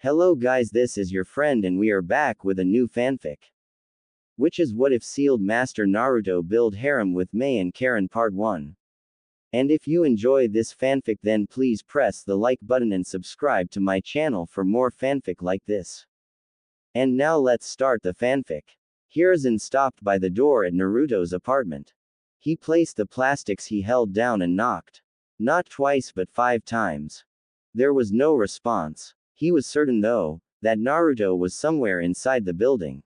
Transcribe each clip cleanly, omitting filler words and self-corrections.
Hello guys, this is your friend and we are back with a new fanfic. Which is What If Sealed Master Naruto Build Harem with May and Karin Part 1. And if you enjoy this fanfic then please press the like button and subscribe to my channel for more fanfic like this. And now let's start the fanfic. Hiruzen stopped by the door at Naruto's apartment. He placed the plastics he held down and knocked. Not twice but 5 times. There was no response. He was certain though, that Naruto was somewhere inside the building.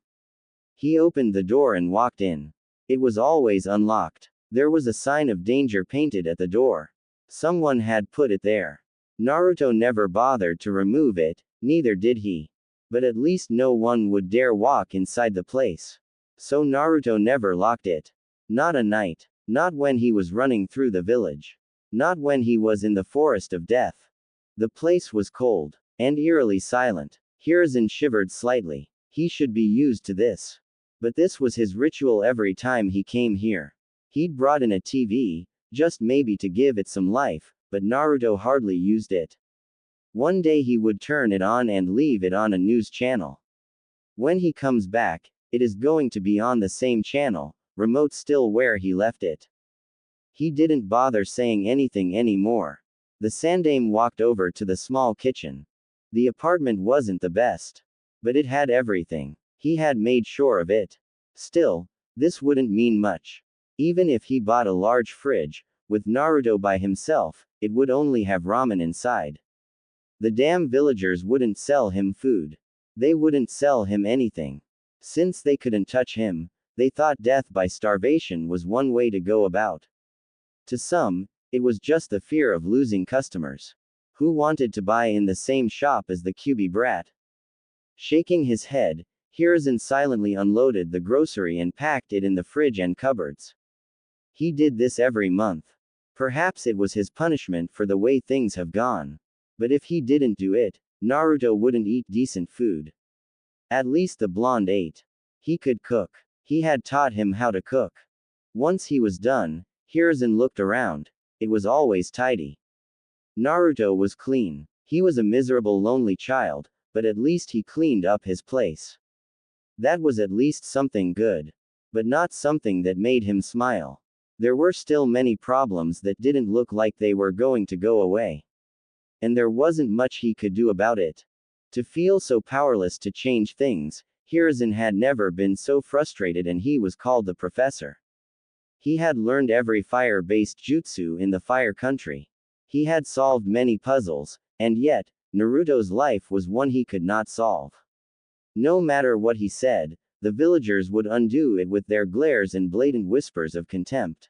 He opened the door and walked in. It was always unlocked. There was a sign of danger painted at the door. Someone had put it there. Naruto never bothered to remove it, neither did he. But at least no one would dare walk inside the place. So Naruto never locked it. Not a night. Not when he was running through the village. Not when he was in the forest of death. The place was cold and eerily silent. Hiruzen shivered slightly. He should be used to this. But this was his ritual every time he came here. He'd brought in a TV, just maybe to give it some life, but Naruto hardly used it. One day he would turn it on and leave it on a news channel. When he comes back, it is going to be on the same channel, remote still where he left it. He didn't bother saying anything anymore. The Sandaime walked over to the small kitchen. The apartment wasn't the best. But it had everything. He had made sure of it. Still, this wouldn't mean much. Even if he bought a large fridge, with Naruto by himself, it would only have ramen inside. The damn villagers wouldn't sell him food. They wouldn't sell him anything. Since they couldn't touch him, they thought death by starvation was one way to go about. To some, it was just the fear of losing customers. Who wanted to buy in the same shop as the Kyuubi brat? Shaking his head, Hiruzen silently unloaded the grocery and packed it in the fridge and cupboards. He did this every month. Perhaps it was his punishment for the way things have gone. But if he didn't do it, Naruto wouldn't eat decent food. At least the blonde ate. He could cook. He had taught him how to cook. Once he was done, Hiruzen looked around. It was always tidy. Naruto was clean. He was a miserable lonely child, but at least he cleaned up his place. That was at least something good. But not something that made him smile. There were still many problems that didn't look like they were going to go away. And there wasn't much he could do about it. To feel so powerless to change things, Hiruzen had never been so frustrated and he was called the professor. He had learned every fire-based jutsu in the fire country. He had solved many puzzles, and yet, Naruto's life was one he could not solve. No matter what he said, the villagers would undo it with their glares and blatant whispers of contempt.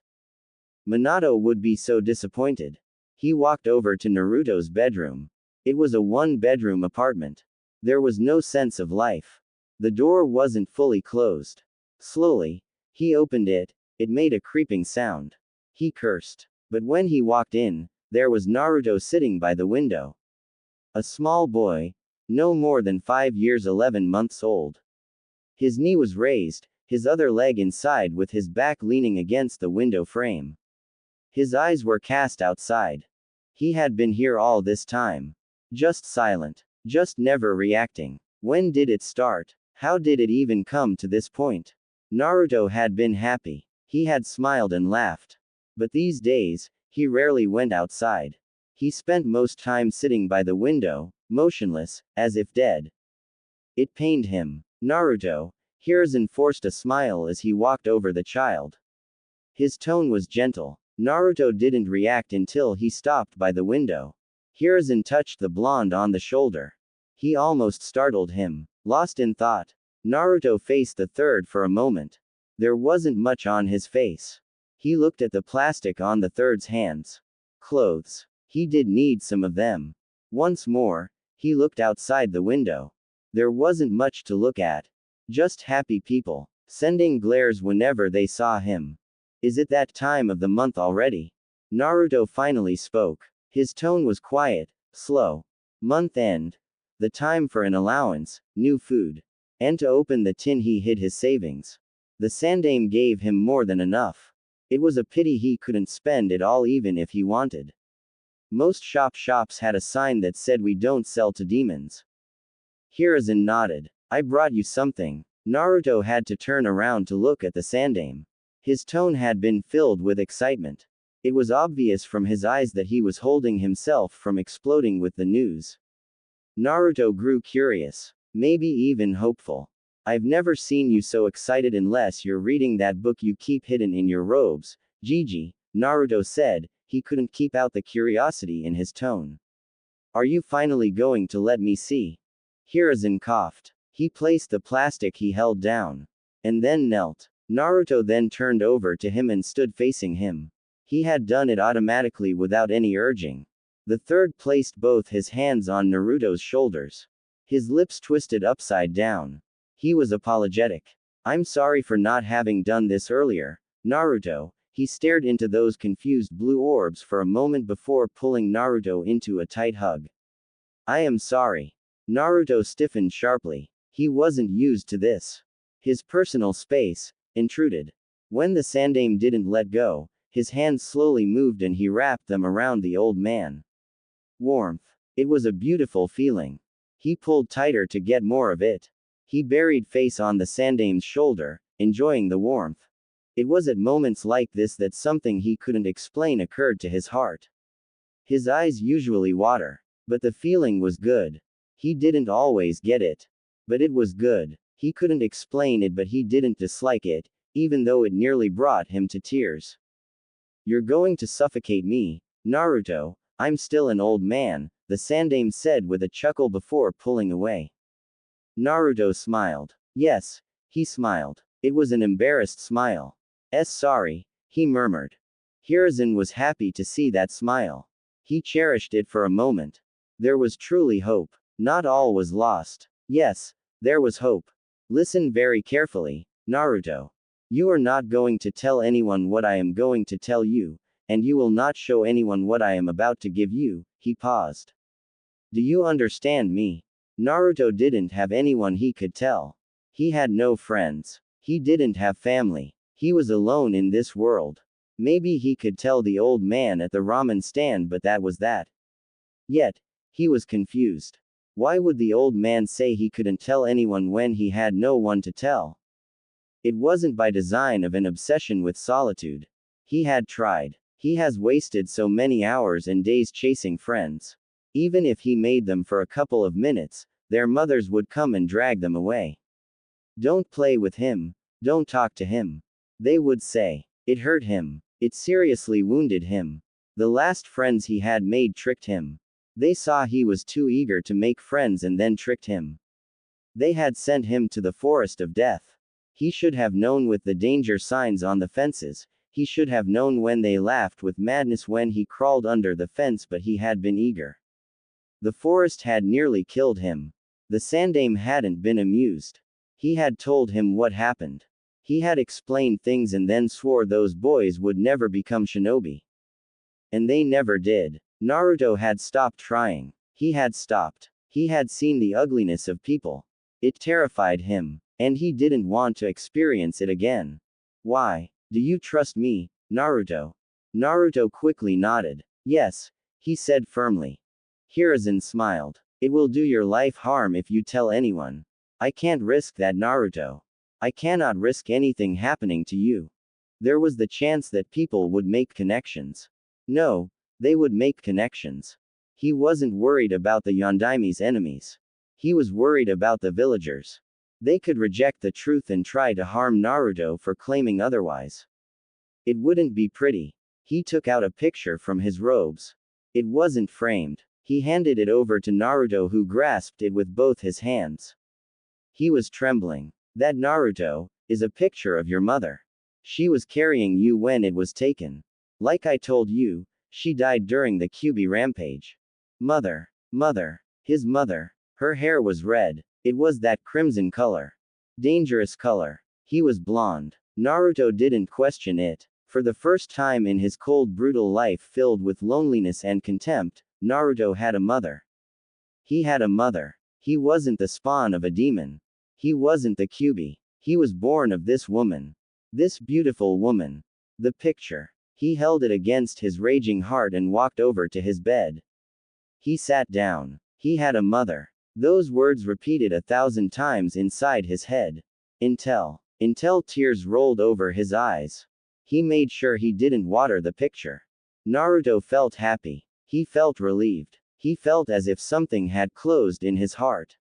Minato would be so disappointed. He walked over to Naruto's bedroom. It was a one-bedroom apartment. There was no sense of life. The door wasn't fully closed. Slowly, he opened it. It made a creeping sound. He cursed. But when he walked in, there was Naruto sitting by the window. A small boy, no more than 5 years 11 months old. His knee was raised, his other leg inside with his back leaning against the window frame. His eyes were cast outside. He had been here all this time. Just silent. Just never reacting. When did it start? How did it even come to this point? Naruto had been happy. He had smiled and laughed. But these days, he rarely went outside. He spent most time sitting by the window, motionless, as if dead. It pained him. Naruto. Hiruzen forced a smile as he walked over the child. His tone was gentle. Naruto didn't react until he stopped by the window. Hiruzen touched the blonde on the shoulder. He almost startled him. Lost in thought, Naruto faced the third for a moment. There wasn't much on his face. He looked at the plastic on the third's hands. Clothes. He did need some of them. Once more, he looked outside the window. There wasn't much to look at. Just happy people, sending glares whenever they saw him. Is it that time of the month already? Naruto finally spoke. His tone was quiet, slow. Month end. The time for an allowance, new food. And to open the tin he hid his savings. The Sandaime gave him more than enough. It was a pity he couldn't spend it all even if he wanted. Most shops had a sign that said we don't sell to demons. Hiruzen nodded. I brought you something. Naruto had to turn around to look at the Sandame. His tone had been filled with excitement. It was obvious from his eyes that he was holding himself from exploding with the news. Naruto grew curious. Maybe even hopeful. I've never seen you so excited unless you're reading that book you keep hidden in your robes, Gigi, Naruto said. He couldn't keep out the curiosity in his tone. Are you finally going to let me see? Hiruzen coughed. He placed the plastic he held down. And then knelt. Naruto then turned over to him and stood facing him. He had done it automatically without any urging. The third placed both his hands on Naruto's shoulders. His lips twisted upside down. He was apologetic. I'm sorry for not having done this earlier, Naruto. He stared into those confused blue orbs for a moment before pulling Naruto into a tight hug. I am sorry. Naruto stiffened sharply. He wasn't used to this. His personal space intruded. When the Sandame didn't let go, his hands slowly moved and he wrapped them around the old man. Warmth. It was a beautiful feeling. He pulled tighter to get more of it. He buried face on the Sandame's shoulder, enjoying the warmth. It was at moments like this that something he couldn't explain occurred to his heart. His eyes usually water. But the feeling was good. He didn't always get it. But it was good. He couldn't explain it, but he didn't dislike it, even though it nearly brought him to tears. You're going to suffocate me, Naruto. I'm still an old man, the Sandame said with a chuckle before pulling away. Naruto smiled. Yes, he smiled. It was an embarrassed smile. Sorry, he murmured. Hiruzen was happy to see that smile. He cherished it for a moment. There was truly hope. Not all was lost. Yes, there was hope. Listen very carefully, Naruto. You are not going to tell anyone what I am going to tell you, and you will not show anyone what I am about to give you. He paused. Do you understand me? Naruto didn't have anyone he could tell. He had no friends. He didn't have family. He was alone in this world. Maybe he could tell the old man at the ramen stand, but that was that. Yet, he was confused. Why would the old man say he couldn't tell anyone when he had no one to tell? It wasn't by design of an obsession with solitude. He had tried. He has wasted so many hours and days chasing friends. Even if he made them for a couple of minutes, their mothers would come and drag them away. Don't play with him. Don't talk to him. They would say. It hurt him. It seriously wounded him. The last friends he had made tricked him. They saw he was too eager to make friends and then tricked him. They had sent him to the forest of death. He should have known with the danger signs on the fences. He should have known when they laughed with madness when he crawled under the fence, but he had been eager. The forest had nearly killed him. The Sandame hadn't been amused. He had told him what happened. He had explained things and then swore those boys would never become shinobi. And they never did. Naruto had stopped trying. He had stopped. He had seen the ugliness of people. It terrified him. And he didn't want to experience it again. Why? Do you trust me, Naruto? Naruto quickly nodded. Yes, he said firmly. Hiruzen smiled. It will do your life harm if you tell anyone. I can't risk that, Naruto. I cannot risk anything happening to you. There was the chance that people would make connections. No, they would make connections. He wasn't worried about the Yondaime's enemies. He was worried about the villagers. They could reject the truth and try to harm Naruto for claiming otherwise. It wouldn't be pretty. He took out a picture from his robes. It wasn't framed. He handed it over to Naruto, who grasped it with both his hands. He was trembling. That, Naruto, is a picture of your mother. She was carrying you when it was taken. Like I told you, she died during the Kyuubi rampage. Mother. His mother. Her hair was red. It was that crimson color. Dangerous color. He was blonde. Naruto didn't question it. For the first time in his cold, brutal life filled with loneliness and contempt, Naruto had a mother. He had a mother. He wasn't the spawn of a demon. He wasn't the Kyuubi. He was born of this woman. This beautiful woman. The picture. He held it against his raging heart and walked over to his bed. He sat down. He had a mother. Those words repeated 1,000 times inside his head. Until tears rolled over his eyes. He made sure he didn't water the picture. Naruto felt happy. He felt relieved. He felt as if something had closed in his heart.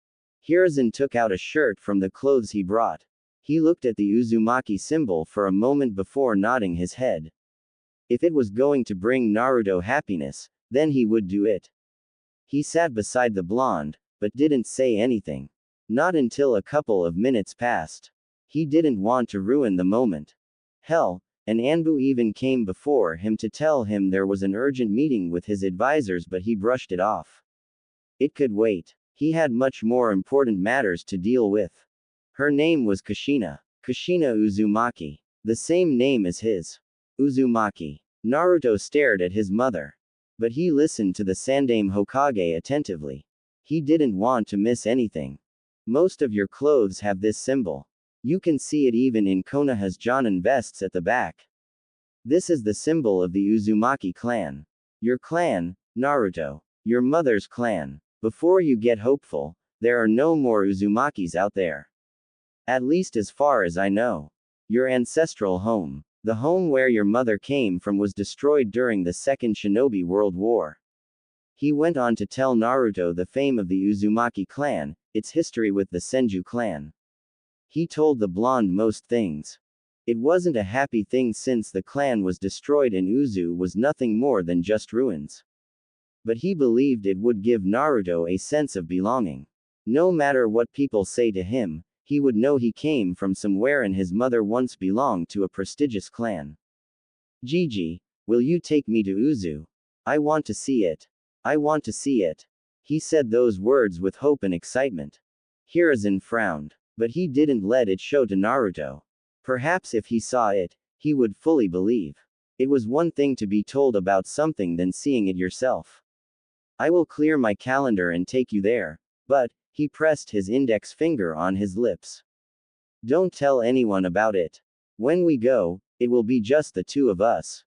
Hiruzen took out a shirt from the clothes he brought. He looked at the Uzumaki symbol for a moment before nodding his head. If it was going to bring Naruto happiness, then he would do it. He sat beside the blonde, but didn't say anything. Not until a couple of minutes passed. He didn't want to ruin the moment. Hell, an Anbu even came before him to tell him there was an urgent meeting with his advisors, but he brushed it off. It could wait. He had much more important matters to deal with. Her name was Kushina Uzumaki. The same name as his. Uzumaki. Naruto stared at his mother. But he listened to the Sandaime Hokage attentively. He didn't want to miss anything. Most of your clothes have this symbol. You can see it even in Konoha's Jonin vests at the back. This is the symbol of the Uzumaki clan. Your clan, Naruto. Your mother's clan. Before you get hopeful, there are no more Uzumakis out there. At least as far as I know. Your ancestral home, the home where your mother came from, was destroyed during the Second Shinobi World War. He went on to tell Naruto the fame of the Uzumaki clan, its history with the Senju clan. He told the blonde most things. It wasn't a happy thing since the clan was destroyed and Uzu was nothing more than just ruins. But he believed it would give Naruto a sense of belonging. No matter what people say to him, he would know he came from somewhere and his mother once belonged to a prestigious clan. Gigi, will you take me to Uzu? I want to see it. I want to see it. He said those words with hope and excitement. Hiruzen frowned. But he didn't let it show to Naruto. Perhaps if he saw it, he would fully believe. It was one thing to be told about something than seeing it yourself. I will clear my calendar and take you there. But, he pressed his index finger on his lips. Don't tell anyone about it. When we go, it will be just the two of us.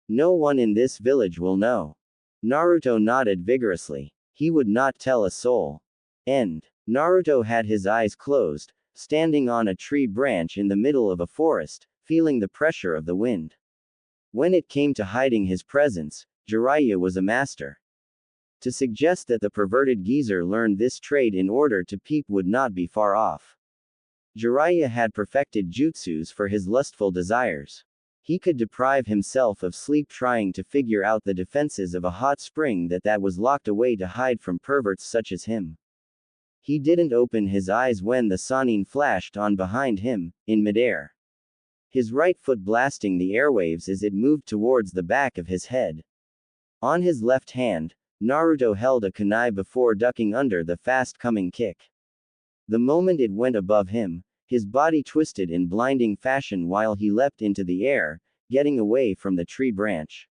No one in this village will know. Naruto nodded vigorously. He would not tell a soul. End. Naruto had his eyes closed, standing on a tree branch in the middle of a forest, feeling the pressure of the wind. When it came to hiding his presence, Jiraiya was a master. To suggest that the perverted geezer learned this trade in order to peep would not be far off. Jiraiya had perfected jutsus for his lustful desires. He could deprive himself of sleep trying to figure out the defenses of a hot spring that was locked away to hide from perverts such as him. He didn't open his eyes when the Sannin flashed on behind him, in midair. His right foot blasting the airwaves as it moved towards the back of his head. On his left hand, Naruto held a kunai before ducking under the fast-coming kick. The moment it went above him, his body twisted in blinding fashion while he leapt into the air, getting away from the tree branch.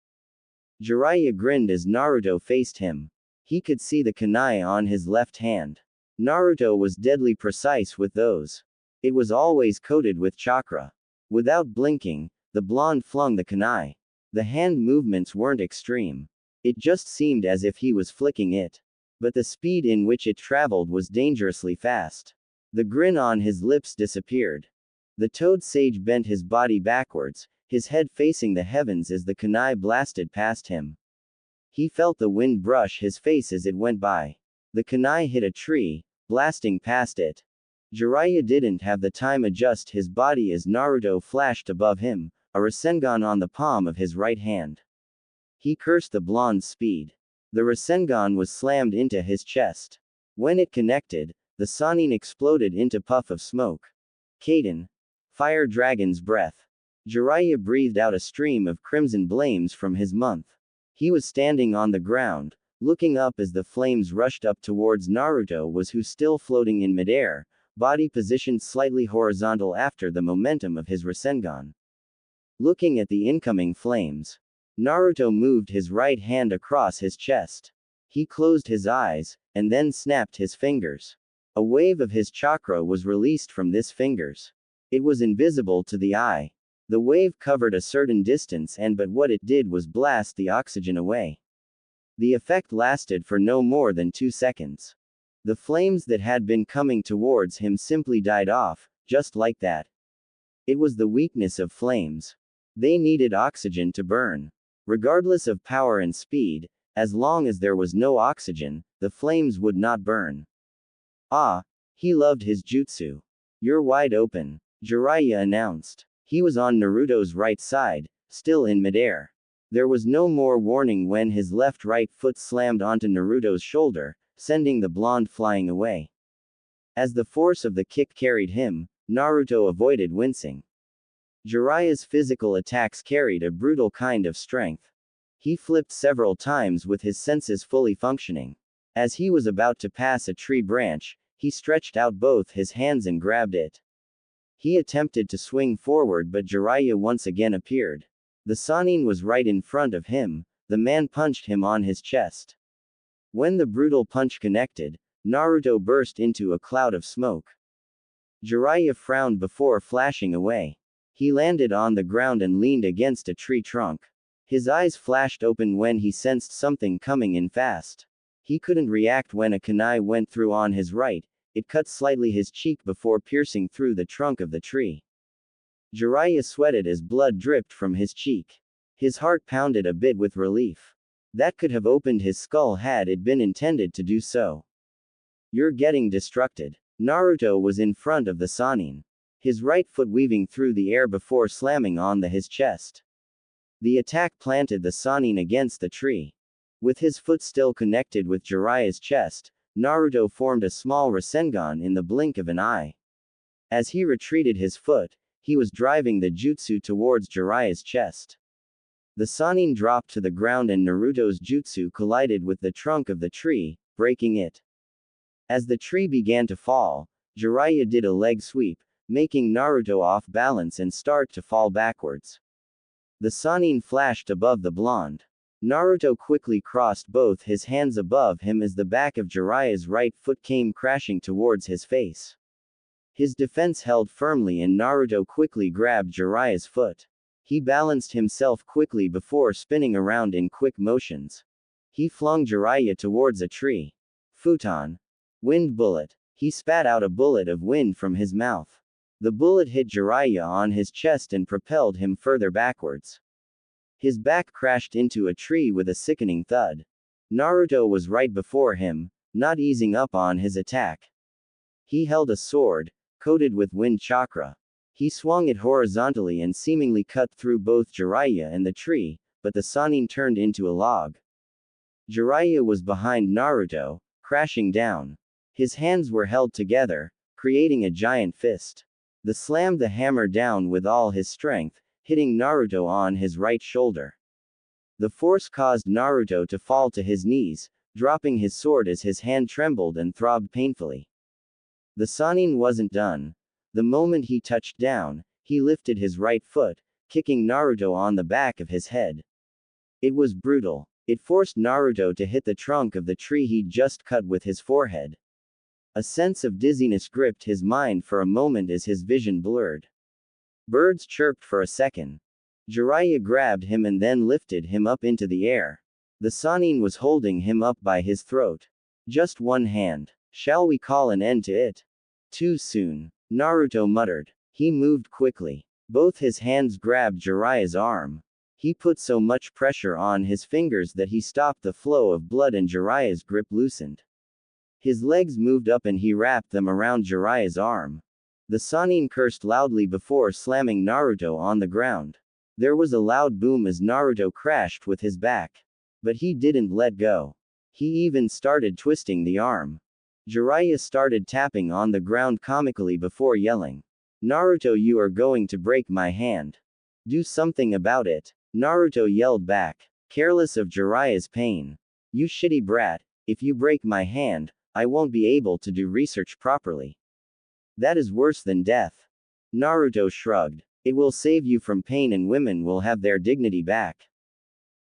Jiraiya grinned as Naruto faced him. He could see the kunai on his left hand. Naruto was deadly precise with those. It was always coated with chakra. Without blinking, the blonde flung the kunai. The hand movements weren't extreme. It just seemed as if he was flicking it. But the speed in which it traveled was dangerously fast. The grin on his lips disappeared. The toad sage bent his body backwards, his head facing the heavens as the kunai blasted past him. He felt the wind brush his face as it went by. The kunai hit a tree, blasting past it. Jiraiya didn't have the time adjust his body as Naruto flashed above him, a Rasengan on the palm of his right hand. He cursed the blonde's speed. The Rasengan was slammed into his chest. When it connected, the Sannin exploded into puff of smoke. Kaden. Fire dragon's breath. Jiraiya breathed out a stream of crimson flames from his mouth. He was standing on the ground, looking up as the flames rushed up towards Naruto who was still floating in midair, body positioned slightly horizontal after the momentum of his Rasengan. Looking at the incoming flames, Naruto moved his right hand across his chest. He closed his eyes, and then snapped his fingers. A wave of his chakra was released from this fingers. It was invisible to the eye. The wave covered a certain distance but what it did was blast the oxygen away. The effect lasted for no more than 2 seconds. The flames that had been coming towards him simply died off, just like that. It was the weakness of flames. They needed oxygen to burn. Regardless of power and speed, as long as there was no oxygen, the flames would not burn. Ah, he loved his jutsu. You're wide open, Jiraiya announced. He was on Naruto's right side, still in midair. There was no more warning when his left-right foot slammed onto Naruto's shoulder, sending the blonde flying away. As the force of the kick carried him, Naruto avoided wincing. Jiraiya's physical attacks carried a brutal kind of strength. He flipped several times with his senses fully functioning. As he was about to pass a tree branch, he stretched out both his hands and grabbed it. He attempted to swing forward, but Jiraiya once again appeared. The Sannin was right in front of him. The man punched him on his chest. When the brutal punch connected, Naruto burst into a cloud of smoke. Jiraiya frowned before flashing away. He landed on the ground and leaned against a tree trunk. His eyes flashed open when he sensed something coming in fast. He couldn't react when a kunai went through on his right. It cut slightly his cheek before piercing through the trunk of the tree. Jiraiya sweated as blood dripped from his cheek. His heart pounded a bit with relief. That could have opened his skull had it been intended to do so. You're getting distracted. Naruto was in front of the Sannin. His right foot weaving through the air before slamming on his chest. The attack planted the Sannin against the tree. With his foot still connected with Jiraiya's chest, Naruto formed a small Rasengan in the blink of an eye. As he retreated his foot, he was driving the jutsu towards Jiraiya's chest. The Sannin dropped to the ground and Naruto's jutsu collided with the trunk of the tree, breaking it. As the tree began to fall, Jiraiya did a leg sweep, making Naruto off balance and start to fall backwards. The Sannin flashed above the blonde. Naruto quickly crossed both his hands above him as the back of Jiraiya's right foot came crashing towards his face. His defense held firmly and Naruto quickly grabbed Jiraiya's foot. He balanced himself quickly before spinning around in quick motions. He flung Jiraiya towards a tree. Futon. Wind bullet. He spat out a bullet of wind from his mouth. The bullet hit Jiraiya on his chest and propelled him further backwards. His back crashed into a tree with a sickening thud. Naruto was right before him, not easing up on his attack. He held a sword, coated with wind chakra. He swung it horizontally and seemingly cut through both Jiraiya and the tree, but the Sannin turned into a log. Jiraiya was behind Naruto, crashing down. His hands were held together, creating a giant fist. The slammed the hammer down with all his strength, hitting Naruto on his right shoulder. The force caused Naruto to fall to his knees, dropping his sword as his hand trembled and throbbed painfully. The Sannin wasn't done. The moment he touched down, he lifted his right foot, kicking Naruto on the back of his head. It was brutal. It forced Naruto to hit the trunk of the tree he'd just cut with his forehead. A sense of dizziness gripped his mind for a moment as his vision blurred. Birds chirped for a second. Jiraiya grabbed him and then lifted him up into the air. The Sannin was holding him up by his throat. Just one hand. Shall we call an end to it? Too soon. Naruto muttered. He moved quickly. Both his hands grabbed Jiraiya's arm. He put so much pressure on his fingers that he stopped the flow of blood and Jiraiya's grip loosened. His legs moved up and he wrapped them around Jiraiya's arm. The Sannin cursed loudly before slamming Naruto on the ground. There was a loud boom as Naruto crashed with his back. But he didn't let go. He even started twisting the arm. Jiraiya started tapping on the ground comically before yelling. Naruto, you are going to break my hand. Do something about it. Naruto yelled back, careless of Jiraiya's pain. You shitty brat, if you break my hand, I won't be able to do research properly. That is worse than death. Naruto shrugged. It will save you from pain and women will have their dignity back.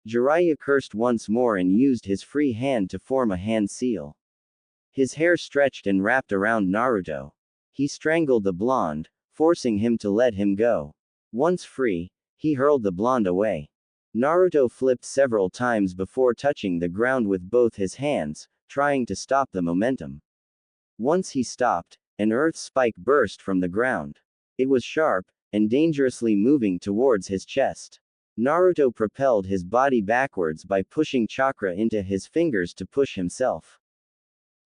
Jiraiya cursed once more and used his free hand to form a hand seal. His hair stretched and wrapped around Naruto. He strangled the blonde, forcing him to let him go. Once free, he hurled the blonde away. Naruto flipped several times before touching the ground with both his hands, trying to stop the momentum. Once he stopped, an earth spike burst from the ground. It was sharp, and dangerously moving towards his chest. Naruto propelled his body backwards by pushing chakra into his fingers to push himself.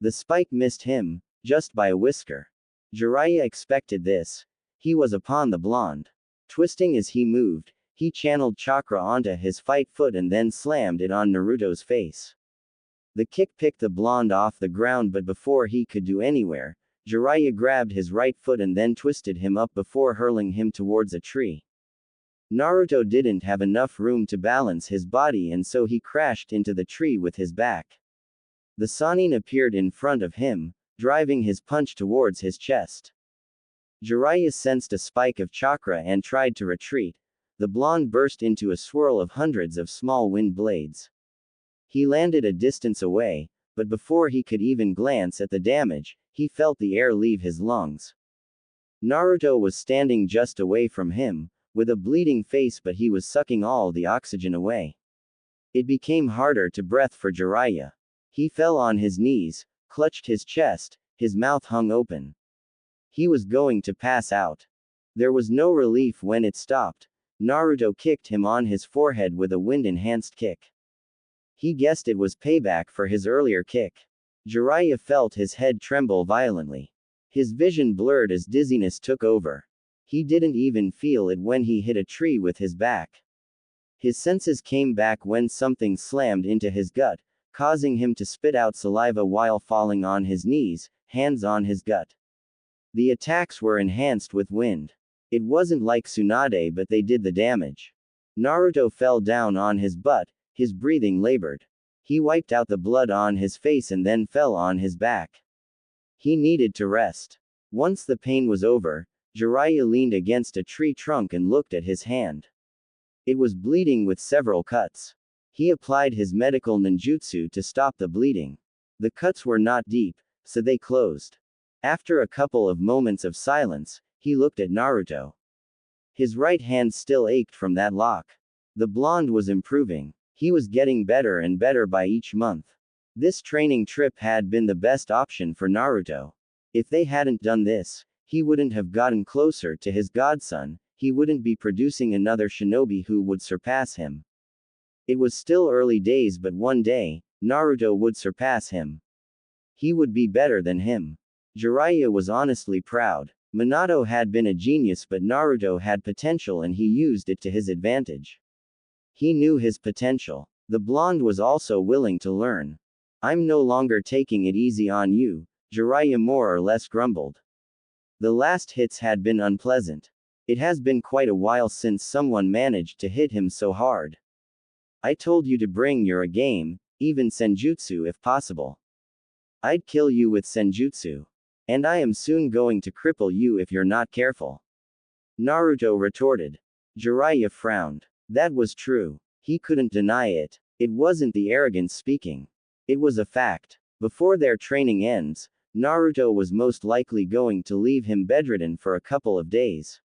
The spike missed him, just by a whisker. Jiraiya expected this. He was upon the blonde. Twisting as he moved, he channeled chakra onto his fight foot and then slammed it on Naruto's face. The kick picked the blonde off the ground, but before he could do anywhere, Jiraiya grabbed his right foot and then twisted him up before hurling him towards a tree. Naruto didn't have enough room to balance his body, and so he crashed into the tree with his back. The Sannin appeared in front of him, driving his punch towards his chest. Jiraiya sensed a spike of chakra and tried to retreat. The blonde burst into a swirl of hundreds of small wind blades. He landed a distance away, but before he could even glance at the damage, he felt the air leave his lungs. Naruto was standing just away from him, with a bleeding face, but he was sucking all the oxygen away. It became harder to breathe for Jiraiya. He fell on his knees, clutched his chest, his mouth hung open. He was going to pass out. There was no relief when it stopped. Naruto kicked him on his forehead with a wind-enhanced kick. He guessed it was payback for his earlier kick. Jiraiya felt his head tremble violently. His vision blurred as dizziness took over. He didn't even feel it when he hit a tree with his back. His senses came back when something slammed into his gut, causing him to spit out saliva while falling on his knees, hands on his gut. The attacks were enhanced with wind. It wasn't like Tsunade, but they did the damage. Naruto fell down on his butt, his breathing labored. He wiped out the blood on his face and then fell on his back. He needed to rest. Once the pain was over, Jiraiya leaned against a tree trunk and looked at his hand. It was bleeding with several cuts. He applied his medical ninjutsu to stop the bleeding. The cuts were not deep, so they closed. After a couple of moments of silence, he looked at Naruto. His right hand still ached from that lock. The blonde was improving. He was getting better and better by each month. This training trip had been the best option for Naruto. If they hadn't done this, he wouldn't have gotten closer to his godson, he wouldn't be producing another shinobi who would surpass him. It was still early days, but one day, Naruto would surpass him. He would be better than him. Jiraiya was honestly proud. Minato had been a genius, but Naruto had potential and he used it to his advantage. He knew his potential. The blonde was also willing to learn. "I'm no longer taking it easy on you," Jiraiya more or less grumbled. The last hits had been unpleasant. It has been quite a while since someone managed to hit him so hard. "I told you to bring your A game, even senjutsu if possible. I'd kill you with senjutsu. And I am soon going to cripple you if you're not careful," Naruto retorted. Jiraiya frowned. That was true. He couldn't deny it. It wasn't the arrogance speaking. It was a fact. Before their training ends, Naruto was most likely going to leave him bedridden for a couple of days.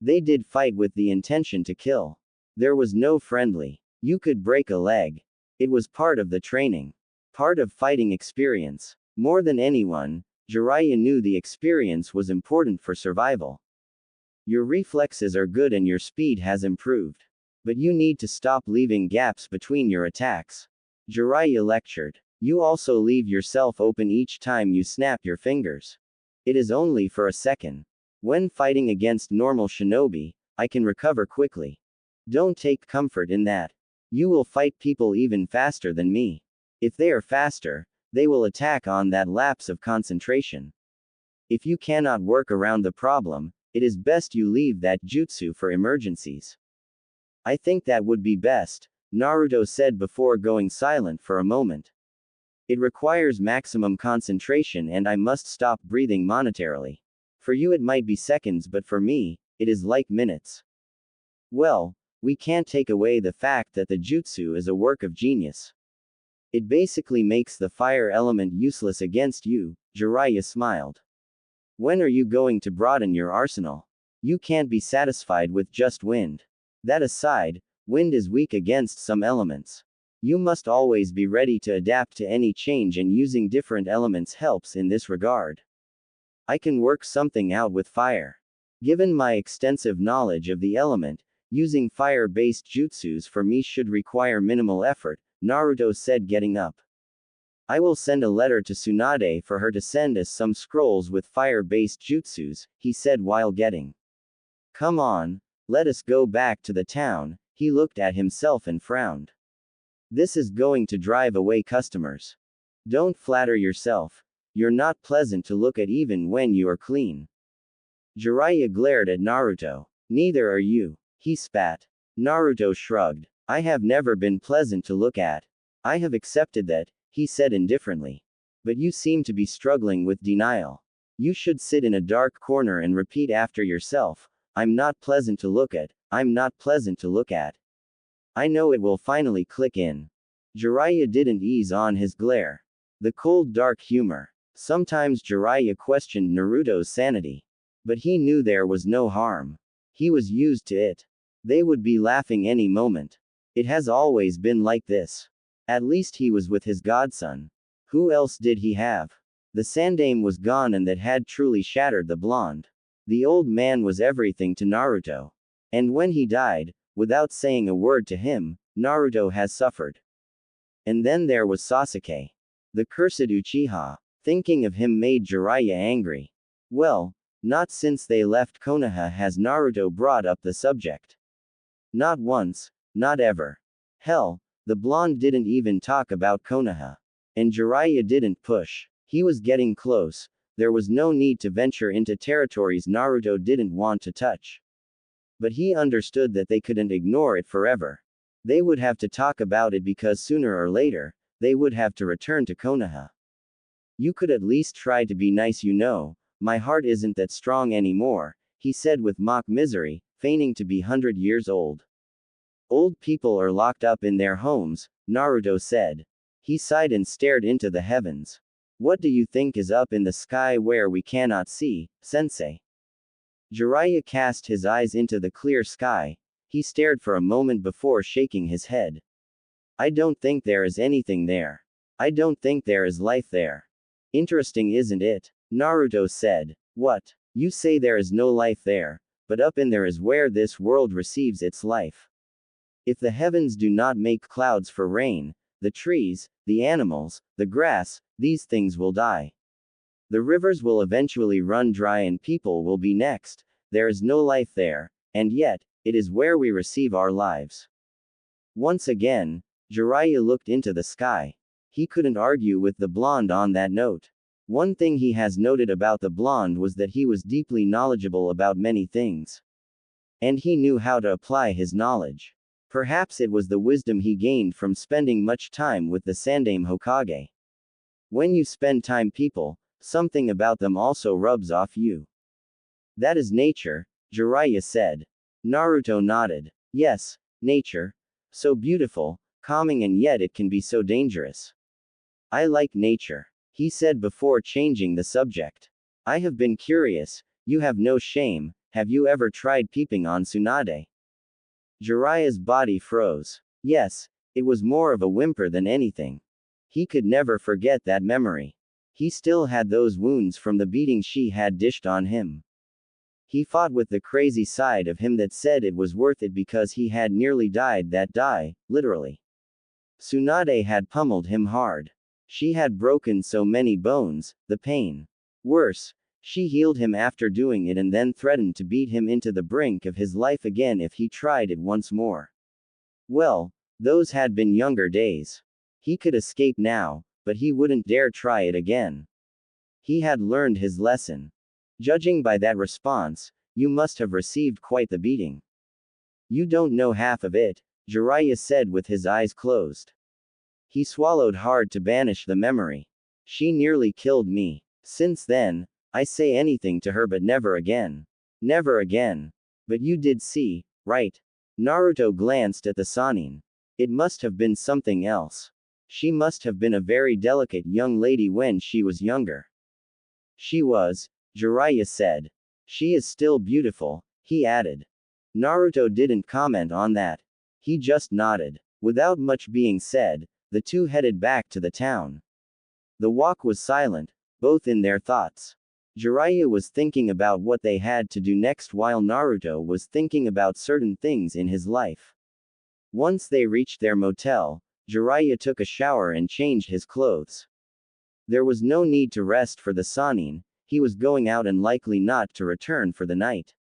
They did fight with the intention to kill. There was no friendly. You could break a leg. It was part of the training. Part of fighting experience. More than anyone, Jiraiya knew the experience was important for survival. Your reflexes are good and your speed has improved. But you need to stop leaving gaps between your attacks, Jiraiya lectured. You also leave yourself open each time you snap your fingers. It is only for a second. When fighting against normal shinobi, I can recover quickly. Don't take comfort in that. You will fight people even faster than me. If they are faster, they will attack on that lapse of concentration. If you cannot work around the problem, it is best you leave that jutsu for emergencies. I think that would be best, Naruto said before going silent for a moment. It requires maximum concentration and I must stop breathing monetarily. For you it might be seconds, but for me, it is like minutes. Well, we can't take away the fact that the jutsu is a work of genius. It basically makes the fire element useless against you, Jiraiya smiled. When are you going to broaden your arsenal? You can't be satisfied with just wind. That aside, wind is weak against some elements. You must always be ready to adapt to any change, and using different elements helps in this regard. I can work something out with fire. Given my extensive knowledge of the element, using fire-based jutsus for me should require minimal effort, Naruto said, getting up. I will send a letter to Tsunade for her to send us some scrolls with fire-based jutsus, he said while getting. Come on, let us go back to the town. He looked at himself and frowned. This is going to drive away customers. Don't flatter yourself. You're not pleasant to look at even when you are clean. Jiraiya glared at Naruto. Neither are you. He spat. Naruto shrugged. I have never been pleasant to look at. I have accepted that, he said indifferently. But you seem to be struggling with denial. You should sit in a dark corner and repeat after yourself, I'm not pleasant to look at, I'm not pleasant to look at. I know it will finally click in. Jiraiya didn't ease on his glare. The cold dark humor. Sometimes Jiraiya questioned Naruto's sanity. But he knew there was no harm. He was used to it. They would be laughing any moment. It has always been like this. At least he was with his godson. Who else did he have? The sandaime was gone, and that had truly shattered the blonde. The old man was everything to Naruto. And when he died, without saying a word to him, Naruto has suffered. And then there was Sasuke. The cursed Uchiha. Thinking of him made Jiraiya angry. Well, not since they left Konoha has Naruto brought up the subject. Not once, not ever. Hell, the blonde didn't even talk about Konoha. And Jiraiya didn't push. He was getting close. There was no need to venture into territories Naruto didn't want to touch. But he understood that they couldn't ignore it forever. They would have to talk about it because sooner or later, they would have to return to Konoha. You could at least try to be nice, you know. My heart isn't that strong anymore, he said with mock misery, feigning to be 100 years old. Old people are locked up in their homes, Naruto said. He sighed and stared into the heavens. What do you think is up in the sky where we cannot see, sensei? Jiraiya cast his eyes into the clear sky. He stared for a moment before shaking his head. I don't think there is anything there. I don't think there is life there. Interesting, isn't it? Naruto said. What? You say there is no life there, but up in there is where this world receives its life. If the heavens do not make clouds for rain, the trees, the animals, the grass, these things will die. The rivers will eventually run dry and people will be next. There is no life there, and yet, it is where we receive our lives. Once again, Jiraiya looked into the sky. He couldn't argue with the blonde on that note. One thing he has noted about the blonde was that he was deeply knowledgeable about many things. And he knew how to apply his knowledge. Perhaps it was the wisdom he gained from spending much time with the Sandaime Hokage. When you spend time people, something about them also rubs off you. That is nature, Jiraiya said. Naruto nodded. Yes, nature. So beautiful, calming, and yet it can be so dangerous. I like nature, he said before changing the subject. I have been curious, you have no shame, have you ever tried peeping on Tsunade? Jiraiya's body froze. Yes, it was more of a whimper than anything. He could never forget that memory. He still had those wounds from the beating she had dished on him. He fought with the crazy side of him that said it was worth it because he had nearly died that day, literally. Tsunade had pummeled him hard. She had broken so many bones, the pain. Worse, she healed him after doing it and then threatened to beat him into the brink of his life again if he tried it once more. Well, those had been younger days. He could escape now, but he wouldn't dare try it again. He had learned his lesson. Judging by that response, you must have received quite the beating. You don't know half of it, Jiraiya said with his eyes closed. He swallowed hard to banish the memory. She nearly killed me. Since then, I say anything to her but never again. Never again. But you did see, right? Naruto glanced at the Sannin. It must have been something else. She must have been a very delicate young lady when she was younger. She was, Jiraiya said. She is still beautiful, he added. Naruto didn't comment on that. He just nodded. Without much being said, the two headed back to the town. The walk was silent, both in their thoughts. Jiraiya was thinking about what they had to do next while Naruto was thinking about certain things in his life. Once they reached their motel, Jiraiya took a shower and changed his clothes. There was no need to rest for the Sannin, he was going out and likely not to return for the night.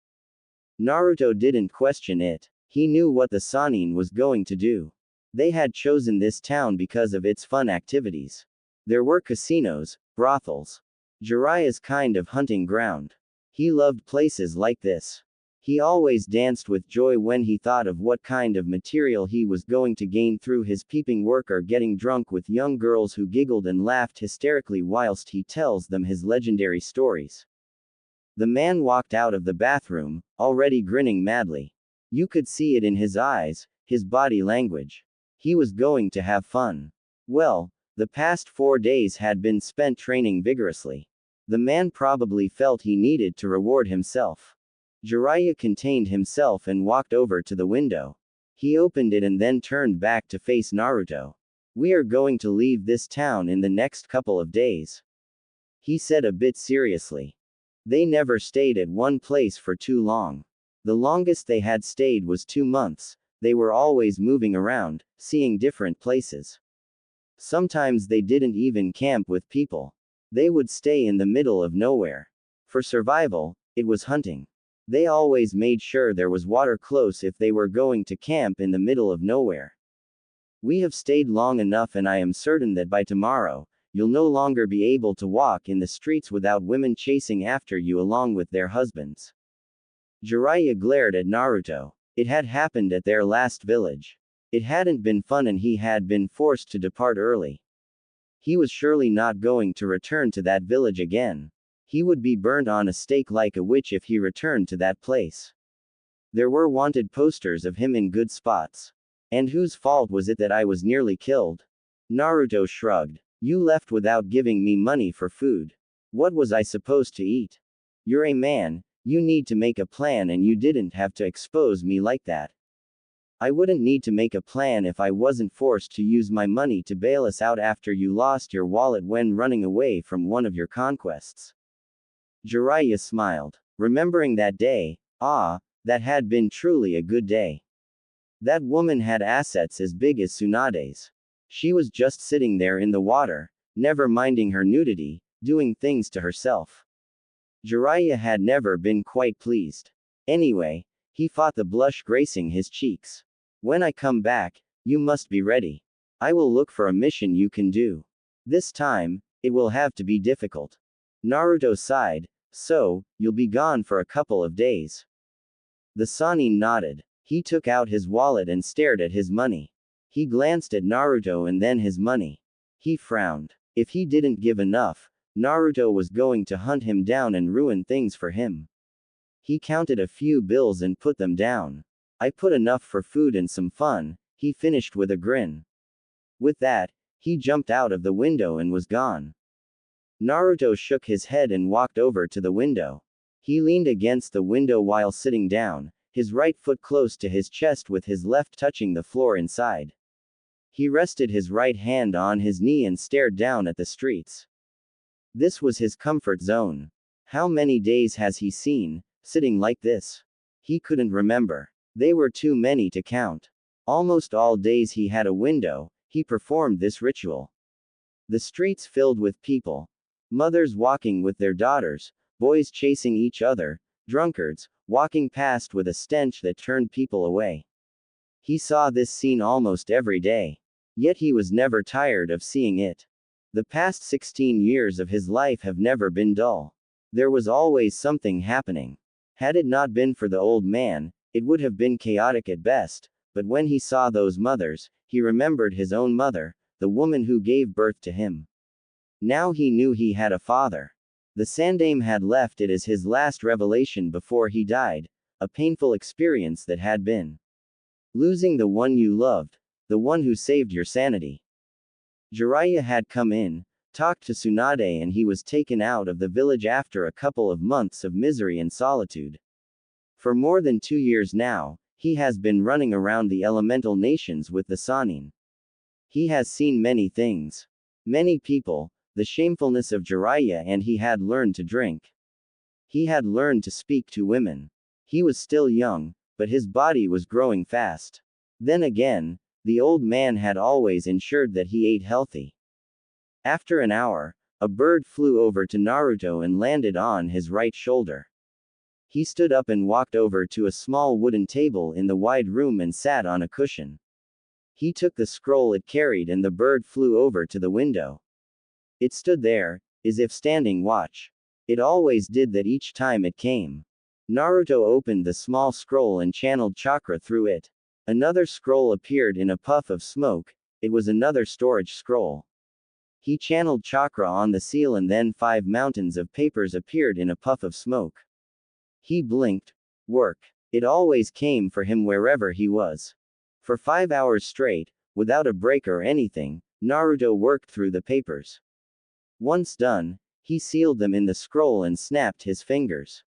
Naruto didn't question it. He knew what the Sannin was going to do. They had chosen this town because of its fun activities. There were casinos, brothels. Jiraiya's kind of hunting ground. He loved places like this. He always danced with joy when he thought of what kind of material he was going to gain through his peeping work or getting drunk with young girls who giggled and laughed hysterically whilst he tells them his legendary stories. The man walked out of the bathroom, already grinning madly. You could see it in his eyes, his body language. He was going to have fun. Well, the past 4 days had been spent training vigorously. The man probably felt he needed to reward himself. Jiraiya contained himself and walked over to the window. He opened it and then turned back to face Naruto. We are going to leave this town in the next couple of days, he said a bit seriously. They never stayed at one place for too long. The longest they had stayed was 2 months. They were always moving around, seeing different places. Sometimes they didn't even camp with people. They would stay in the middle of nowhere. For survival, it was hunting. They always made sure there was water close if they were going to camp in the middle of nowhere. We have stayed long enough and I am certain that by tomorrow, you'll no longer be able to walk in the streets without women chasing after you along with their husbands. Jiraiya glared at Naruto. It had happened at their last village. It hadn't been fun and he had been forced to depart early. He was surely not going to return to that village again. He would be burnt on a stake like a witch if he returned to that place. There were wanted posters of him in good spots. And whose fault was it that I was nearly killed? Naruto shrugged. You left without giving me money for food. What was I supposed to eat? You're a man, you need to make a plan and you didn't have to expose me like that. I wouldn't need to make a plan if I wasn't forced to use my money to bail us out after you lost your wallet when running away from one of your conquests. Jiraiya smiled, remembering that day. That had been truly a good day. That woman had assets as big as Tsunade's. She was just sitting there in the water, never minding her nudity, doing things to herself. Jiraiya had never been quite pleased. Anyway, he fought the blush gracing his cheeks. When I come back, you must be ready. I will look for a mission you can do. This time, it will have to be difficult. Naruto sighed. So, you'll be gone for a couple of days. The Sannin nodded. He took out his wallet and stared at his money. He glanced at Naruto and then his money. He frowned. If he didn't give enough, Naruto was going to hunt him down and ruin things for him. He counted a few bills and put them down. I put enough for food and some fun, he finished with a grin. With that, he jumped out of the window and was gone. Naruto shook his head and walked over to the window. He leaned against the window while sitting down, his right foot close to his chest with his left touching the floor inside. He rested his right hand on his knee and stared down at the streets. This was his comfort zone. How many days has he seen, sitting like this? He couldn't remember. They were too many to count. Almost all days he had a window, he performed this ritual. The streets filled with people. Mothers walking with their daughters, boys chasing each other, drunkards, walking past with a stench that turned people away. He saw this scene almost every day. Yet he was never tired of seeing it. The past 16 years of his life have never been dull. There was always something happening. Had it not been for the old man, it would have been chaotic at best, but when he saw those mothers, he remembered his own mother, the woman who gave birth to him. Now he knew he had a father. The Sandaime had left it as his last revelation before he died, a painful experience that had been losing the one you loved, the one who saved your sanity. Jiraiya had come in, talked to Tsunade and he was taken out of the village after a couple of months of misery and solitude. For more than 2 years now, He has been running around the elemental nations with the Sanin. He has seen many things. Many people, the shamefulness of Jiraiya, and he had learned to drink. He had learned to speak to women. He was still young, but his body was growing fast. Then again, the old man had always ensured that he ate healthy. After an hour, a bird flew over to Naruto and landed on his right shoulder. He stood up and walked over to a small wooden table in the wide room and sat on a cushion. He took the scroll it carried and the bird flew over to the window. It stood there, as if standing watch. It always did that each time it came. Naruto opened the small scroll and channeled chakra through it. Another scroll appeared in a puff of smoke. It was another storage scroll. He channeled chakra on the seal and then 5 mountains of papers appeared in a puff of smoke. He blinked. Work. It always came for him wherever he was. For 5 hours straight, without a break or anything, Naruto worked through the papers. Once done, he sealed them in the scroll and snapped his fingers.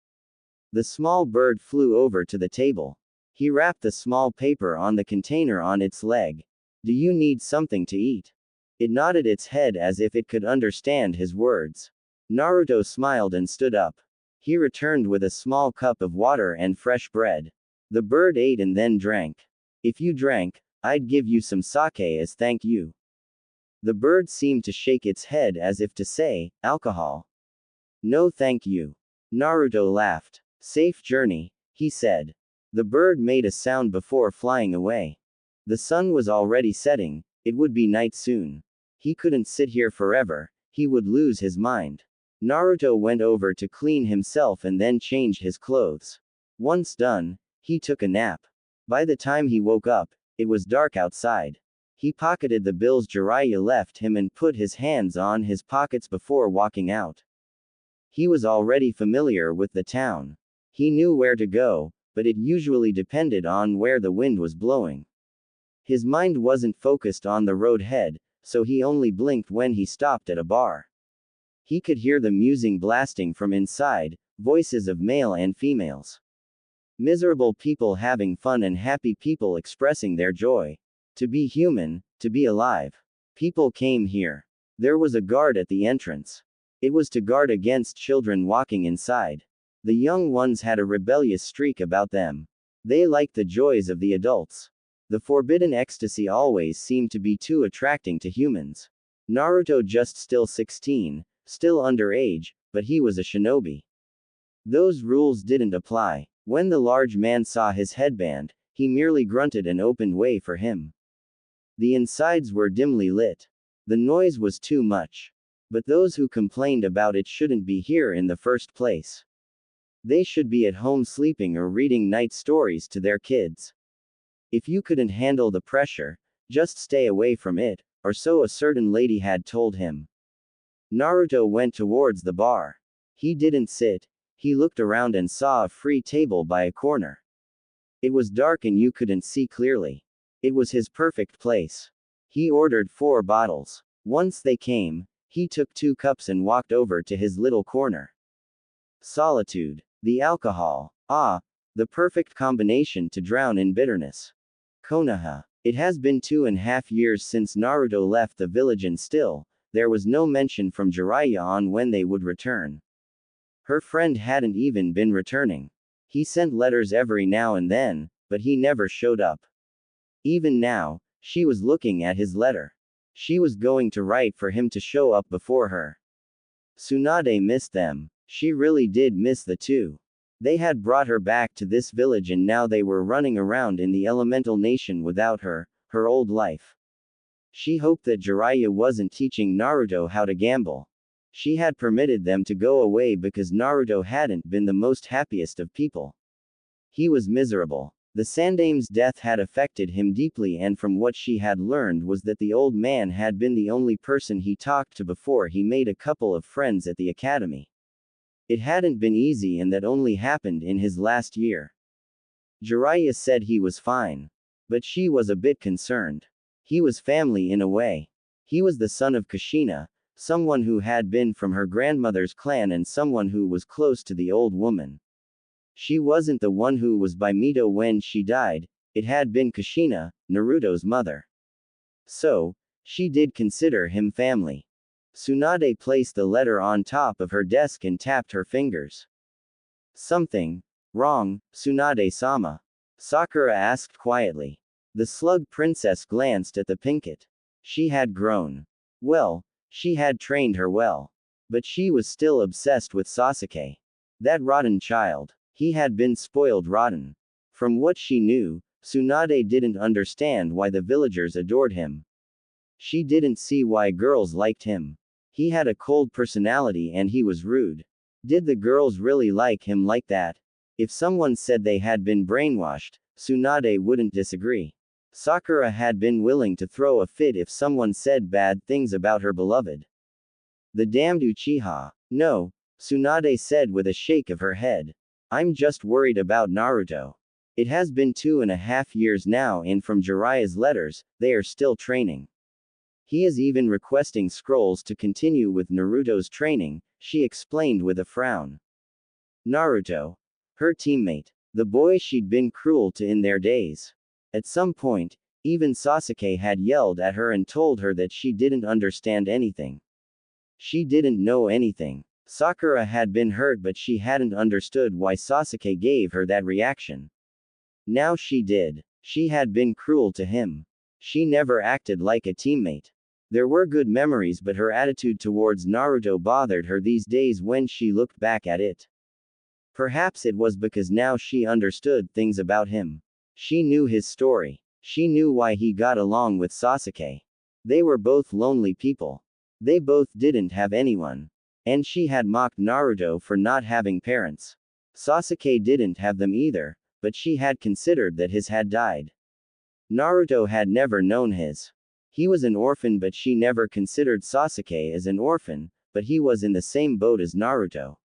The small bird flew over to the table. He wrapped the small paper on the container on its leg. Do you need something to eat? It nodded its head as if it could understand his words. Naruto smiled and stood up. He returned with a small cup of water and fresh bread. The bird ate and then drank. If you drank, I'd give you some sake as thank you. The bird seemed to shake its head as if to say, alcohol. No thank you. Naruto laughed. Safe journey, he said. The bird made a sound before flying away. The sun was already setting, it would be night soon. He couldn't sit here forever, he would lose his mind. Naruto went over to clean himself and then changed his clothes. Once done, he took a nap. By the time he woke up, it was dark outside. He pocketed the bills Jiraiya left him and put his hands on his pockets before walking out. He was already familiar with the town. He knew where to go, but it usually depended on where the wind was blowing. His mind wasn't focused on the road ahead, so he only blinked when he stopped at a bar. He could hear the music blasting from inside, voices of male and females. Miserable people having fun and happy people expressing their joy. To be human, to be alive. People came here. There was a guard at the entrance. It was to guard against children walking inside. The young ones had a rebellious streak about them. They liked the joys of the adults. The forbidden ecstasy always seemed to be too attracting to humans. Naruto just still 16, still underage, but he was a shinobi. Those rules didn't apply. When the large man saw his headband, he merely grunted and opened way for him. The insides were dimly lit. The noise was too much. But those who complained about it shouldn't be here in the first place. They should be at home sleeping or reading night stories to their kids. If you couldn't handle the pressure, just stay away from it, or so a certain lady had told him. Naruto went towards the bar. He didn't sit. He looked around and saw a free table by a corner. It was dark and you couldn't see clearly. It was his perfect place. He ordered 4 bottles. Once they came, he took 2 cups and walked over to his little corner. Solitude. The alcohol. Ah, the perfect combination to drown in bitterness. Konoha. It has been 2.5 years since Naruto left the village and still, there was no mention from Jiraiya on when they would return. Her friend hadn't even been returning. He sent letters every now and then, but he never showed up. Even now, she was looking at his letter. She was going to write for him to show up before her. Tsunade missed them. She really did miss the two. They had brought her back to this village and now they were running around in the elemental nation without her, her old life. She hoped that Jiraiya wasn't teaching Naruto how to gamble. She had permitted them to go away because Naruto hadn't been the most happiest of people. He was miserable. The Sandame's death had affected him deeply, and from what she had learned was that the old man had been the only person he talked to before he made a couple of friends at the academy. It hadn't been easy, and that only happened in his last year. Jiraiya said he was fine. But she was a bit concerned. He was family in a way. He was the son of Kushina, someone who had been from her grandmother's clan and someone who was close to the old woman. She wasn't the one who was by Mito when she died, it had been Kushina, Naruto's mother. So, she did consider him family. Tsunade placed the letter on top of her desk and tapped her fingers. Something wrong, Tsunade-sama? Sakura asked quietly. The slug princess glanced at the Pinkett. She had grown. Well, she had trained her well. But she was still obsessed with Sasuke. That rotten child. He had been spoiled rotten. From what she knew, Tsunade didn't understand why the villagers adored him. She didn't see why girls liked him. He had a cold personality and he was rude. Did the girls really like him like that? If someone said they had been brainwashed, Tsunade wouldn't disagree. Sakura had been willing to throw a fit if someone said bad things about her beloved. The damned Uchiha. No, Tsunade said with a shake of her head. I'm just worried about Naruto. It has been 2.5 years now and from Jiraiya's letters, they are still training. He is even requesting scrolls to continue with Naruto's training, she explained with a frown. Naruto. Her teammate. The boy she'd been cruel to in their days. At some point, even Sasuke had yelled at her and told her that she didn't understand anything. She didn't know anything. Sakura had been hurt but she hadn't understood why Sasuke gave her that reaction. Now she did. She had been cruel to him. She never acted like a teammate. There were good memories but her attitude towards Naruto bothered her these days when she looked back at it. Perhaps it was because now she understood things about him. She knew his story. She knew why he got along with Sasuke. They were both lonely people. They both didn't have anyone. And she had mocked Naruto for not having parents. Sasuke didn't have them either, but she had considered that his had died. Naruto had never known his. He was an orphan but she never considered Sasuke as an orphan, but he was in the same boat as Naruto.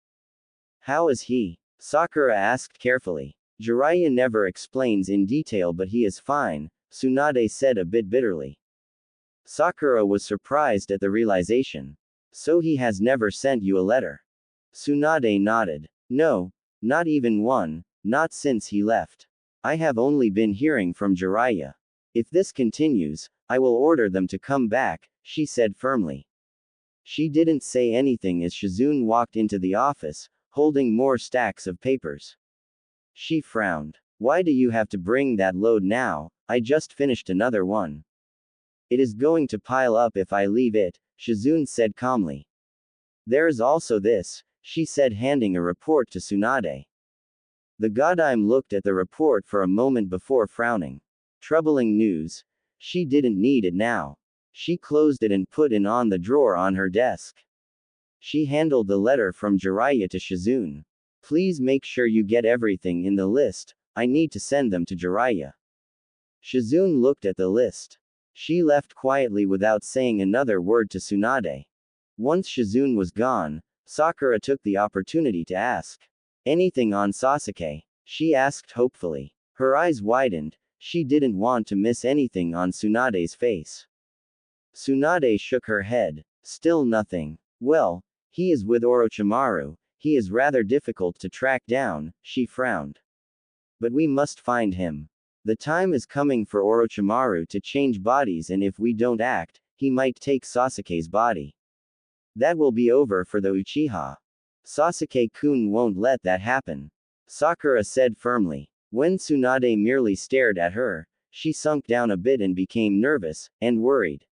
How is he? Sakura asked carefully. Jiraiya never explains in detail but he is fine, Tsunade said a bit bitterly. Sakura was surprised at the realization. So he has never sent you a letter? Tsunade nodded. No, not even one, not since he left. I have only been hearing from Jiraiya. If this continues, I will order them to come back, she said firmly. She didn't say anything as Shizune walked into the office, holding more stacks of papers. She frowned. Why do you have to bring that load now? I just finished another one. It is going to pile up if I leave it, Shizune said calmly. There is also this, she said handing a report to Tsunade. The Godime looked at the report for a moment before frowning. Troubling news. She didn't need it now. She closed it and put it on the drawer on her desk. She handled the letter from Jiraiya to Shizune. Please make sure you get everything in the list, I need to send them to Jiraiya. Shizune looked at the list. She left quietly without saying another word to Tsunade. Once Shizune was gone, Sakura took the opportunity to ask. Anything on Sasuke? She asked hopefully. Her eyes widened, she didn't want to miss anything on Tsunade's face. Tsunade shook her head. Still nothing. Well, he is with Orochimaru, he is rather difficult to track down, she frowned. But we must find him. The time is coming for Orochimaru to change bodies and if we don't act, he might take Sasuke's body. That will be over for the Uchiha. Sasuke-kun won't let that happen. Sakura said firmly. When Tsunade merely stared at her, she sunk down a bit and became nervous, and worried.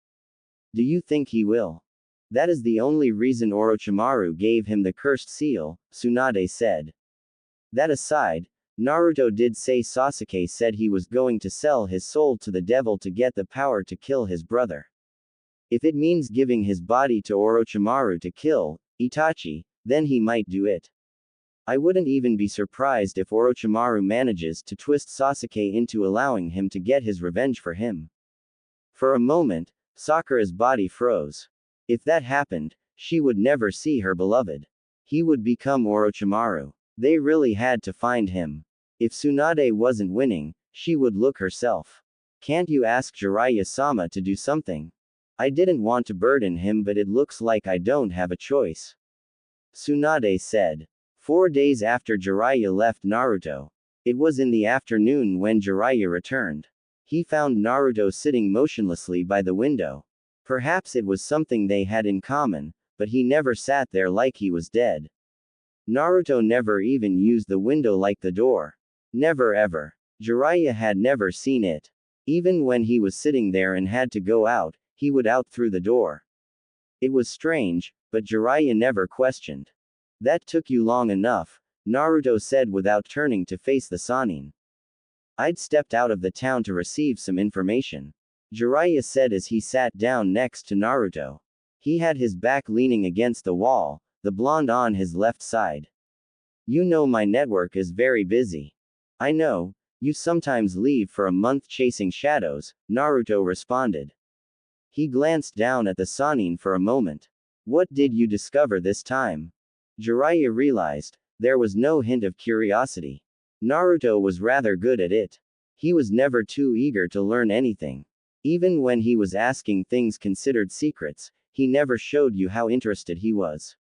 Do you think he will? That is the only reason Orochimaru gave him the cursed seal, Tsunade said. That aside, Naruto did say Sasuke said he was going to sell his soul to the devil to get the power to kill his brother. If it means giving his body to Orochimaru to kill Itachi, then he might do it. I wouldn't even be surprised if Orochimaru manages to twist Sasuke into allowing him to get his revenge for him. For a moment, Sakura's body froze. If that happened, she would never see her beloved. He would become Orochimaru. They really had to find him. If Tsunade wasn't winning, she would look herself. Can't you ask Jiraiya-sama to do something? I didn't want to burden him but it looks like I don't have a choice. Tsunade said. 4 days after Jiraiya left Naruto. It was in the afternoon when Jiraiya returned. He found Naruto sitting motionlessly by the window. Perhaps it was something they had in common, but he never sat there like he was dead. Naruto never even used the window like the door. Never ever. Jiraiya had never seen it. Even when he was sitting there and had to go out, he would out through the door. It was strange, but Jiraiya never questioned. That took you long enough, Naruto said without turning to face the Sannin. I'd stepped out of the town to receive some information. Jiraiya said as he sat down next to Naruto. He had his back leaning against the wall, the blonde on his left side. You know my network is very busy. I know, you sometimes leave for a month chasing shadows, Naruto responded. He glanced down at the Sannin for a moment. What did you discover this time? Jiraiya realized, there was no hint of curiosity. Naruto was rather good at it. He was never too eager to learn anything. Even when he was asking things considered secrets, he never showed you how interested he was.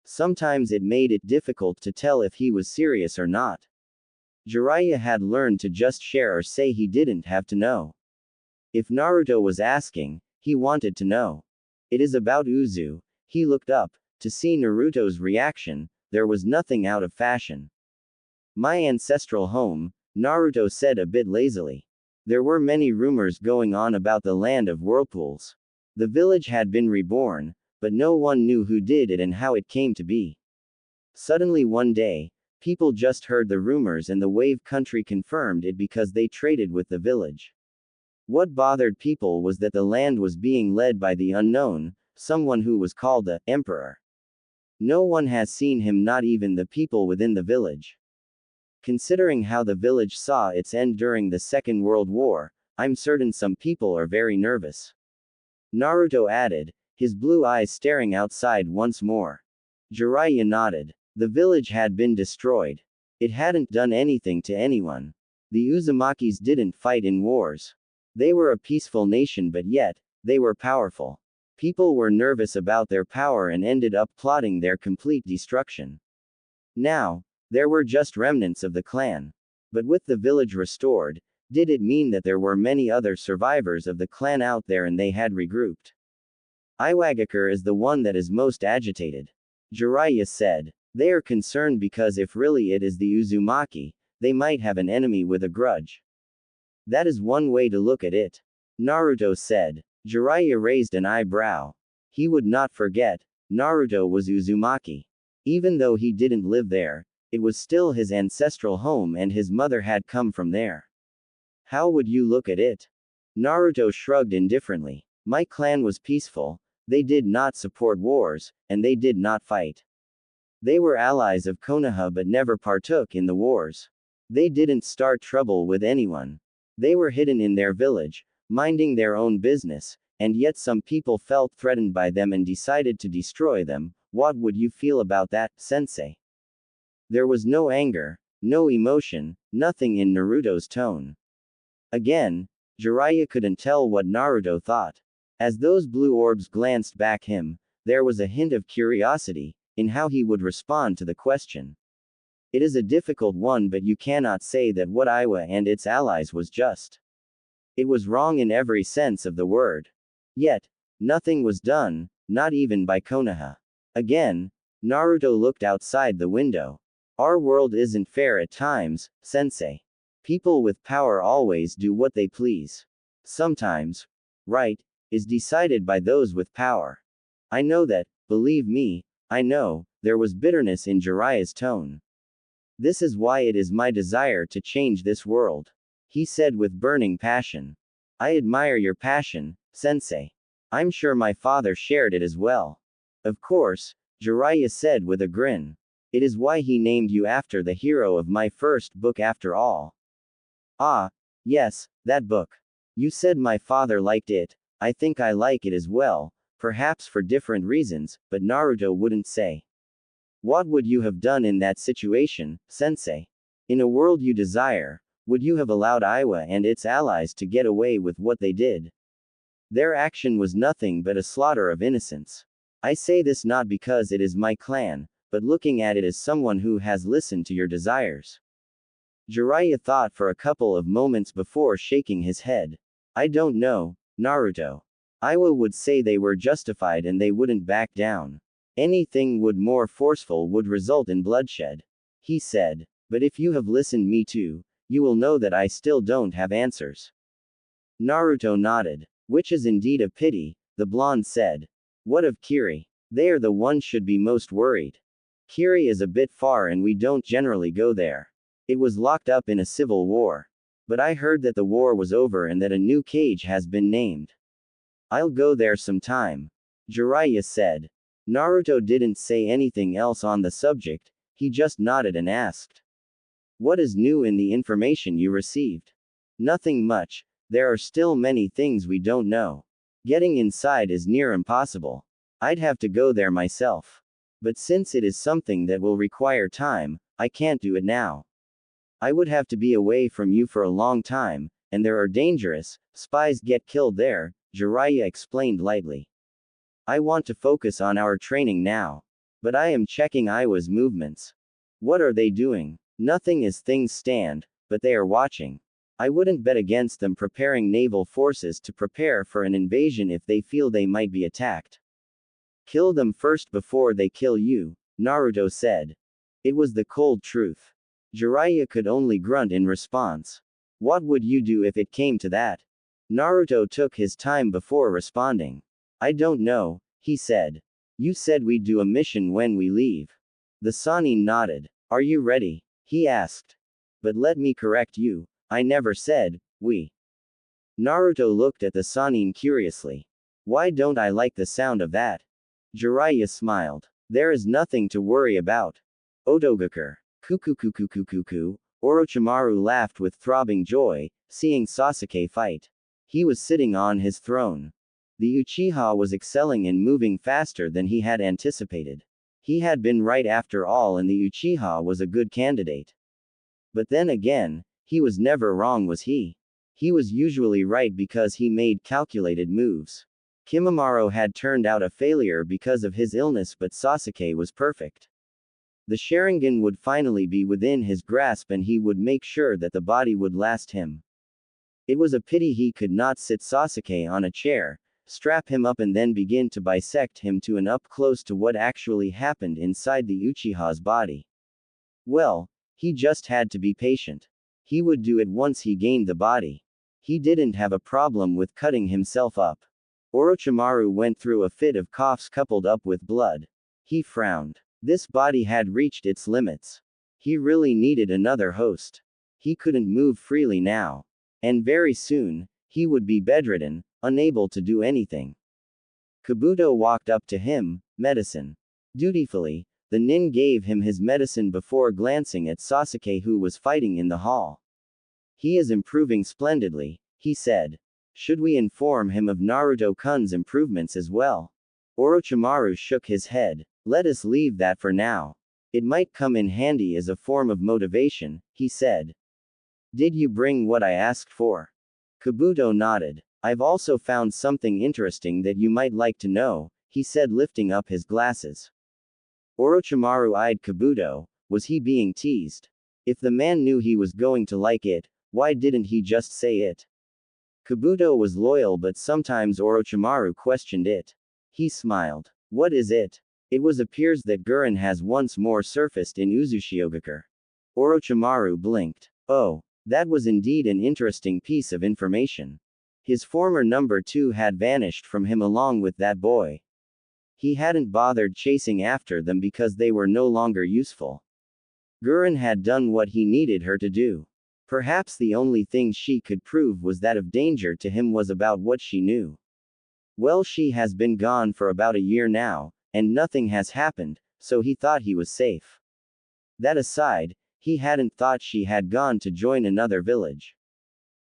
Sometimes it made it difficult to tell if he was serious or not. Jiraiya had learned to just share or say he didn't have to know. If Naruto was asking, he wanted to know. It is about Uzu. He looked up. To see Naruto's reaction, there was nothing out of fashion. My ancestral home, Naruto said a bit lazily. There were many rumors going on about the land of whirlpools. The village had been reborn, but no one knew who did it and how it came to be. Suddenly one day, people just heard the rumors and the Wave Country confirmed it because they traded with the village. What bothered people was that the land was being led by the unknown, someone who was called the Emperor. No one has seen him, not even the people within the village. Considering how the village saw its end during the Second World War, I'm certain some people are very nervous. Naruto added, his blue eyes staring outside once more. Jiraiya nodded. The village had been destroyed. It hadn't done anything to anyone. The Uzumakis didn't fight in wars. They were a peaceful nation, but yet, they were powerful. People were nervous about their power and ended up plotting their complete destruction. Now, there were just remnants of the clan. But with the village restored, did it mean that there were many other survivors of the clan out there and they had regrouped? Iwagakure is the one that is most agitated. Jiraiya said. They are concerned because if really it is the Uzumaki, they might have an enemy with a grudge. That is one way to look at it. Naruto said. Jiraiya raised an eyebrow. He would not forget, Naruto was Uzumaki. Even though he didn't live there, it was still his ancestral home and his mother had come from there. How would you look at it? Naruto shrugged indifferently. My clan was peaceful, they did not support wars, and they did not fight. They were allies of Konoha but never partook in the wars. They didn't start trouble with anyone. They were hidden in their village, minding their own business, and yet some people felt threatened by them and decided to destroy them. What would you feel about that, sensei? There was no anger, no emotion, nothing in Naruto's tone. Again, Jiraiya couldn't tell what Naruto thought. As those blue orbs glanced back him, there was a hint of curiosity in how he would respond to the question. It is a difficult one, but you cannot say that what Iwa and its allies was just. It was wrong in every sense of the word. Yet, nothing was done, not even by Konoha. Again, Naruto looked outside the window. Our world isn't fair at times, sensei. People with power always do what they please. Sometimes, right is decided by those with power. I know that, believe me, I know, there was bitterness in Jiraiya's tone. This is why it is my desire to change this world. He said with burning passion. I admire your passion, sensei. I'm sure my father shared it as well. Of course, Jiraiya said with a grin. It is why he named you after the hero of my first book after all. Ah, yes, that book. You said my father liked it, I think I like it as well, perhaps for different reasons, but Naruto wouldn't say. What would you have done in that situation, sensei? In a world you desire, would you have allowed Iwa and its allies to get away with what they did? Their action was nothing but a slaughter of innocents. I say this not because it is my clan, but looking at it as someone who has listened to your desires. Jiraiya thought for a couple of moments before shaking his head. I don't know, Naruto. Iwa would say they were justified and they wouldn't back down. Anything would more forceful would result in bloodshed. He said. But if you have listened me too, you will know that I still don't have answers. Naruto nodded. Which is indeed a pity, the blonde said. What of Kiri? They are the ones should be most worried. Kiri is a bit far and we don't generally go there. It was locked up in a civil war. But I heard that the war was over and that a new cage has been named. I'll go there sometime. Jiraiya said. Naruto didn't say anything else on the subject, he just nodded and asked. What is new in the information you received? Nothing much. There are still many things we don't know. Getting inside is near impossible. I'd have to go there myself. But since it is something that will require time, I can't do it now. I would have to be away from you for a long time, and there are dangerous spies get killed there, Jiraiya explained lightly. I want to focus on our training now. But I am checking Iwa's movements. What are they doing? Nothing as things stand, but they are watching. I wouldn't bet against them preparing naval forces to prepare for an invasion if they feel they might be attacked. Kill them first before they kill you, Naruto said. It was the cold truth. Jiraiya could only grunt in response. What would you do if it came to that? Naruto took his time before responding. I don't know, he said. You said we'd do a mission when we leave. The Sannin nodded. Are you ready? He asked. But let me correct you. I never said, we. Naruto looked at the Sannin curiously. Why don't I like the sound of that? Jiraiya smiled. There is nothing to worry about. Otogakur. Kukukukukukuku. Orochimaru laughed with throbbing joy, seeing Sasuke fight. He was sitting on his throne. The Uchiha was excelling and moving faster than he had anticipated. He had been right after all and the Uchiha was a good candidate. But then again, he was never wrong, was he? He was usually right because he made calculated moves. Kimimaro had turned out a failure because of his illness, but Sasuke was perfect. The Sharingan would finally be within his grasp and he would make sure that the body would last him. It was a pity he could not sit Sasuke on a chair, strap him up and then begin to bisect him to an up close to what actually happened inside the Uchiha's body. Well, he just had to be patient. He would do it once he gained the body. He didn't have a problem with cutting himself up. Orochimaru went through a fit of coughs coupled up with blood. He frowned. This body had reached its limits. He really needed another host. He couldn't move freely now. And very soon, he would be bedridden, unable to do anything. Kabuto walked up to him, medicine. Dutifully, the nin gave him his medicine before glancing at Sasuke who was fighting in the hall. He is improving splendidly, he said. Should we inform him of Naruto-kun's improvements as well? Orochimaru shook his head. Let us leave that for now. It might come in handy as a form of motivation, he said. Did you bring what I asked for? Kabuto nodded. I've also found something interesting that you might like to know, he said lifting up his glasses. Orochimaru eyed Kabuto. Was he being teased? If the man knew he was going to like it, why didn't he just say it? Kabuto was loyal, but sometimes Orochimaru questioned it. He smiled. What is it? It appears that Gurren has once more surfaced in Uzushiogakure. Orochimaru blinked. Oh, that was indeed an interesting piece of information. His former number 2 had vanished from him along with that boy. He hadn't bothered chasing after them because they were no longer useful. Gurren had done what he needed her to do. Perhaps the only thing she could prove was that of danger to him was about what she knew. Well, she has been gone for about a year now, and nothing has happened, so he thought he was safe. That aside, he hadn't thought she had gone to join another village.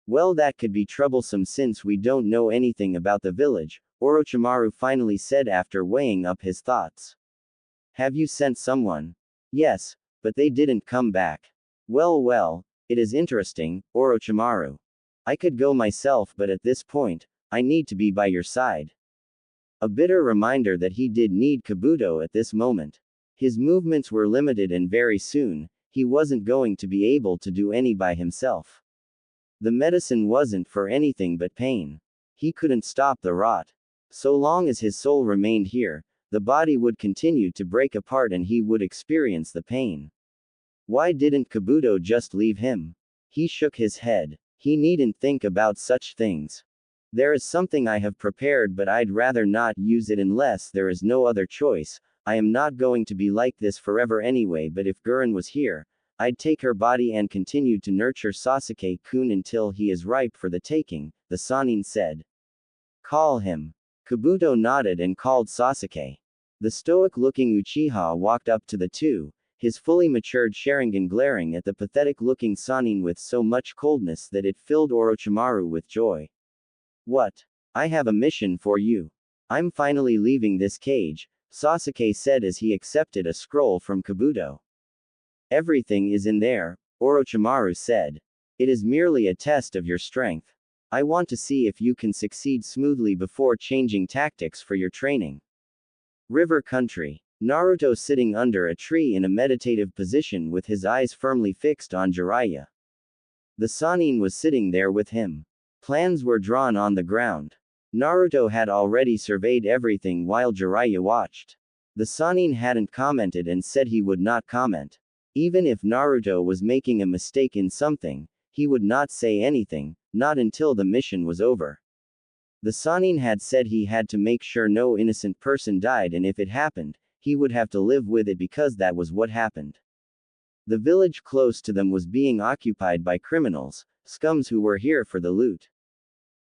Well, that could be troublesome since we don't know anything about the village, Orochimaru finally said after weighing up his thoughts. Have you sent someone? Yes, but they didn't come back. Well, it is interesting, Orochimaru. I could go myself, but at this point, I need to be by your side. A bitter reminder that he did need Kabuto at this moment. His movements were limited and very soon, he wasn't going to be able to do any by himself. The medicine wasn't for anything but pain. He couldn't stop the rot. So long as his soul remained here, the body would continue to break apart and he would experience the pain. Why didn't Kabuto just leave him? He shook his head. He needn't think about such things. There is something I have prepared, but I'd rather not use it unless there is no other choice. I am not going to be like this forever anyway, but if Gurren was here, I'd take her body and continue to nurture Sasuke-kun until he is ripe for the taking, the Sannin said. Call him. Kabuto nodded and called Sasuke. The stoic-looking Uchiha walked up to the two, his fully matured Sharingan glaring at the pathetic-looking Sannin with so much coldness that it filled Orochimaru with joy. What? I have a mission for you. I'm finally leaving this cage, Sasuke said as he accepted a scroll from Kabuto. Everything is in there, Orochimaru said. It is merely a test of your strength. I want to see if you can succeed smoothly before changing tactics for your training. River Country. Naruto sitting under a tree in a meditative position with his eyes firmly fixed on Jiraiya. The Sannin was sitting there with him. Plans were drawn on the ground. Naruto had already surveyed everything while Jiraiya watched. The Sannin hadn't commented and said he would not comment. Even if Naruto was making a mistake in something, he would not say anything, not until the mission was over. The Sannin had said he had to make sure no innocent person died, and if it happened, he would have to live with it because that was what happened. The village close to them was being occupied by criminals, scums who were here for the loot.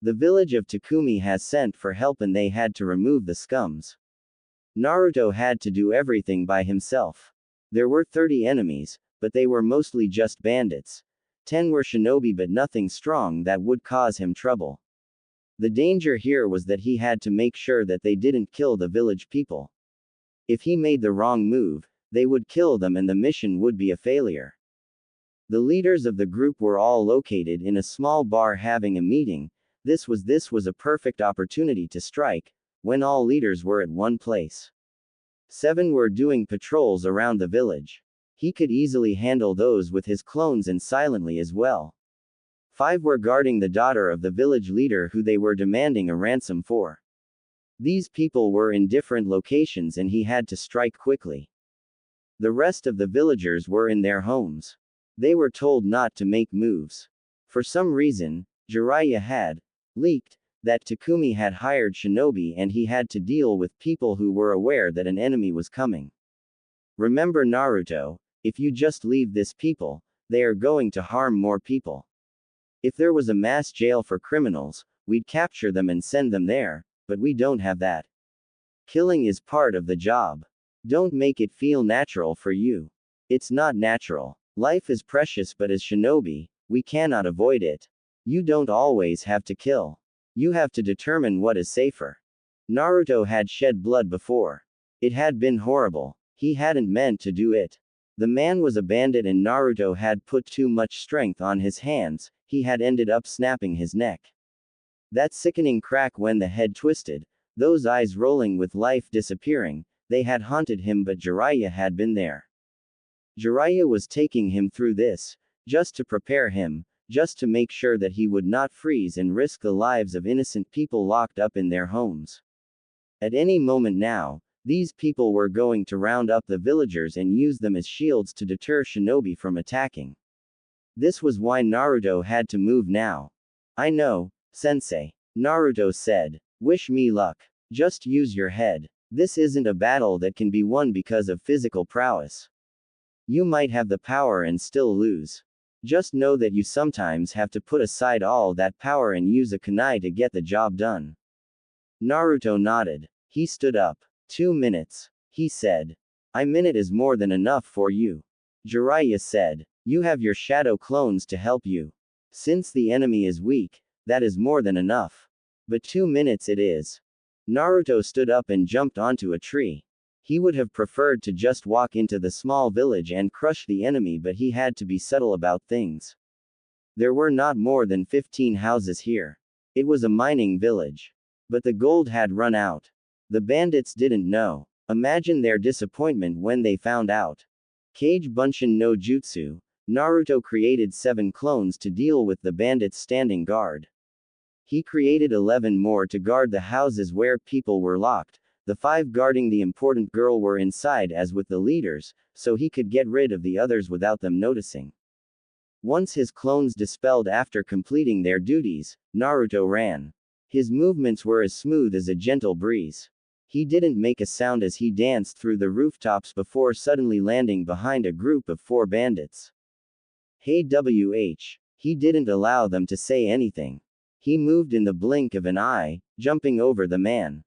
The village of Takumi has sent for help and they had to remove the scums. Naruto had to do everything by himself. There were 30 enemies, but they were mostly just bandits. 10 were shinobi but nothing strong that would cause him trouble. The danger here was that he had to make sure that they didn't kill the village people. If he made the wrong move, they would kill them and the mission would be a failure. The leaders of the group were all located in a small bar having a meeting. This was a perfect opportunity to strike, when all leaders were at one place. 7 were doing patrols around the village. He could easily handle those with his clones and silently as well. 5 were guarding the daughter of the village leader who they were demanding a ransom for. These people were in different locations and he had to strike quickly. The rest of the villagers were in their homes. They were told not to make moves. For some reason, Jiraiya had leaked that Takumi had hired shinobi and he had to deal with people who were aware that an enemy was coming. Remember Naruto, if you just leave this people, they are going to harm more people. If there was a mass jail for criminals, we'd capture them and send them there, but we don't have that. Killing is part of the job. Don't make it feel natural for you. It's not natural. Life is precious, but as shinobi, we cannot avoid it. You don't always have to kill. You have to determine what is safer. Naruto had shed blood before. It had been horrible. He hadn't meant to do it. The man was a bandit and Naruto had put too much strength on his hands, he had ended up snapping his neck. That sickening crack when the head twisted, those eyes rolling with life disappearing, they had haunted him, but Jiraiya had been there. Jiraiya was taking him through this, just to prepare him, just to make sure that he would not freeze and risk the lives of innocent people locked up in their homes. At any moment now, these people were going to round up the villagers and use them as shields to deter shinobi from attacking. This was why Naruto had to move now. I know, sensei. Naruto said. Wish me luck. Just use your head. This isn't a battle that can be won because of physical prowess. You might have the power and still lose. Just know that you sometimes have to put aside all that power and use a kunai to get the job done. Naruto nodded. He stood up. 2 minutes. He said. A minute is more than enough for you. Jiraiya said. You have your shadow clones to help you. Since the enemy is weak, that is more than enough. But 2 minutes it is. Naruto stood up and jumped onto a tree. He would have preferred to just walk into the small village and crush the enemy, but he had to be subtle about things. There were not more than 15 houses here. It was a mining village. But the gold had run out. The bandits didn't know. Imagine their disappointment when they found out. Kage Bunshin no Jutsu. Naruto created 7 clones to deal with the bandits standing guard. He created 11 more to guard the houses where people were locked. The 5 guarding the important girl were inside as with the leaders, so he could get rid of the others without them noticing. Once his clones dispelled after completing their duties, Naruto ran. His movements were as smooth as a gentle breeze. He didn't make a sound as he danced through the rooftops before suddenly landing behind a group of 4 bandits. Hey WH. He didn't allow them to say anything. He moved in the blink of an eye, jumping over the man.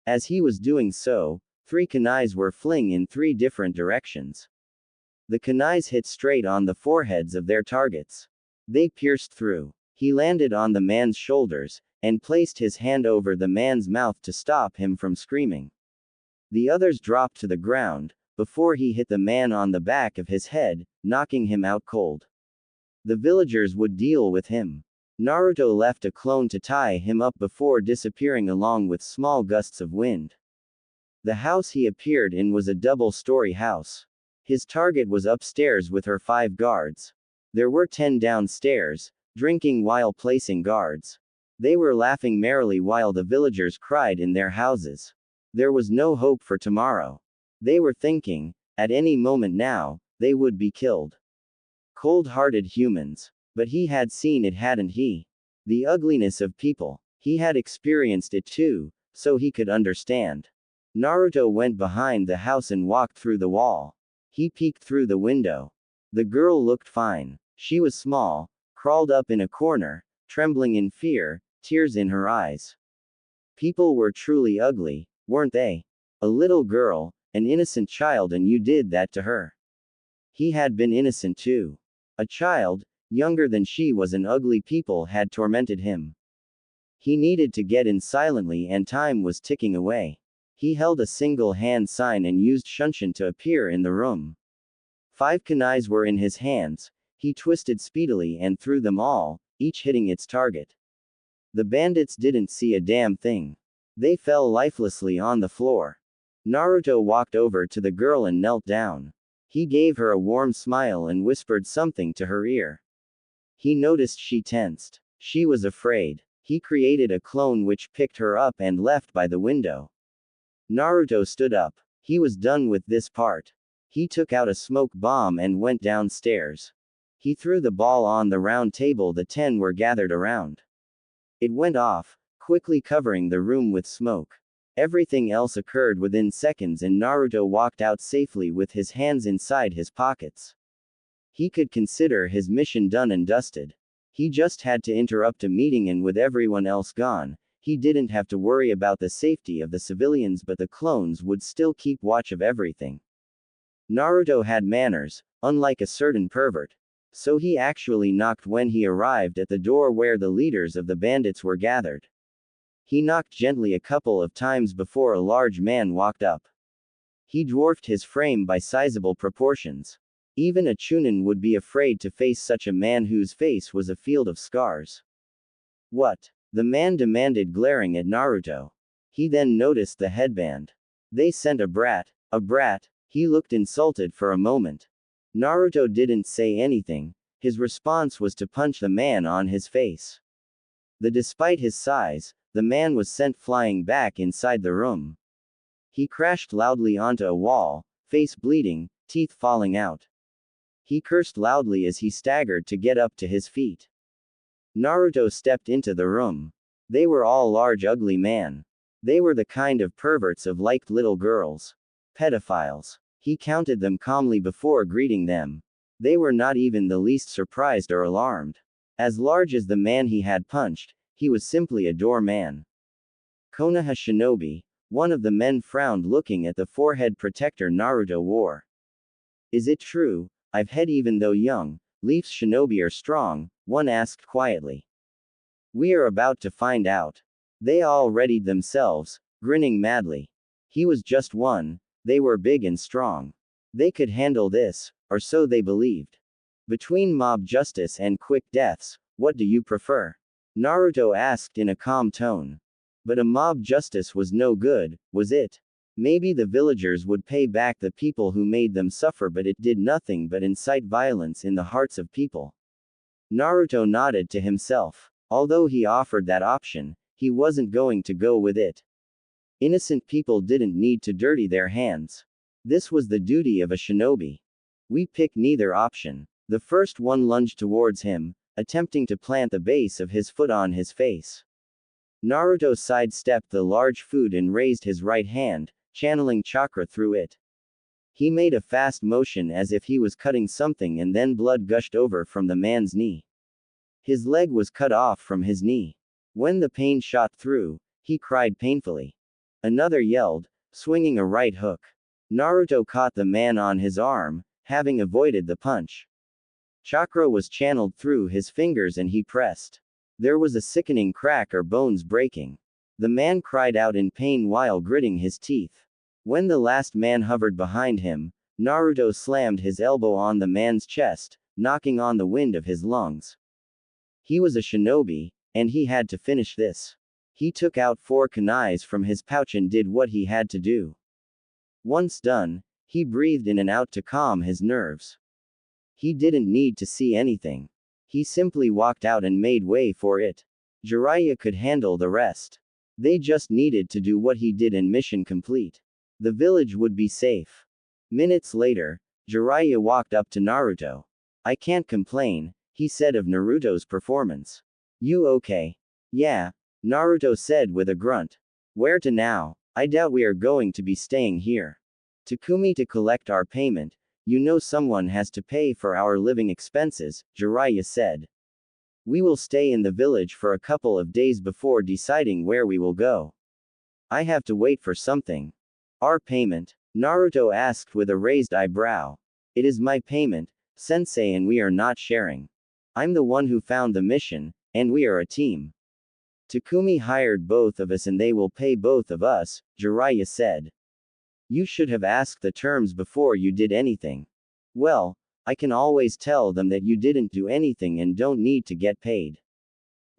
As he was doing so, 3 kunais were fling in 3 different directions. The kunais hit straight on the foreheads of their targets. They pierced through. He landed on the man's shoulders, and placed his hand over the man's mouth to stop him from screaming. The others dropped to the ground, before he hit the man on the back of his head, knocking him out cold. The villagers would deal with him. Naruto left a clone to tie him up before disappearing along with small gusts of wind. The house he appeared in was a double-story house. His target was upstairs with her 5 guards. There were 10 downstairs, drinking while placing guards. They were laughing merrily while the villagers cried in their houses. There was no hope for tomorrow. They were thinking, at any moment now, they would be killed. Cold-hearted humans. But he had seen it, hadn't he? The ugliness of people. He had experienced it too, so he could understand. Naruto went behind the house and walked through the wall. He peeked through the window. The girl looked fine. She was small, crawled up in a corner, trembling in fear, tears in her eyes. People were truly ugly, weren't they? A little girl, an innocent child, and you did that to her. He had been innocent too. A child, younger than she was, and ugly people had tormented him. He needed to get in silently and time was ticking away. He held a single hand sign and used Shunshin to appear in the room. 5 kunais were in his hands. He twisted speedily and threw them all, each hitting its target. The bandits didn't see a damn thing. They fell lifelessly on the floor. Naruto walked over to the girl and knelt down. He gave her a warm smile and whispered something to her ear. He noticed she tensed. She was afraid. He created a clone which picked her up and left by the window. Naruto stood up. He was done with this part. He took out a smoke bomb and went downstairs. He threw the ball on the round table the 10 were gathered around. It went off, quickly covering the room with smoke. Everything else occurred within seconds and Naruto walked out safely with his hands inside his pockets. He could consider his mission done and dusted. He just had to interrupt a meeting, and with everyone else gone, he didn't have to worry about the safety of the civilians, but the clones would still keep watch of everything. Naruto had manners, unlike a certain pervert. So he actually knocked when he arrived at the door where the leaders of the bandits were gathered. He knocked gently a couple of times before a large man walked up. He dwarfed his frame by sizable proportions. Even a Chunin would be afraid to face such a man whose face was a field of scars. What? The man demanded, glaring at Naruto. He then noticed the headband. They sent a brat. A brat? He looked insulted for a moment. Naruto didn't say anything. His response was to punch the man on his face. Despite his size, the man was sent flying back inside the room. He crashed loudly onto a wall, face bleeding, teeth falling out. He cursed loudly as he staggered to get up to his feet. Naruto stepped into the room. They were all large, ugly men. They were the kind of perverts of liked little girls. Pedophiles. He counted them calmly before greeting them. They were not even the least surprised or alarmed. As large as the man he had punched, he was simply a doorman. Konoha Shinobi. One of the men frowned, looking at the forehead protector Naruto wore. Is it true, I've head even though young, Leaf's shinobi are strong? One asked quietly. We are about to find out. They all readied themselves, grinning madly. He was just one. They were big and strong. They could handle this, or so they believed. Between mob justice and quick deaths, what do you prefer? Naruto asked in a calm tone. But a mob justice was no good, was it? Maybe the villagers would pay back the people who made them suffer, but it did nothing but incite violence in the hearts of people. Naruto nodded to himself. Although he offered that option, he wasn't going to go with it. Innocent people didn't need to dirty their hands. This was the duty of a shinobi. We picked neither option. The first one lunged towards him, attempting to plant the base of his foot on his face. Naruto sidestepped the large foot and raised his right hand, channeling chakra through it. He made a fast motion as if he was cutting something, and then blood gushed over from the man's knee. His leg was cut off from his knee. When the pain shot through, he cried painfully. Another yelled, swinging a right hook. Naruto caught the man on his arm, having avoided the punch. Chakra was channeled through his fingers and he pressed. There was a sickening crack or bones breaking. The man cried out in pain while gritting his teeth. When the last man hovered behind him, Naruto slammed his elbow on the man's chest, knocking on the wind of his lungs. He was a shinobi, and he had to finish this. He took out 4 kunais from his pouch and did what he had to do. Once done, he breathed in and out to calm his nerves. He didn't need to see anything. He simply walked out and made way for it. Jiraiya could handle the rest. They just needed to do what he did and mission complete. The village would be safe. Minutes later, Jiraiya walked up to Naruto. I can't complain, he said of Naruto's performance. You okay? Yeah, Naruto said with a grunt. Where to now? I doubt we are going to be staying here. Takumi to collect our payment. You know someone has to pay for our living expenses, Jiraiya said. We will stay in the village for a couple of days before deciding where we will go. I have to wait for something. Our payment? Naruto asked with a raised eyebrow. It is my payment, sensei, and we are not sharing. I'm the one who found the mission, and we are a team. Takumi hired both of us and they will pay both of us, Jiraiya said. You should have asked the terms before you did anything. Well, I can always tell them that you didn't do anything and don't need to get paid.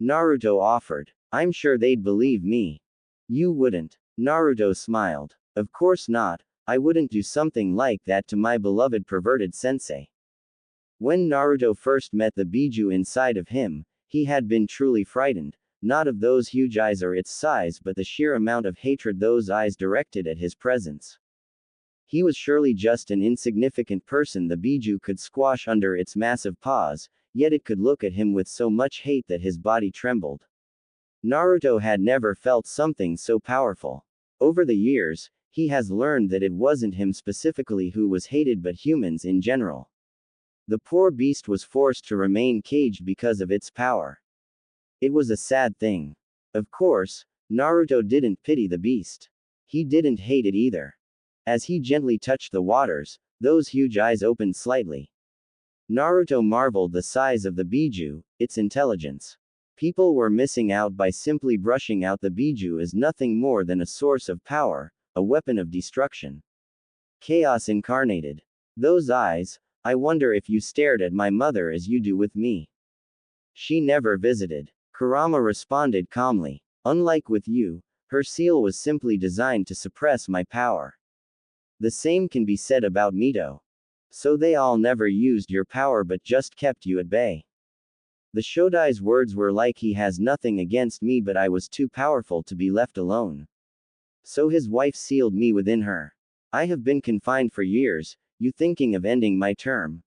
Naruto offered. I'm sure they'd believe me. You wouldn't. Naruto smiled. Of course not, I wouldn't do something like that to my beloved perverted sensei. When Naruto first met the Biju inside of him, he had been truly frightened, not of those huge eyes or its size but the sheer amount of hatred those eyes directed at his presence. He was surely just an insignificant person the Biju could squash under its massive paws, yet it could look at him with so much hate that his body trembled. Naruto had never felt something so powerful. Over the years, he has learned that it wasn't him specifically who was hated but humans in general. The poor beast was forced to remain caged because of its power. It was a sad thing. Of course, Naruto didn't pity the beast. He didn't hate it either. As he gently touched the waters, those huge eyes opened slightly. Naruto marveled the size of the Biju, its intelligence. People were missing out by simply brushing out the Biju as nothing more than a source of power, a weapon of destruction. Chaos incarnated. Those eyes, I wonder if you stared at my mother as you do with me. She never visited. Kurama responded calmly. Unlike with you, her seal was simply designed to suppress my power. The same can be said about Mito. So they all never used your power but just kept you at bay. The Shodai's words were like he has nothing against me but I was too powerful to be left alone. So his wife sealed me within her. I have been confined for years, you thinking of ending my term?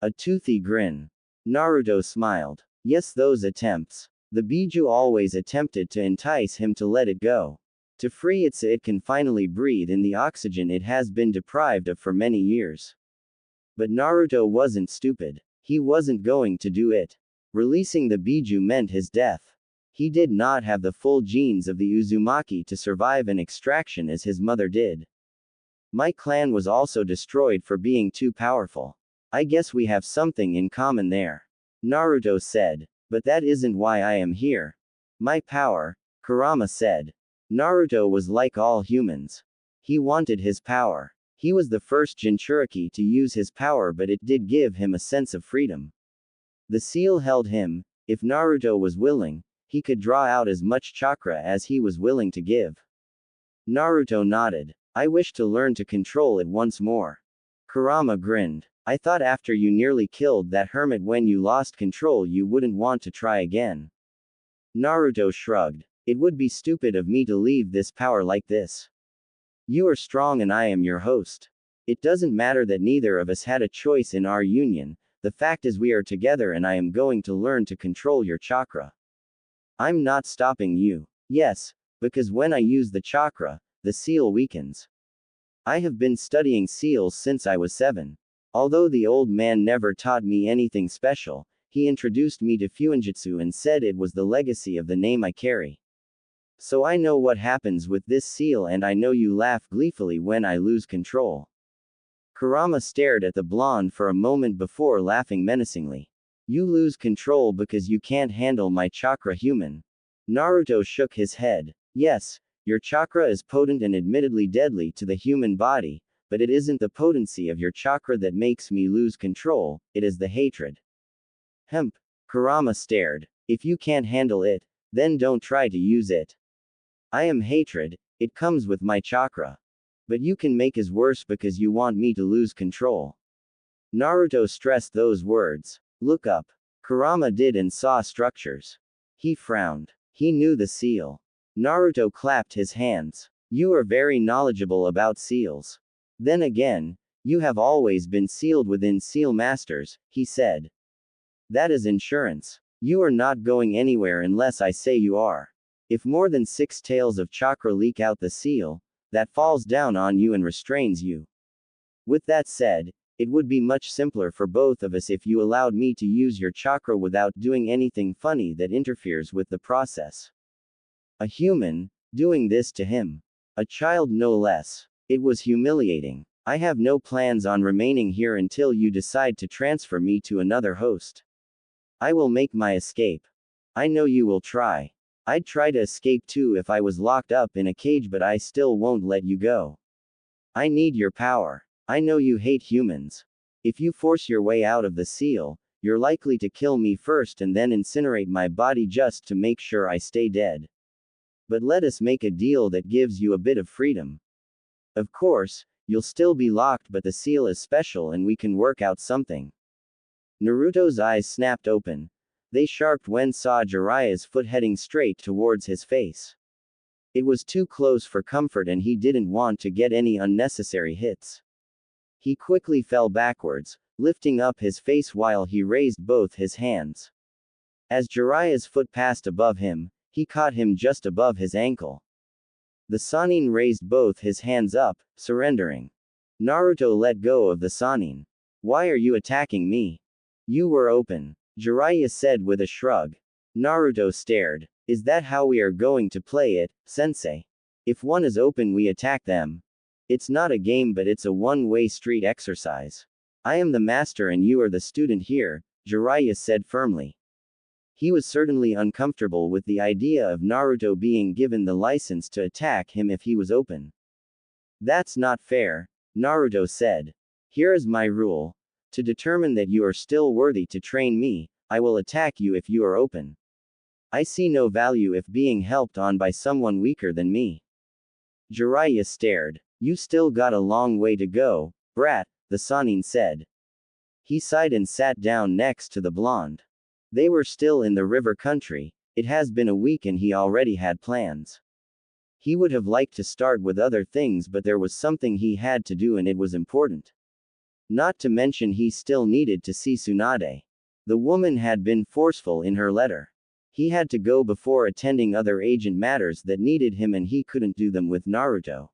A toothy grin. Naruto smiled. Yes, those attempts. The Biju always attempted to entice him to let it go. To free it so it can finally breathe in the oxygen it has been deprived of for many years. But Naruto wasn't stupid. He wasn't going to do it. Releasing the Biju meant his death. He did not have the full genes of the Uzumaki to survive an extraction as his mother did. My clan was also destroyed for being too powerful. I guess we have something in common there. Naruto said. But that isn't why I am here. My power, Kurama said. Naruto was like all humans. He wanted his power. He was the first Jinchuriki to use his power but it did give him a sense of freedom. The seal held him. If Naruto was willing, he could draw out as much chakra as he was willing to give. Naruto nodded. I wish to learn to control it once more. Kurama grinned. I thought after you nearly killed that hermit when you lost control you wouldn't want to try again. Naruto shrugged. It would be stupid of me to leave this power like this. You are strong and I am your host. It doesn't matter that neither of us had a choice in our union, the fact is we are together and I am going to learn to control your chakra. I'm not stopping you. Yes, because when I use the chakra, the seal weakens. I have been studying seals since I was 7. Although the old man never taught me anything special, he introduced me to Fuinjutsu and said it was the legacy of the name I carry. So I know what happens with this seal and I know you laugh gleefully when I lose control. Kurama stared at the blonde for a moment before laughing menacingly. You lose control because you can't handle my chakra, human. Naruto shook his head. Yes, your chakra is potent and admittedly deadly to the human body, but it isn't the potency of your chakra that makes me lose control, it is the hatred. Hemp. Kurama stared. If you can't handle it, then don't try to use it. I am hatred, it comes with my chakra. But you can make it worse because you want me to lose control. Naruto stressed those words. Look up. Kurama did and saw structures. He frowned. He knew the seal. Naruto clapped his hands. You are very knowledgeable about seals. Then again, you have always been sealed within seal masters, he said. That is insurance. You are not going anywhere unless I say you are. If more than 6 tails of chakra leak out the seal, that falls down on you and restrains you. With that said, it would be much simpler for both of us if you allowed me to use your chakra without doing anything funny that interferes with the process. A human, doing this to him. A child no less. It was humiliating. I have no plans on remaining here until you decide to transfer me to another host. I will make my escape. I know you will try. I'd try to escape too if I was locked up in a cage, but I still won't let you go. I need your power. I know you hate humans. If you force your way out of the seal, you're likely to kill me first and then incinerate my body just to make sure I stay dead. But let us make a deal that gives you a bit of freedom. Of course, you'll still be locked, but the seal is special and we can work out something. Naruto's eyes snapped open. They sharpened when saw Jiraiya's foot heading straight towards his face. It was too close for comfort and he didn't want to get any unnecessary hits. He quickly fell backwards, lifting up his face while he raised both his hands. As Jiraiya's foot passed above him, he caught him just above his ankle. The Sannin raised both his hands up, surrendering. Naruto let go of the Sannin. Why are you attacking me? You were open, Jiraiya said with a shrug. Naruto stared. Is that how we are going to play it, sensei? If one is open we attack them. It's not a game but it's a one-way street exercise. I am the master and you are the student here, Jiraiya said firmly. He was certainly uncomfortable with the idea of Naruto being given the license to attack him if he was open. That's not fair, Naruto said. Here is my rule. To determine that you are still worthy to train me, I will attack you if you are open. I see no value if being helped on by someone weaker than me. Jiraiya stared. You still got a long way to go, brat, the Sannin said. He sighed and sat down next to the blonde. They were still in the river country. It has been a week and he already had plans. He would have liked to start with other things but there was something he had to do and it was important. Not to mention he still needed to see Tsunade. The woman had been forceful in her letter. He had to go before attending other agent matters that needed him and he couldn't do them with Naruto.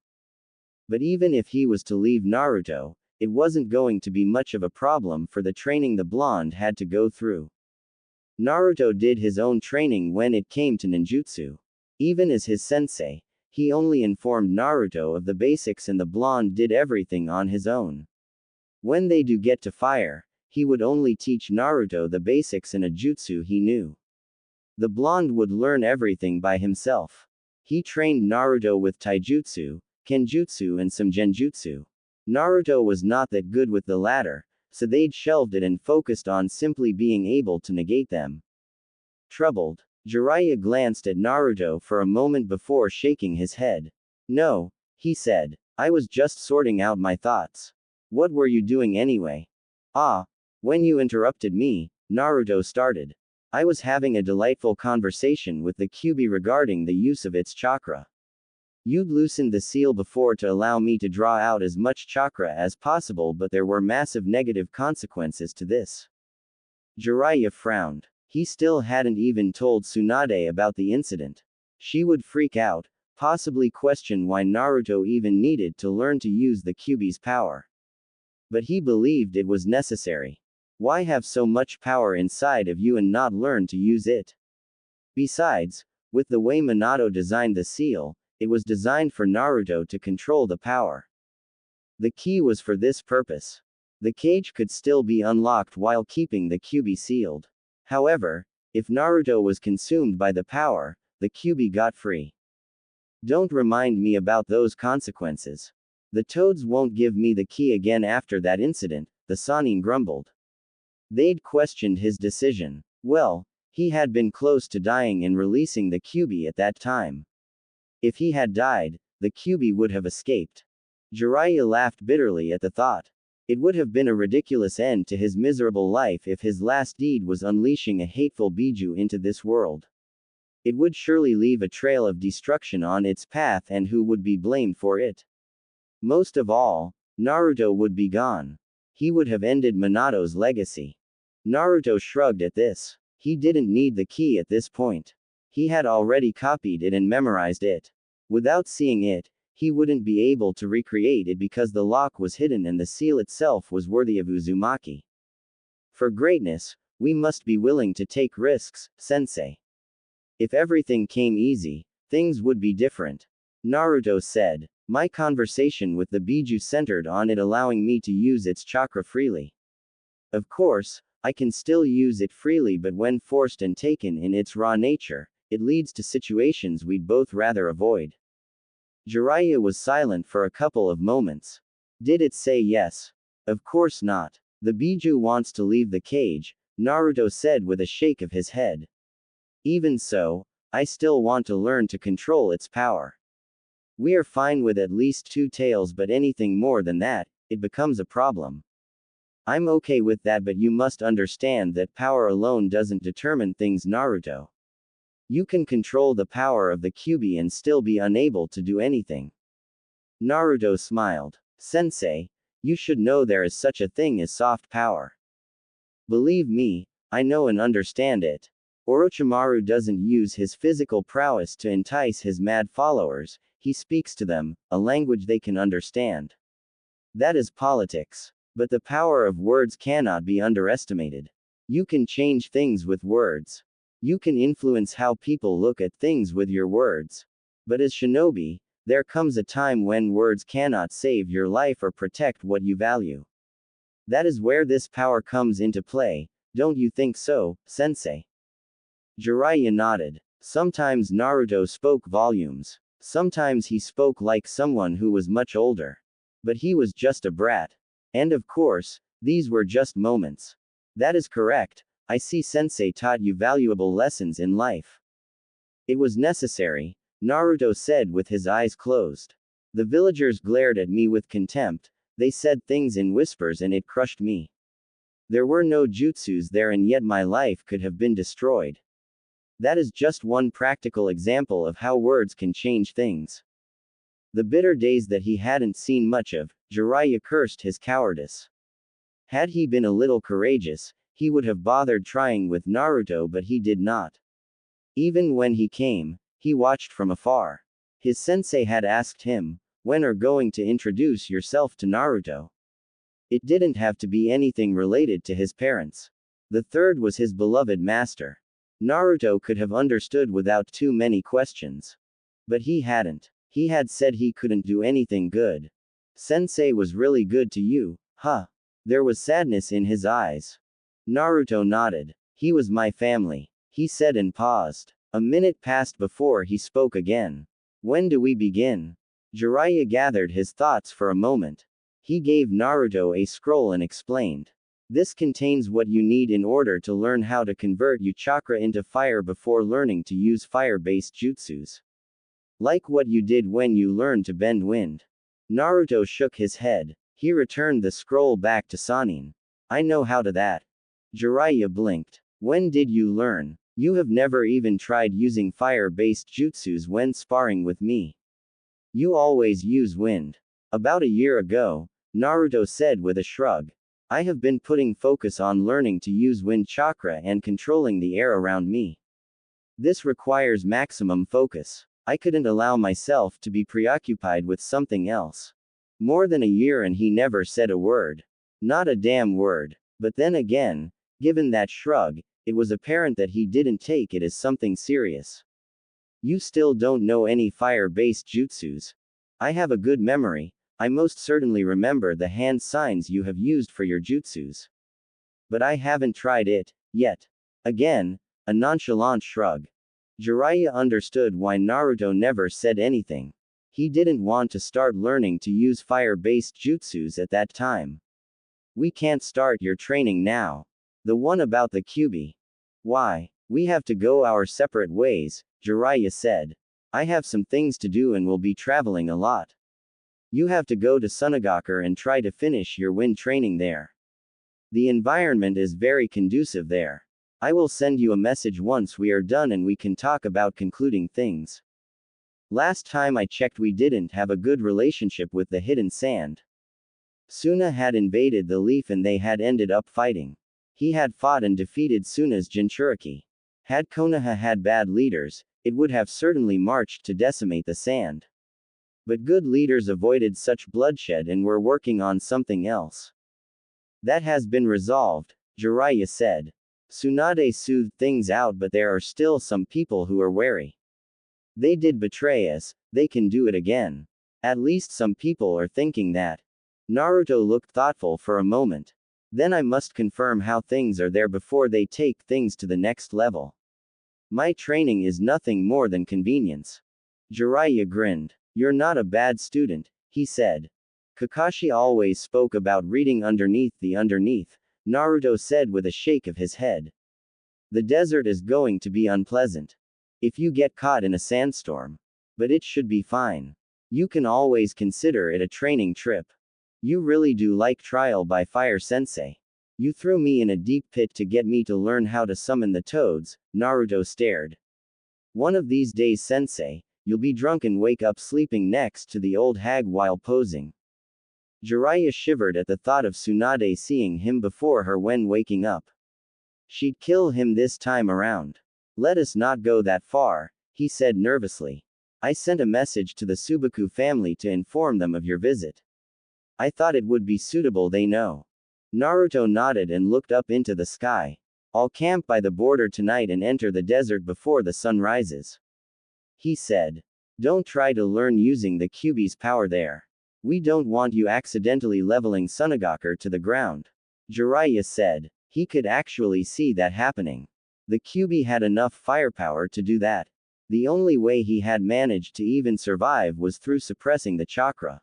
But even if he was to leave Naruto, it wasn't going to be much of a problem for the training the blonde had to go through. Naruto did his own training when it came to ninjutsu. Even as his sensei, he only informed Naruto of the basics and the blonde did everything on his own. When they do get to fire, he would only teach Naruto the basics and a jutsu he knew. The blonde would learn everything by himself. He trained Naruto with taijutsu, kenjutsu and some genjutsu. Naruto was not that good with the latter, so they'd shelved it and focused on simply being able to negate them. Troubled, Jiraiya glanced at Naruto for a moment before shaking his head. No, he said. I was just sorting out my thoughts. What were you doing anyway? Ah, when you interrupted me, Naruto started. I was having a delightful conversation with the Kyuubi regarding the use of its chakra. You'd loosened the seal before to allow me to draw out as much chakra as possible, but there were massive negative consequences to this. Jiraiya frowned. He still hadn't even told Tsunade about the incident. She would freak out, possibly question why Naruto even needed to learn to use the Kyuubi's power. But he believed it was necessary. Why have so much power inside of you and not learn to use it? Besides, with the way Minato designed the seal, it was designed for Naruto to control the power. The key was for this purpose. The cage could still be unlocked while keeping the Kyuubi sealed. However, if Naruto was consumed by the power, the Kyuubi got free. Don't remind me about those consequences. The toads won't give me the key again after that incident, the Sannin grumbled. They'd questioned his decision. Well, he had been close to dying and releasing the Kyuubi at that time. If he had died, the Kyuubi would have escaped. Jiraiya laughed bitterly at the thought. It would have been a ridiculous end to his miserable life if his last deed was unleashing a hateful Biju into this world. It would surely leave a trail of destruction on its path, and who would be blamed for it? Most of all, Naruto would be gone. He would have ended Minato's legacy. Naruto shrugged at this. He didn't need the key at this point. He had already copied it and memorized it. Without seeing it, he wouldn't be able to recreate it because the lock was hidden and the seal itself was worthy of Uzumaki. For greatness, we must be willing to take risks, sensei. If everything came easy, things would be different. Naruto said. My conversation with the Biju centered on it allowing me to use its chakra freely. Of course, I can still use it freely, but when forced and taken in its raw nature, it leads to situations we'd both rather avoid. Jiraiya was silent for a couple of moments. Did it say yes? Of course not. The Biju wants to leave the cage, Naruto said with a shake of his head. Even so, I still want to learn to control its power. We are fine with at least 2 tails, but anything more than that, it becomes a problem. I'm okay with that, but you must understand that power alone doesn't determine things, Naruto. You can control the power of the Kyuubi and still be unable to do anything. Naruto smiled. Sensei, you should know there is such a thing as soft power. Believe me, I know and understand it. Orochimaru doesn't use his physical prowess to entice his mad followers, he speaks to them, a language they can understand. That is politics. But the power of words cannot be underestimated. You can change things with words. You can influence how people look at things with your words. But as shinobi, there comes a time when words cannot save your life or protect what you value. That is where this power comes into play, don't you think so, sensei? Jiraiya nodded. Sometimes Naruto spoke volumes. Sometimes he spoke like someone who was much older. But he was just a brat. And of course, these were just moments. That is correct. I see sensei taught you valuable lessons in life. It was necessary, Naruto said with his eyes closed. The villagers glared at me with contempt, they said things in whispers and it crushed me. There were no jutsus there and yet my life could have been destroyed. That is just one practical example of how words can change things. The bitter days that he hadn't seen much of, Jiraiya cursed his cowardice. Had he been a little courageous, he would have bothered trying with Naruto, but he did not. Even when he came, he watched from afar. His sensei had asked him, "When are going to introduce yourself to Naruto?" It didn't have to be anything related to his parents. The third was his beloved master. Naruto could have understood without too many questions. But he hadn't. He had said he couldn't do anything good. Sensei was really good to you, huh? There was sadness in his eyes. Naruto nodded. He was my family, he said and paused. A minute passed before he spoke again. When do we begin? Jiraiya gathered his thoughts for a moment. He gave Naruto a scroll and explained. This contains what you need in order to learn how to convert your chakra into fire before learning to use fire-based jutsus. Like what you did when you learned to bend wind. Naruto shook his head. He returned the scroll back to Sanin. I know how to that. Jiraiya blinked. When did you learn? You have never even tried using fire-based jutsus when sparring with me. You always use wind. About a year ago, Naruto said with a shrug. I have been putting focus on learning to use wind chakra and controlling the air around me. This requires maximum focus. I couldn't allow myself to be preoccupied with something else. More than a year and he never said a word. Not a damn word. But then again, given that shrug, it was apparent that he didn't take it as something serious. You still don't know any fire-based jutsus. I have a good memory. I most certainly remember the hand signs you have used for your jutsus. But I haven't tried it, yet. Again, a nonchalant shrug. Jiraiya understood why Naruto never said anything. He didn't want to start learning to use fire-based jutsus at that time. We can't start your training now. The one about the Kyuubi. Why? We have to go our separate ways, Jiraiya said. I have some things to do and will be traveling a lot. You have to go to Sunagakur and try to finish your wind training there. The environment is very conducive there. I will send you a message once we are done and we can talk about concluding things. Last time I checked we didn't have a good relationship with the Hidden Sand. Suna had invaded the Leaf and they had ended up fighting. He had fought and defeated Suna's Jinchuriki. Had Konoha had bad leaders, it would have certainly marched to decimate the sand. But good leaders avoided such bloodshed and were working on something else. That has been resolved, Jiraiya said. Tsunade soothed things out but there are still some people who are wary. They did betray us, they can do it again. At least some people are thinking that. Naruto looked thoughtful for a moment. Then I must confirm how things are there before they take things to the next level. My training is nothing more than convenience. Jiraiya grinned. You're not a bad student, he said. Kakashi always spoke about reading underneath the underneath, Naruto said with a shake of his head. The desert is going to be unpleasant. If you get caught in a sandstorm. But it should be fine. You can always consider it a training trip. You really do like trial by fire sensei. You threw me in a deep pit to get me to learn how to summon the toads, Naruto stared. One of these days sensei, you'll be drunk and wake up sleeping next to the old hag while posing. Jiraiya shivered at the thought of Tsunade seeing him before her when waking up. She'd kill him this time around. Let us not go that far, he said nervously. I sent a message to the Subaku family to inform them of your visit. I thought it would be suitable they know. Naruto nodded and looked up into the sky. I'll camp by the border tonight and enter the desert before the sun rises. He said. Don't try to learn using the Kyuubi's power there. We don't want you accidentally leveling Sunagakur to the ground. Jiraiya said. He could actually see that happening. The Kyuubi had enough firepower to do that. The only way he had managed to even survive was through suppressing the chakra.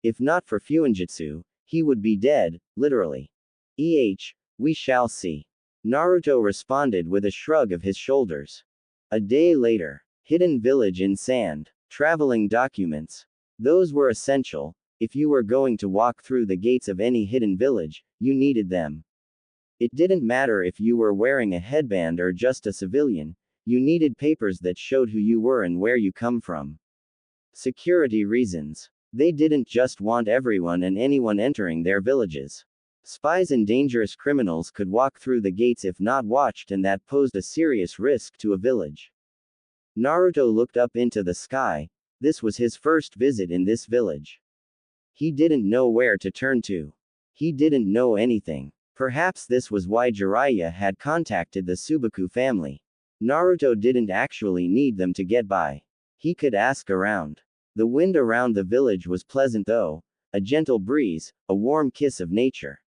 If not for Fuinjutsu, he would be dead, literally. We shall see. Naruto responded with a shrug of his shoulders. A day later. Hidden village in sand. Traveling documents. Those were essential. If you were going to walk through the gates of any hidden village, you needed them. It didn't matter if you were wearing a headband or just a civilian, you needed papers that showed who you were and where you come from. Security reasons. They didn't just want everyone and anyone entering their villages. Spies and dangerous criminals could walk through the gates if not watched, and that posed a serious risk to a village. Naruto looked up into the sky. This was his first visit in this village. He didn't know where to turn to. He didn't know anything. Perhaps this was why Jiraiya had contacted the Subaku family. Naruto didn't actually need them to get by. He could ask around. The wind around the village was pleasant though, a gentle breeze, a warm kiss of nature.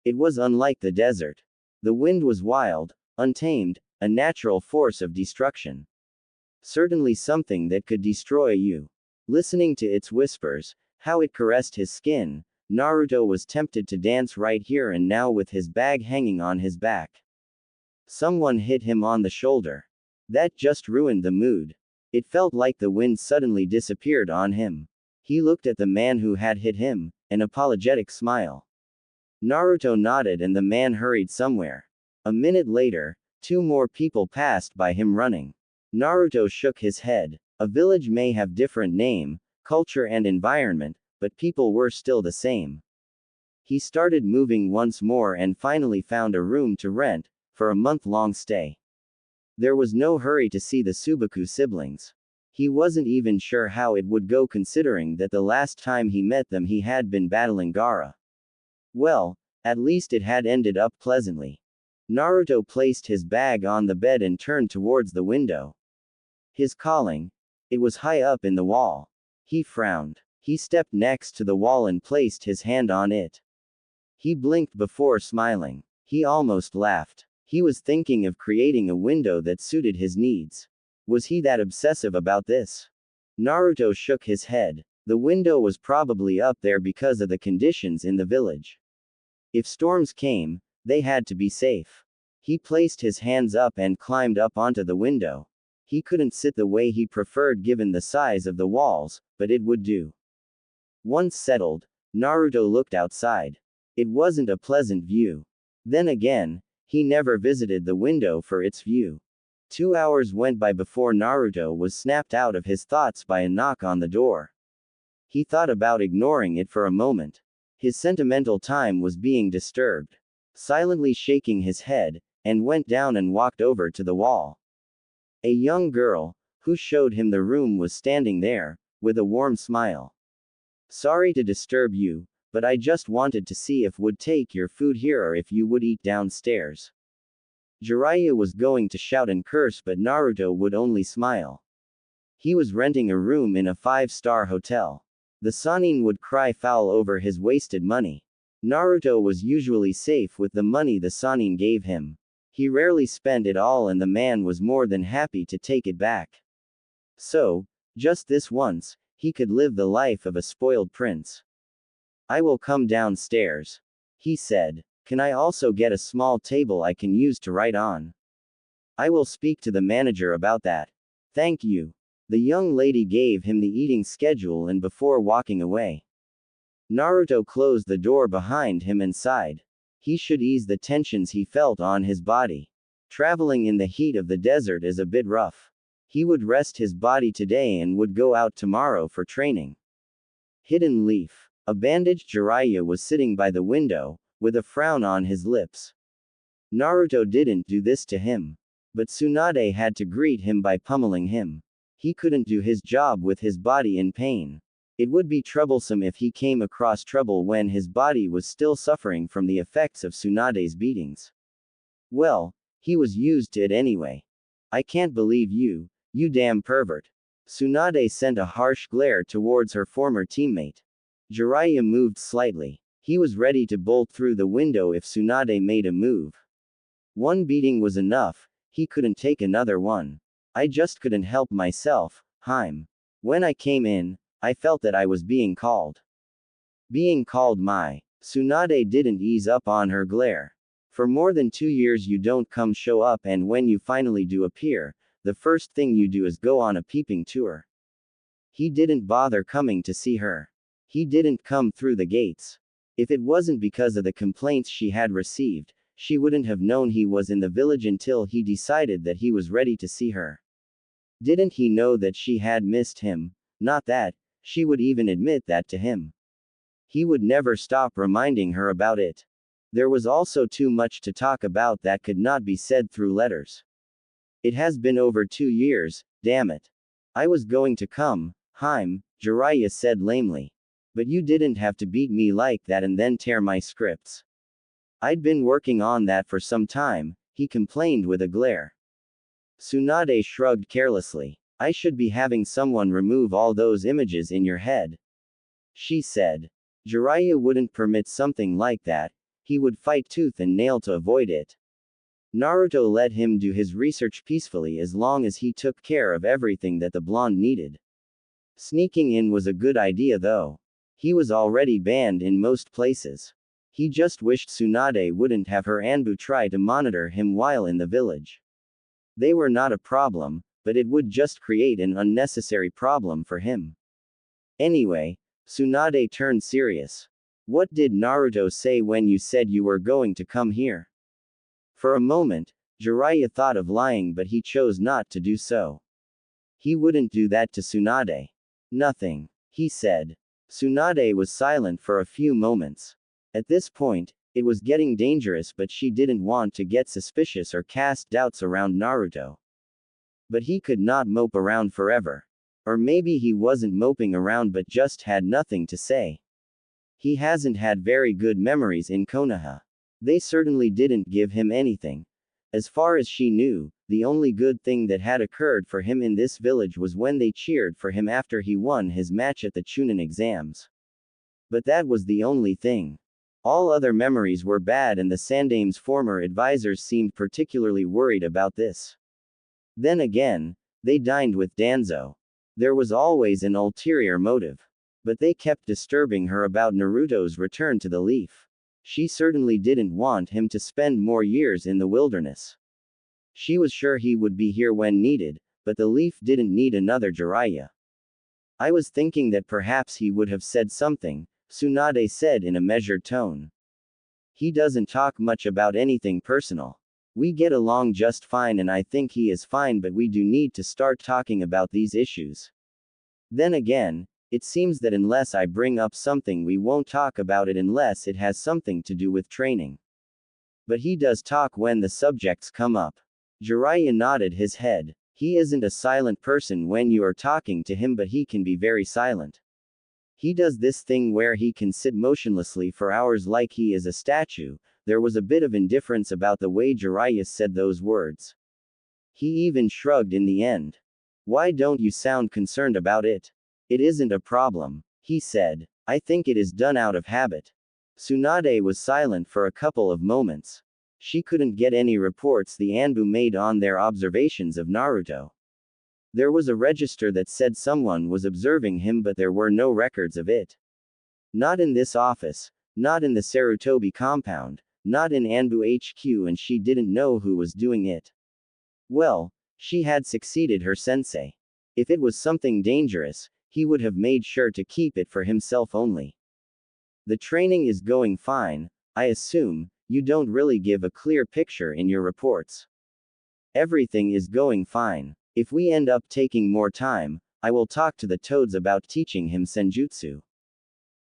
It was unlike the desert. The wind was wild, untamed, a natural force of destruction. Certainly something that could destroy you. Listening to its whispers, how it caressed his skin, Naruto was tempted to dance right here and now with his bag hanging on his back. Someone hit him on the shoulder. That just ruined the mood. It felt like the wind suddenly disappeared on him. He looked at the man who had hit him, an apologetic smile. Naruto nodded and the man hurried somewhere. A minute later, two more people passed by him running. Naruto shook his head. A village may have different name, culture and environment, but people were still the same. He started moving once more and finally found a room to rent, for a month-long stay. There was no hurry to see the Subaku siblings. He wasn't even sure how it would go considering that the last time he met them he had been battling Gaara. Well, at least it had ended up pleasantly. Naruto placed his bag on the bed and turned towards the window. His calling. It was high up in the wall. He frowned. He stepped next to the wall and placed his hand on it. He blinked before smiling. He almost laughed. He was thinking of creating a window that suited his needs. Was he that obsessive about this? Naruto shook his head. The window was probably up there because of the conditions in the village. If storms came, they had to be safe. He placed his hands up and climbed up onto the window. He couldn't sit the way he preferred given the size of the walls, but it would do. Once settled, Naruto looked outside. It wasn't a pleasant view. Then again, he never visited the window for its view. 2 hours went by before Naruto was snapped out of his thoughts by a knock on the door. He thought about ignoring it for a moment. His sentimental time was being disturbed. Silently shaking his head, and went down and walked over to the wall. A young girl, who showed him the room, was standing there, with a warm smile. Sorry to disturb you, but I just wanted to see if would take your food here or if you would eat downstairs. Jiraiya was going to shout and curse but Naruto would only smile. He was renting a room in a 5-star hotel. The Sannin would cry foul over his wasted money. Naruto was usually safe with the money the Sannin gave him. He rarely spent it all and the man was more than happy to take it back. So, just this once, he could live the life of a spoiled prince. I will come downstairs. He said. Can I also get a small table I can use to write on? I will speak to the manager about that. Thank you. The young lady gave him the eating schedule and before walking away. Naruto closed the door behind him and sighed. He should ease the tensions he felt on his body. Traveling in the heat of the desert is a bit rough. He would rest his body today and would go out tomorrow for training. Hidden Leaf. A bandaged Jiraiya was sitting by the window, with a frown on his lips. Naruto didn't do this to him. But Tsunade had to greet him by pummeling him. He couldn't do his job with his body in pain. It would be troublesome if he came across trouble when his body was still suffering from the effects of Tsunade's beatings. Well, he was used to it anyway. I can't believe you, you damn pervert. Tsunade sent a harsh glare towards her former teammate. Jiraiya moved slightly. He was ready to bolt through the window if Tsunade made a move. One beating was enough, he couldn't take another one. I just couldn't help myself, Harem. When I came in, I felt that I was being called. Being called my. Tsunade didn't ease up on her glare. For more than 2 years you don't come show up and when you finally do appear, the first thing you do is go on a peeping tour. He didn't bother coming to see her. He didn't come through the gates. If it wasn't because of the complaints she had received, she wouldn't have known he was in the village until he decided that he was ready to see her. Didn't he know that she had missed him? Not that, she would even admit that to him. He would never stop reminding her about it. There was also too much to talk about that could not be said through letters. It has been over 2 years, damn it. I was going to come, Harem, Jiraiya said lamely. But you didn't have to beat me like that and then tear my scripts. I'd been working on that for some time, he complained with a glare. Tsunade shrugged carelessly. I should be having someone remove all those images in your head. She said. Jiraiya wouldn't permit something like that, he would fight tooth and nail to avoid it. Naruto let him do his research peacefully as long as he took care of everything that the blonde needed. Sneaking in was a good idea though. He was already banned in most places. He just wished Tsunade wouldn't have her Anbu try to monitor him while in the village. They were not a problem, but it would just create an unnecessary problem for him. Anyway, Tsunade turned serious. What did Naruto say when you said you were going to come here? For a moment, Jiraiya thought of lying, but he chose not to do so. He wouldn't do that to Tsunade. Nothing, he said. Tsunade was silent for a few moments. At this point, it was getting dangerous, but she didn't want to get suspicious or cast doubts around Naruto. But he could not mope around forever. Or maybe he wasn't moping around but just had nothing to say. He hasn't had very good memories in Konoha. They certainly didn't give him anything. As far as she knew, the only good thing that had occurred for him in this village was when they cheered for him after he won his match at the Chunin exams. But that was the only thing. All other memories were bad, and the Sandame's former advisors seemed particularly worried about this. Then again, they dined with Danzo. There was always an ulterior motive. But they kept disturbing her about Naruto's return to the Leaf. She certainly didn't want him to spend more years in the wilderness. She was sure he would be here when needed, but the Leaf didn't need another Jiraiya. I was thinking that perhaps he would have said something, Tsunade said in a measured tone. He doesn't talk much about anything personal. We get along just fine and I think he is fine, but we do need to start talking about these issues. Then again, it seems that unless I bring up something we won't talk about it unless it has something to do with training. But he does talk when the subjects come up. Jiraiya nodded his head. He isn't a silent person when you are talking to him, but he can be very silent. He does this thing where he can sit motionlessly for hours like he is a statue. There was a bit of indifference about the way Jiraiya said those words. He even shrugged in the end. Why don't you sound concerned about it? It isn't a problem, he said. I think it is done out of habit. Tsunade was silent for a couple of moments. She couldn't get any reports the Anbu made on their observations of Naruto. There was a register that said someone was observing him, but there were no records of it. Not in this office, not in the Sarutobi compound, not in Anbu HQ, and she didn't know who was doing it. Well, she had succeeded her sensei. If it was something dangerous, he would have made sure to keep it for himself only. The training is going fine, I assume. You don't really give a clear picture in your reports. Everything is going fine. If we end up taking more time, I will talk to the Toads about teaching him Senjutsu.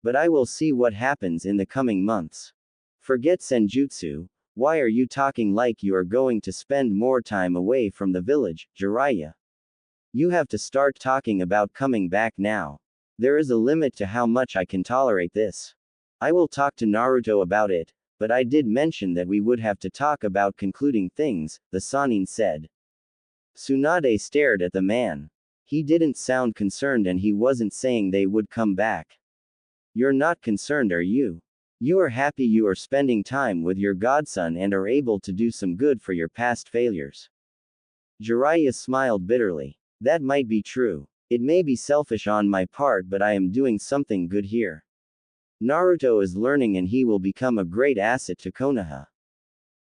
But I will see what happens in the coming months. Forget Senjutsu. Why are you talking like you are going to spend more time away from the village, Jiraiya? You have to start talking about coming back now. There is a limit to how much I can tolerate this. I will talk to Naruto about it, but I did mention that we would have to talk about concluding things, the Sannin said. Tsunade stared at the man. He didn't sound concerned, and he wasn't saying they would come back. You're not concerned, are you? You are happy you are spending time with your godson and are able to do some good for your past failures. Jiraiya smiled bitterly. That might be true. It may be selfish on my part, but I am doing something good here. Naruto is learning and he will become a great asset to Konoha.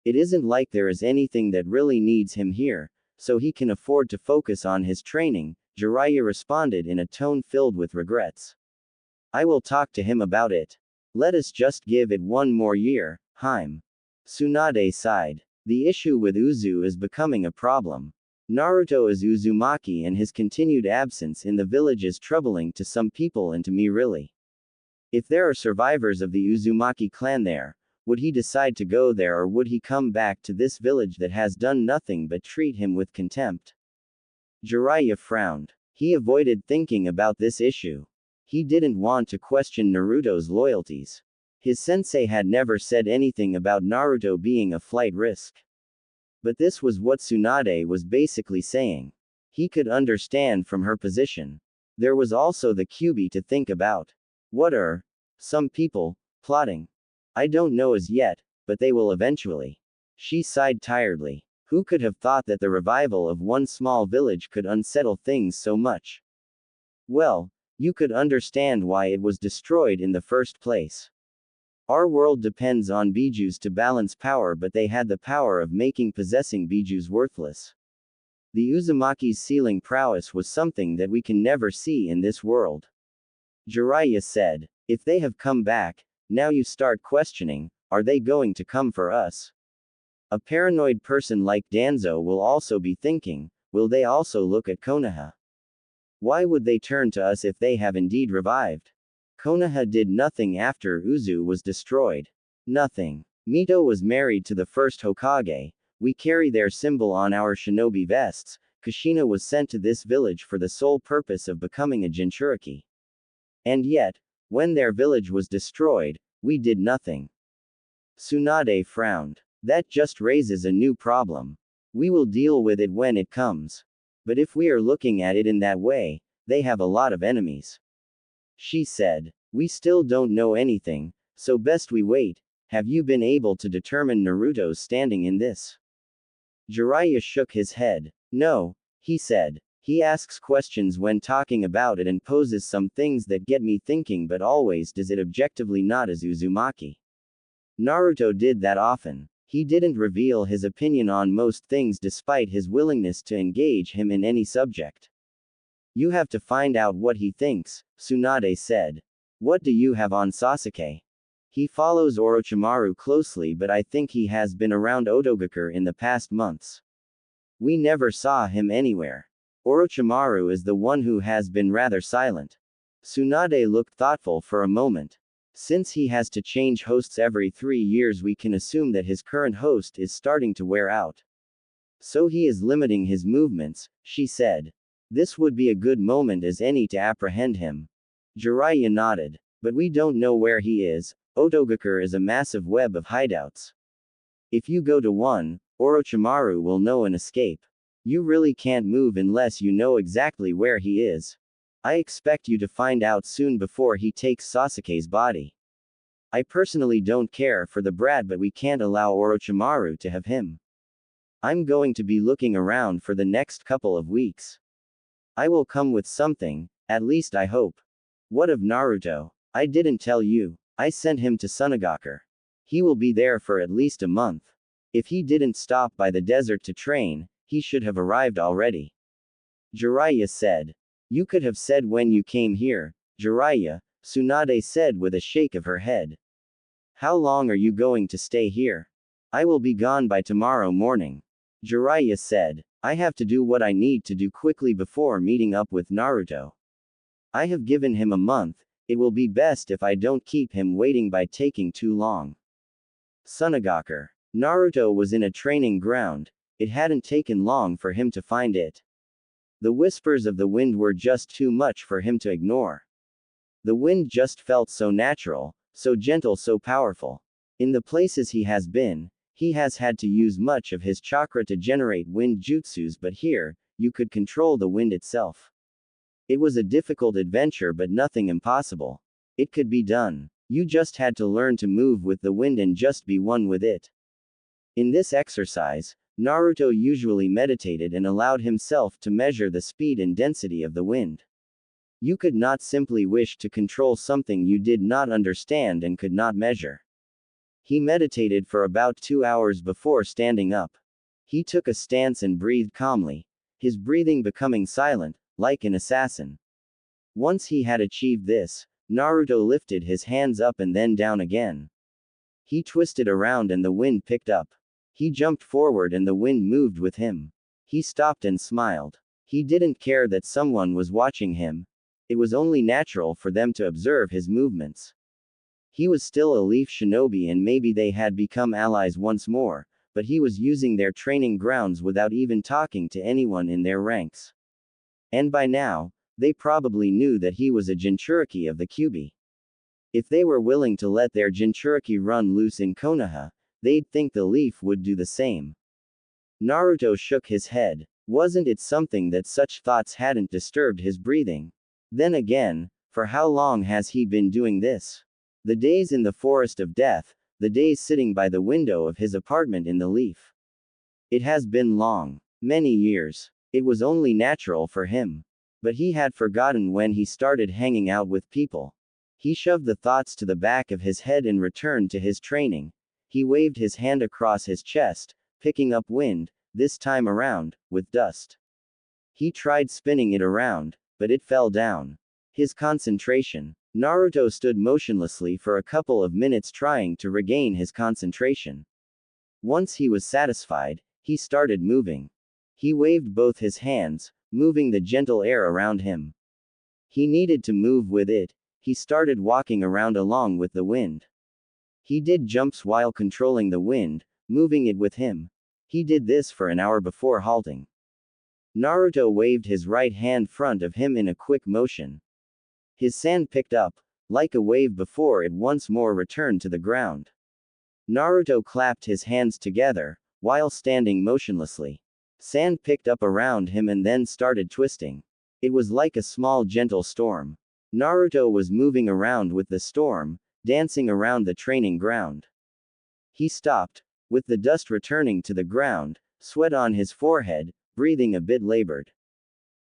It isn't like there is anything that really needs him here, so he can afford to focus on his training, Jiraiya responded in a tone filled with regrets. I will talk to him about it. Let us just give it one more year, Harem. Tsunade sighed. The issue with Uzu is becoming a problem. Naruto is Uzumaki and his continued absence in the village is troubling to some people and to me really. If there are survivors of the Uzumaki clan there, would he decide to go there, or would he come back to this village that has done nothing but treat him with contempt? Jiraiya frowned. He avoided thinking about this issue. He didn't want to question Naruto's loyalties. His sensei had never said anything about Naruto being a flight risk. But this was what Tsunade was basically saying. He could understand from her position. There was also the Kyuubi to think about. What are some people plotting? I don't know as yet, but they will eventually. She sighed tiredly. Who could have thought that the revival of one small village could unsettle things so much? Well, you could understand why it was destroyed in the first place. Our world depends on bijus to balance power, but they had the power of making possessing bijus worthless. The Uzumaki's sealing prowess was something that we can never see in this world. Jiraiya said. If they have come back, now you start questioning, are they going to come for us? A paranoid person like Danzo will also be thinking, will they also look at Konoha? Why would they turn to us if they have indeed revived? Konoha did nothing after Uzu was destroyed. Nothing. Mito was married to the first Hokage. We carry their symbol on our shinobi vests. Kushina was sent to this village for the sole purpose of becoming a Jinchuriki. And yet, when their village was destroyed, we did nothing. Tsunade frowned. That just raises a new problem. We will deal with it when it comes. But if we are looking at it in that way, they have a lot of enemies. She said. We still don't know anything, so best we wait. Have you been able to determine Naruto's standing in this? Jiraiya shook his head. No, he said. He asks questions when talking about it and poses some things that get me thinking, but always does it objectively, not as Uzumaki. Naruto did that often. He didn't reveal his opinion on most things despite his willingness to engage him in any subject. You have to find out what he thinks, Tsunade said. What do you have on Sasuke? He follows Orochimaru closely, but I think he has been around Otogakur in the past months. We never saw him anywhere. Orochimaru is the one who has been rather silent. Tsunade looked thoughtful for a moment. Since he has to change hosts every 3 years, we can assume that his current host is starting to wear out. So he is limiting his movements, she said. This would be a good moment as any to apprehend him. Jiraiya nodded. But we don't know where he is. Otogakur is a massive web of hideouts. If you go to one, Orochimaru will know and escape. You really can't move unless you know exactly where he is. I expect you to find out soon before he takes Sasuke's body. I personally don't care for the brat, but we can't allow Orochimaru to have him. I'm going to be looking around for the next couple of weeks. I will come with something, at least I hope. What of Naruto? I didn't tell you. I sent him to Sunagakur. He will be there for at least a month. If he didn't stop by the desert to train, he should have arrived already. Jiraiya said. You could have said when you came here, Jiraiya, Tsunade said with a shake of her head. How long are you going to stay here? I will be gone by tomorrow morning. Jiraiya said. I have to do what I need to do quickly before meeting up with Naruto. I have given him a month. It will be best if I don't keep him waiting by taking too long. Sunagakur. Naruto was in a training ground. It hadn't taken long for him to find it. The whispers of the wind were just too much for him to ignore. The wind just felt so natural, so gentle, so powerful. In the places he has been, he has had to use much of his chakra to generate wind jutsus, but here, you could control the wind itself. It was a difficult adventure, but nothing impossible. It could be done. You just had to learn to move with the wind and just be one with it. In this exercise, Naruto usually meditated and allowed himself to measure the speed and density of the wind. You could not simply wish to control something you did not understand and could not measure. He meditated for about 2 hours before standing up. He took a stance and breathed calmly, his breathing becoming silent, like an assassin. Once he had achieved this, Naruto lifted his hands up and then down again. He twisted around and the wind picked up. He jumped forward and the wind moved with him. He stopped and smiled. He didn't care that someone was watching him. It was only natural for them to observe his movements. He was still a leaf shinobi and maybe they had become allies once more, but he was using their training grounds without even talking to anyone in their ranks. And by now, they probably knew that he was a Jinchuriki of the Kyuubi. If they were willing to let their Jinchuriki run loose in Konoha, they'd think the leaf would do the same. Naruto shook his head. Wasn't it something that such thoughts hadn't disturbed his breathing? Then again, for how long has he been doing this? The days in the forest of death, the days sitting by the window of his apartment in the leaf. It has been long. Many years. It was only natural for him. But he had forgotten when he started hanging out with people. He shoved the thoughts to the back of his head and returned to his training. He waved his hand across his chest, picking up wind, this time around, with dust. He tried spinning it around, but it fell down. His concentration. Naruto stood motionlessly for a couple of minutes trying to regain his concentration. Once he was satisfied, he started moving. He waved both his hands, moving the gentle air around him. He needed to move with it. He started walking around along with the wind. He did jumps while controlling the wind, moving it with him. He did this for an hour before halting. Naruto waved his right hand front of him in a quick motion. His sand picked up, like a wave before it once more returned to the ground. Naruto clapped his hands together, while standing motionlessly. Sand picked up around him and then started twisting. It was like a small gentle storm. Naruto was moving around with the storm, dancing around the training ground. He stopped, with the dust returning to the ground, sweat on his forehead, breathing a bit labored.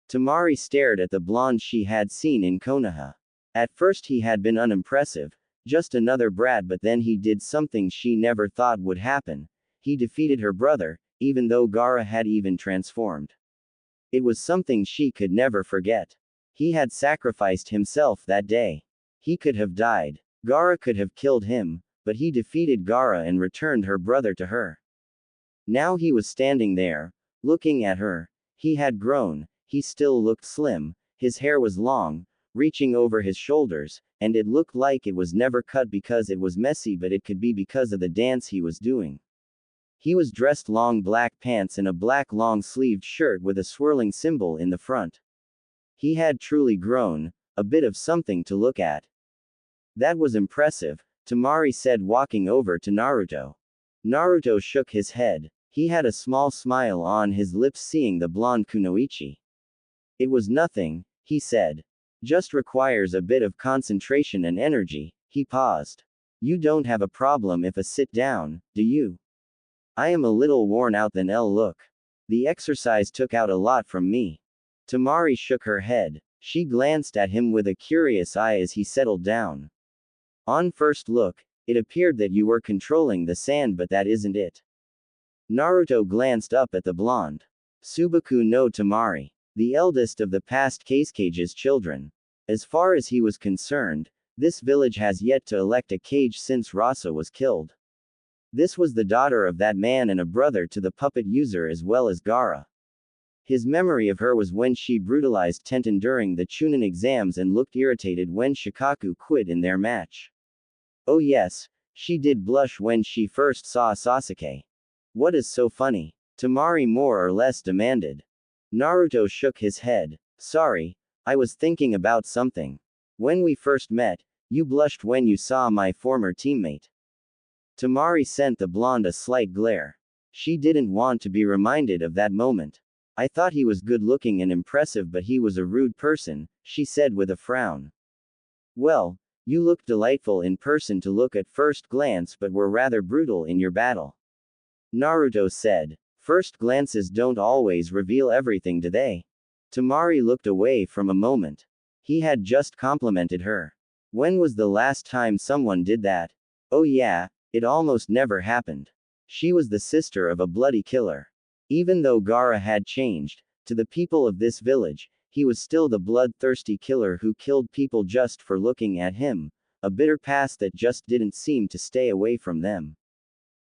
Tamari stared at the blonde she had seen in Konoha. At first he had been unimpressive, just another brat, but then he did something she never thought would happen. He defeated her brother, even though Gaara had even transformed. It was something she could never forget. He had sacrificed himself that day. He could have died. Gaara could have killed him, but he defeated Gaara and returned her brother to her. Now he was standing there, looking at her. He had grown, he still looked slim, his hair was long, reaching over his shoulders, and it looked like it was never cut because it was messy, but it could be because of the dance he was doing. He was dressed long black pants and a black long-sleeved shirt with a swirling symbol in the front. He had truly grown, a bit of something to look at. That was impressive, Tamari said, walking over to Naruto. Naruto shook his head. He had a small smile on his lips seeing the blonde kunoichi. It was nothing, he said. Just requires a bit of concentration and energy. He paused. You don't have a problem if I sit down, do you? I am a little worn out then look. The exercise took out a lot from me. Tamari shook her head. She glanced at him with a curious eye as he settled down. On first look, it appeared that you were controlling the sand, but that isn't it. Naruto glanced up at the blonde. Subaku no Tamari. The eldest of the past Kage's children. As far as he was concerned, this village has yet to elect a Kage since Rasa was killed. This was the daughter of that man and a brother to the puppet user as well as Gaara. His memory of her was when she brutalized Tenten during the Chunin exams and looked irritated when Shikaku quit in their match. Oh yes, she did blush when she first saw Sasuke. What is so funny? Tamari more or less demanded. Naruto shook his head. Sorry, I was thinking about something. When we first met, you blushed when you saw my former teammate. Tamari sent the blonde a slight glare. She didn't want to be reminded of that moment. I thought he was good looking and impressive, but he was a rude person, she said with a frown. Well, you looked delightful in person to look at first glance, but were rather brutal in your battle. Naruto said. First glances don't always reveal everything, do they? Tamari looked away from a moment. He had just complimented her. When was the last time someone did that? Oh yeah, it almost never happened. She was the sister of a bloody killer. Even though Gaara had changed, to the people of this village, he was still the bloodthirsty killer who killed people just for looking at him, a bitter past that just didn't seem to stay away from them.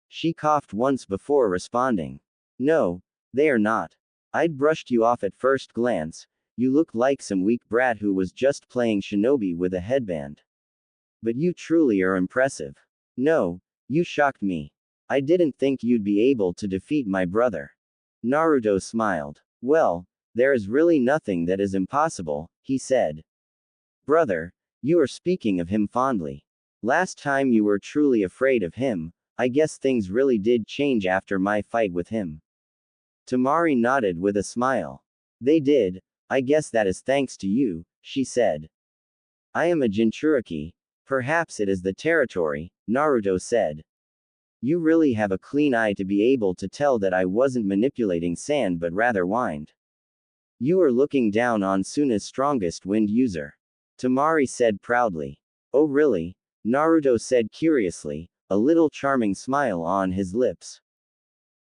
She coughed once before responding. No, they are not. I'd brushed you off at first glance. You looked like some weak brat who was just playing shinobi with a headband. But you truly are impressive. No, you shocked me. I didn't think you'd be able to defeat my brother. Naruto smiled. Well, there is really nothing that is impossible, he said. Brother, you are speaking of him fondly. Last time you were truly afraid of him. I guess things really did change after my fight with him. Tamari nodded with a smile. They did, I guess that is thanks to you, she said. I am a Jinchuriki. Perhaps it is the territory, Naruto said. You really have a clean eye to be able to tell that I wasn't manipulating sand but rather wind. You are looking down on Suna's strongest wind user. Tamari said proudly. Oh really? Naruto said curiously, a little charming smile on his lips.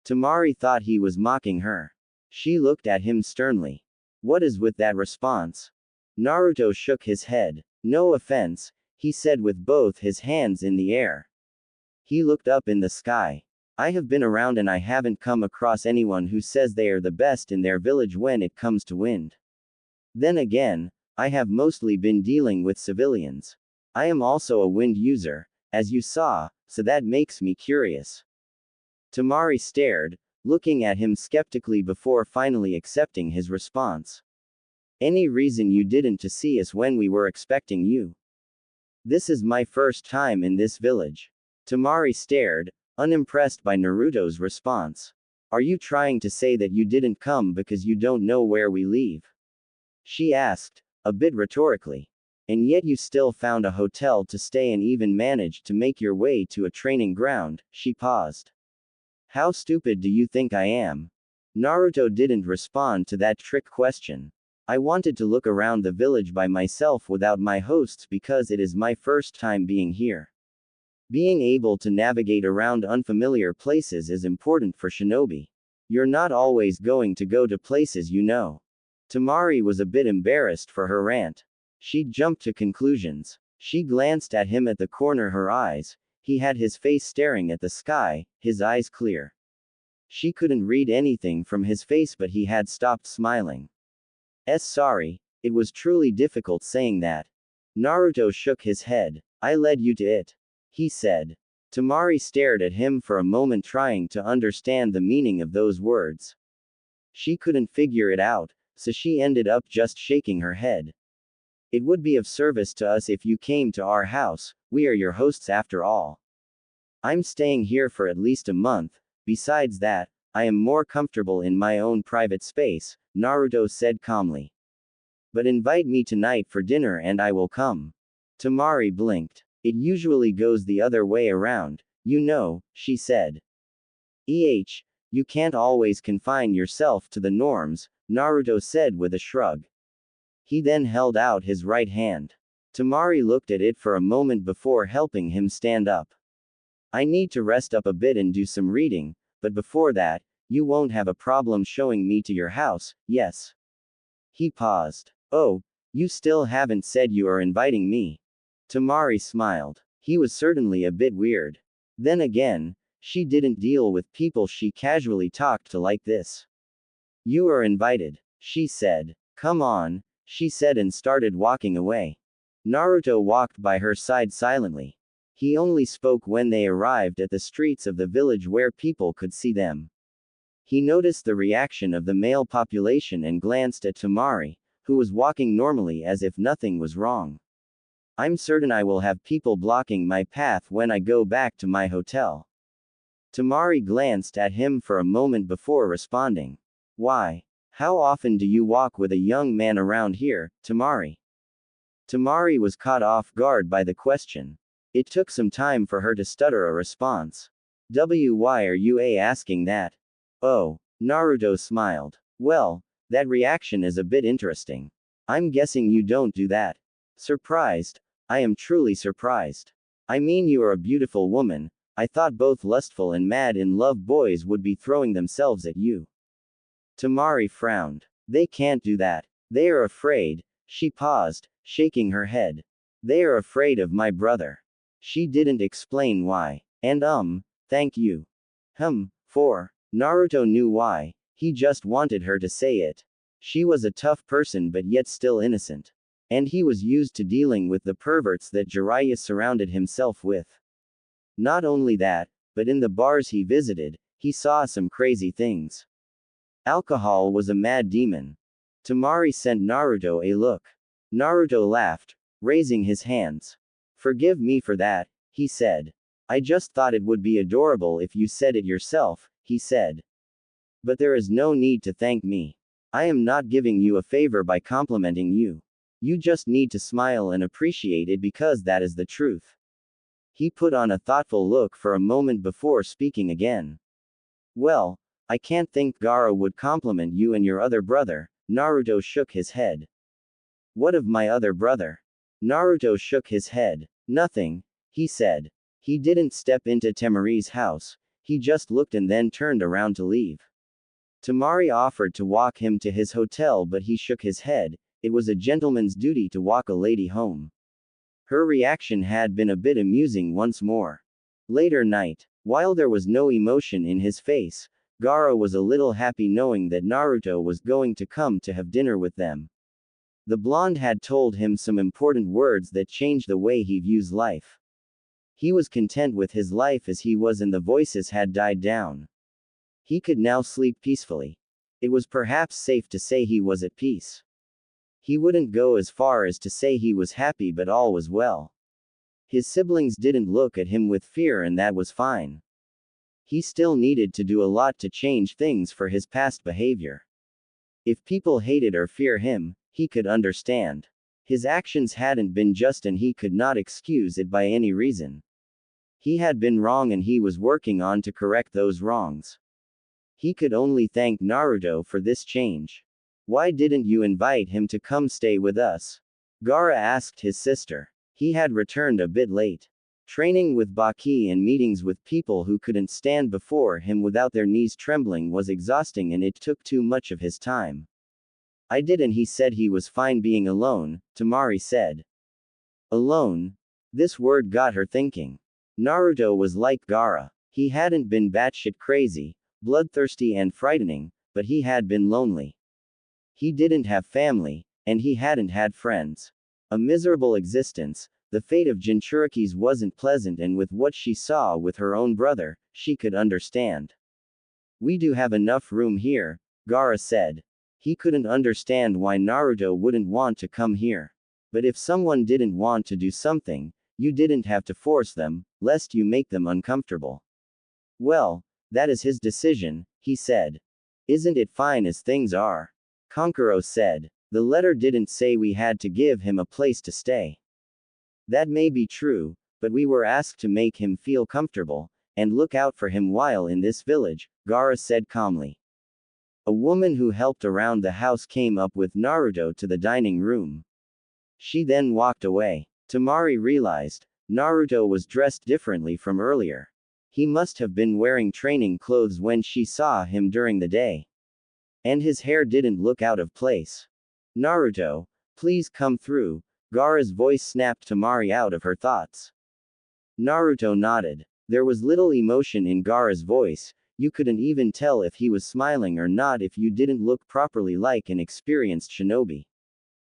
Tamari thought he was mocking her. She looked at him sternly. What is with that response? Naruto shook his head. No offense, he said with both his hands in the air. He looked up in the sky. I have been around and I haven't come across anyone who says they are the best in their village when it comes to wind. Then again, I have mostly been dealing with civilians. I am also a wind user, as you saw, so that makes me curious. Temari stared, looking at him skeptically before finally accepting his response. Any reason you didn't to see us when we were expecting you? This is my first time in this village. Temari stared, unimpressed by Naruto's response. Are you trying to say that you didn't come because you don't know where we live? She asked, a bit rhetorically. And yet you still found a hotel to stay and even managed to make your way to a training ground. She paused. How stupid do you think I am? Naruto didn't respond to that trick question. I wanted to look around the village by myself without my hosts because it is my first time being here. Being able to navigate around unfamiliar places is important for shinobi. You're not always going to go to places you know. Temari was a bit embarrassed for her rant. She jumped to conclusions. She glanced at him at the corner her eyes. He had his face staring at the sky, his eyes clear. She couldn't read anything from his face but he had stopped smiling. Sorry, it was truly difficult saying that. Naruto shook his head. I led you to it. He said. Temari stared at him for a moment trying to understand the meaning of those words. She couldn't figure it out, so she ended up just shaking her head. It would be of service to us if you came to our house, we are your hosts after all. I'm staying here for at least a month, besides that, I am more comfortable in my own private space, Naruto said calmly. But invite me tonight for dinner and I will come. Temari blinked. It usually goes the other way around, you know, she said. You can't always confine yourself to the norms, Naruto said with a shrug. He then held out his right hand. Temari looked at it for a moment before helping him stand up. I need to rest up a bit and do some reading, but before that, you won't have a problem showing me to your house, yes? He paused. Oh, you still haven't said you are inviting me. Temari smiled. He was certainly a bit weird. Then again, she didn't deal with people she casually talked to like this. You are invited, she said. Come on, she said and started walking away. Naruto walked by her side silently. He only spoke when they arrived at the streets of the village where people could see them. He noticed the reaction of the male population and glanced at Temari, who was walking normally as if nothing was wrong. I'm certain I will have people blocking my path when I go back to my hotel. Temari glanced at him for a moment before responding. Why? How often do you walk with a young man around here, Temari? Temari was caught off guard by the question. It took some time for her to stutter a response. Why are you asking that? Oh, Naruto smiled. Well, that reaction is a bit interesting. I'm guessing you don't do that. Surprised? I am truly surprised. I mean, you are a beautiful woman. I thought both lustful and mad in love boys would be throwing themselves at you. Temari frowned. They can't do that. They are afraid. She paused, shaking her head. They are afraid of my brother. She didn't explain why. And thank you. For. Naruto knew why. He just wanted her to say it. She was a tough person but yet still innocent. And he was used to dealing with the perverts that Jiraiya surrounded himself with. Not only that, but in the bars he visited, he saw some crazy things. Alcohol was a mad demon. Temari sent Naruto a look. Naruto laughed, raising his hands. Forgive me for that, he said. I just thought it would be adorable if you said it yourself, he said. But there is no need to thank me. I am not giving you a favor by complimenting you. You just need to smile and appreciate it because that is the truth. He put on a thoughtful look for a moment before speaking again. Well, I can't think Gaara would compliment you and your other brother. Naruto shook his head. What of my other brother? Naruto shook his head. Nothing, he said. He didn't step into Temari's house, he just looked and then turned around to leave. Temari offered to walk him to his hotel but he shook his head. it was a gentleman's duty to walk a lady home. Her reaction had been a bit amusing once more. Later night. While there was no emotion in his face, Gaara was a little happy knowing that Naruto was going to come to have dinner with them. The blonde had told him some important words that changed the way he views life. He was content with his life as he was and the voices had died down. He could now sleep peacefully. It was perhaps safe to say he was at peace. He wouldn't go as far as to say he was happy, but all was well. His siblings didn't look at him with fear, and that was fine. He still needed to do a lot to change things for his past behavior. If people hated or fear him, he could understand. His actions hadn't been just and he could not excuse it by any reason. He had been wrong and he was working on to correct those wrongs. He could only thank Naruto for this change. Why didn't you invite him to come stay with us? Gaara asked his sister. He had returned a bit late. Training with Baki and meetings with people who couldn't stand before him without their knees trembling was exhausting and it took too much of his time. I did, and he said he was fine being alone, Temari said. Alone? This word got her thinking. Naruto was like Gaara. He hadn't been batshit crazy, bloodthirsty and frightening, but he had been lonely. He didn't have family, and he hadn't had friends. A miserable existence. The fate of Jinchurikis wasn't pleasant, and with what she saw with her own brother, she could understand. We do have enough room here, Gaara said. He couldn't understand why Naruto wouldn't want to come here. But if someone didn't want to do something, you didn't have to force them, lest you make them uncomfortable. Well, that is his decision, he said. Isn't it fine as things are? Kankuro said. The letter didn't say we had to give him a place to stay. That may be true, but we were asked to make him feel comfortable, and look out for him while in this village, Gaara said calmly. A woman who helped around the house came up with Naruto to the dining room. She then walked away. Temari realized, Naruto was dressed differently from earlier. He must have been wearing training clothes when she saw him during the day. And his hair didn't look out of place. Naruto, please come through, Gaara's voice snapped Temari out of her thoughts. Naruto nodded. There was little emotion in Gaara's voice, you couldn't even tell if he was smiling or not if you didn't look properly like an experienced shinobi.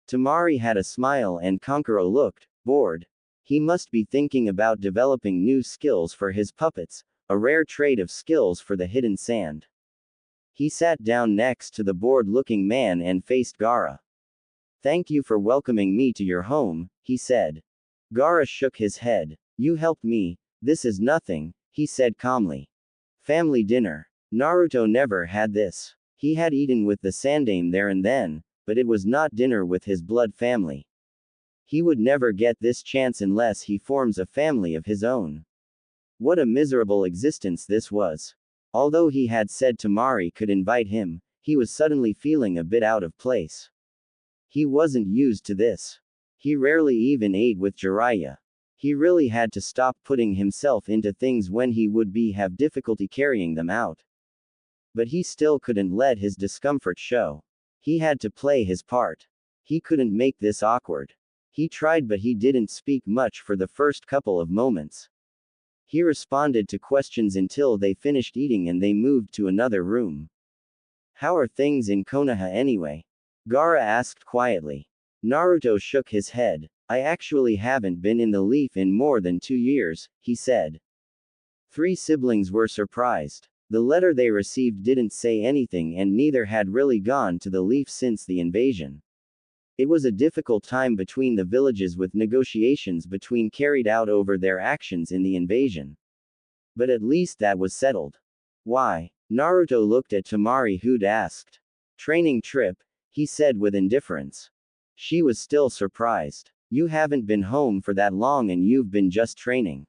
Temari had a smile and Kankuro looked bored. He must be thinking about developing new skills for his puppets, a rare trait of skills for the hidden sand. He sat down next to the bored-looking man and faced Gaara. Thank you for welcoming me to your home, he said. Gaara shook his head. You helped me, this is nothing, he said calmly. Family dinner. Naruto never had this. He had eaten with the Sandaime there and then, but it was not dinner with his blood family. He would never get this chance unless he forms a family of his own. What a miserable existence this was. Although he had said Temari could invite him, he was suddenly feeling a bit out of place. He wasn't used to this. He rarely even ate with Jiraiya. He really had to stop putting himself into things when he would have difficulty carrying them out. But he still couldn't let his discomfort show. He had to play his part. He couldn't make this awkward. He tried, but he didn't speak much for the first couple of moments. He responded to questions until they finished eating and they moved to another room. How are things in Konoha anyway? Gaara asked quietly. Naruto shook his head. I actually haven't been in the Leaf in more than 2 years, he said. 3 siblings were surprised. The letter they received didn't say anything and neither had really gone to the Leaf since the invasion. It was a difficult time between the villages with negotiations between carried out over their actions in the invasion. But at least that was settled. Why? Naruto looked at Temari who'd asked. Training trip, he said with indifference. She was still surprised. You haven't been home for that long and you've been just training.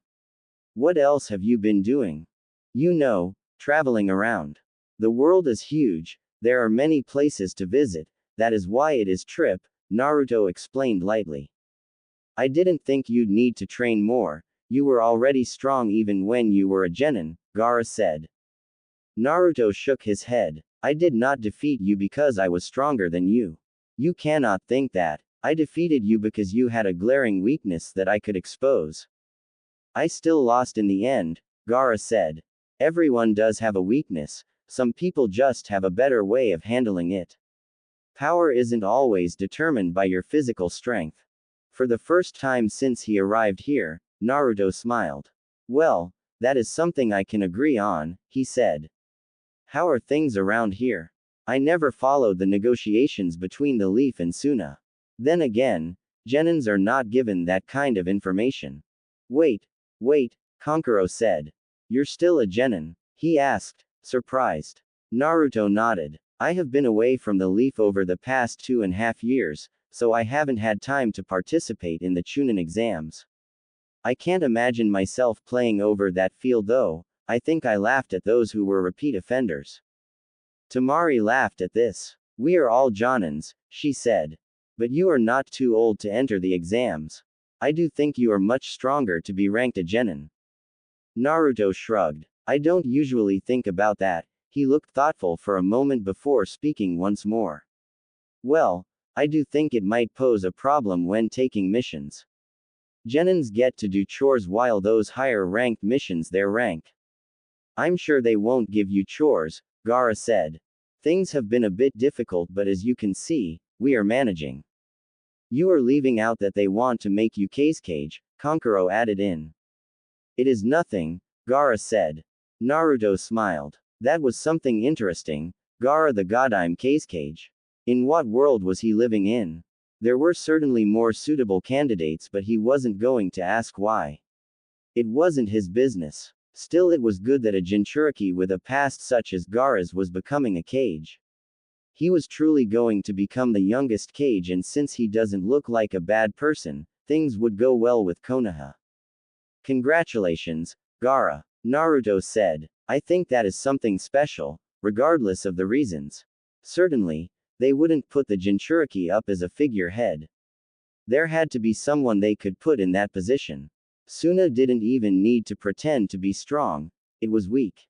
What else have you been doing? You know, traveling around. The world is huge, there are many places to visit, that is why it is trip, Naruto explained lightly. I didn't think you'd need to train more, you were already strong even when you were a genin, Gaara said. Naruto shook his head. I did not defeat you because I was stronger than you. You cannot think that. I defeated you because you had a glaring weakness that I could expose. I still lost in the end, Gaara said. Everyone does have a weakness, some people just have a better way of handling it. Power isn't always determined by your physical strength. For the first time since he arrived here, Naruto smiled. Well, that is something I can agree on, he said. How are things around here? I never followed the negotiations between the Leaf and Suna. Then again, Genins are not given that kind of information. Wait, Kankuro said. You're still a Genin? He asked, surprised. Naruto nodded. I have been away from the Leaf over the past 2.5 years, so I haven't had time to participate in the Chunin exams. I can't imagine myself playing over that field though. I think I laughed at those who were repeat offenders. Tamari laughed at this. We are all Jonins, she said. But you are not too old to enter the exams. I do think you are much stronger to be ranked a Genin. Naruto shrugged. I don't usually think about that. He looked thoughtful for a moment before speaking once more. Well, I do think it might pose a problem when taking missions. Genins get to do chores while those higher ranked missions their rank. I'm sure they won't give you chores, Gaara said. Things have been a bit difficult, but as you can see, we are managing. You are leaving out that they want to make you Kazekage, Kankuro added in. It is nothing, Gaara said. Naruto smiled. That was something interesting, Gaara the Godime Kazekage. In what world was he living in? There were certainly more suitable candidates, but he wasn't going to ask why. It wasn't his business. Still, it was good that a Jinchuriki with a past such as Gaara's was becoming a Kage. He was truly going to become the youngest Kage, and since he doesn't look like a bad person, things would go well with Konoha. Congratulations, Gaara, Naruto said. I think that is something special, regardless of the reasons. Certainly, they wouldn't put the Jinchuriki up as a figurehead. There had to be someone they could put in that position. Suna didn't even need to pretend to be strong, it was weak.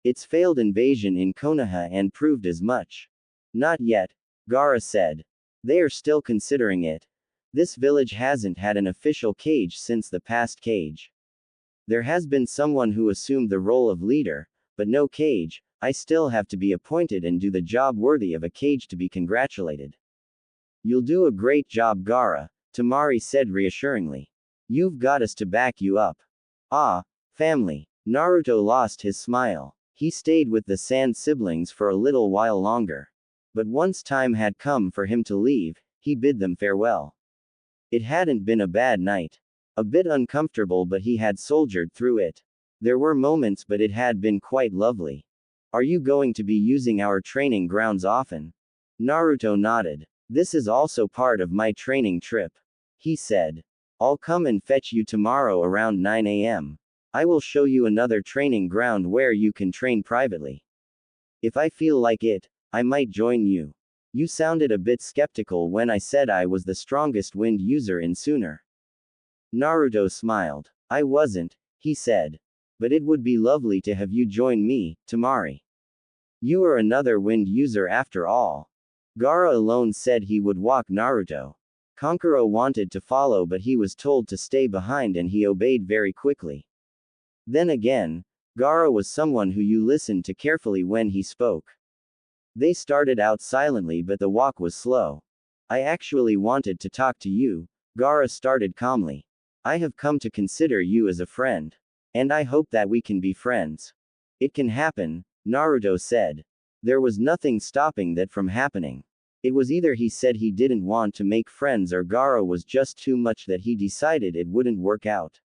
Its failed invasion in Konoha and proved as much. Not yet, Gaara said. They are still considering it. This village hasn't had an official Kage since the past Kage. There has been someone who assumed the role of leader, but no Kage. I still have to be appointed and do the job worthy of a Kage to be congratulated. You'll do a great job, Gaara, Tamari said reassuringly. You've got us to back you up. Ah, family. Naruto lost his smile. He stayed with the Sand siblings for a little while longer. But once time had come for him to leave, he bid them farewell. It hadn't been a bad night. A bit uncomfortable, but he had soldiered through it. There were moments, but it had been quite lovely. Are you going to be using our training grounds often? Naruto nodded. This is also part of my training trip. He said. I'll come and fetch you tomorrow around 9 a.m. I will show you another training ground where you can train privately. If I feel like it, I might join you. You sounded a bit skeptical when I said I was the strongest wind user in Sooner. Naruto smiled. I wasn't, he said. But it would be lovely to have you join me, Tamari. You are another wind user after all. Gaara alone said he would walk Naruto. Kankuro wanted to follow, but he was told to stay behind and he obeyed very quickly. Then again, Gaara was someone who you listened to carefully when he spoke. They started out silently, but the walk was slow. I actually wanted to talk to you, Gaara started calmly. I have come to consider you as a friend. And I hope that we can be friends. It can happen, Naruto said. There was nothing stopping that from happening. It was either he said he didn't want to make friends or Gaara was just too much that he decided it wouldn't work out.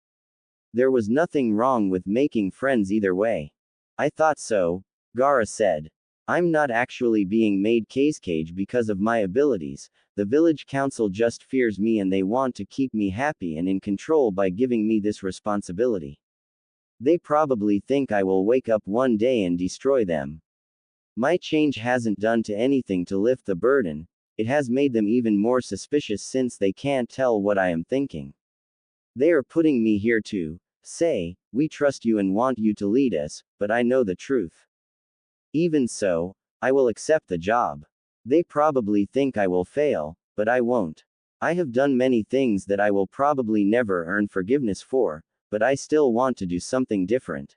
There was nothing wrong with making friends either way. I thought so, Gaara said. I'm not actually being made Kazekage because of my abilities. The village council just fears me and they want to keep me happy and in control by giving me this responsibility. They probably think I will wake up one day and destroy them. My change hasn't done to anything to lift the burden, it has made them even more suspicious since they can't tell what I am thinking. They are putting me here to say, we trust you and want you to lead us, but I know the truth. Even so, I will accept the job. They probably think I will fail, but I won't. I have done many things that I will probably never earn forgiveness for, but I still want to do something different.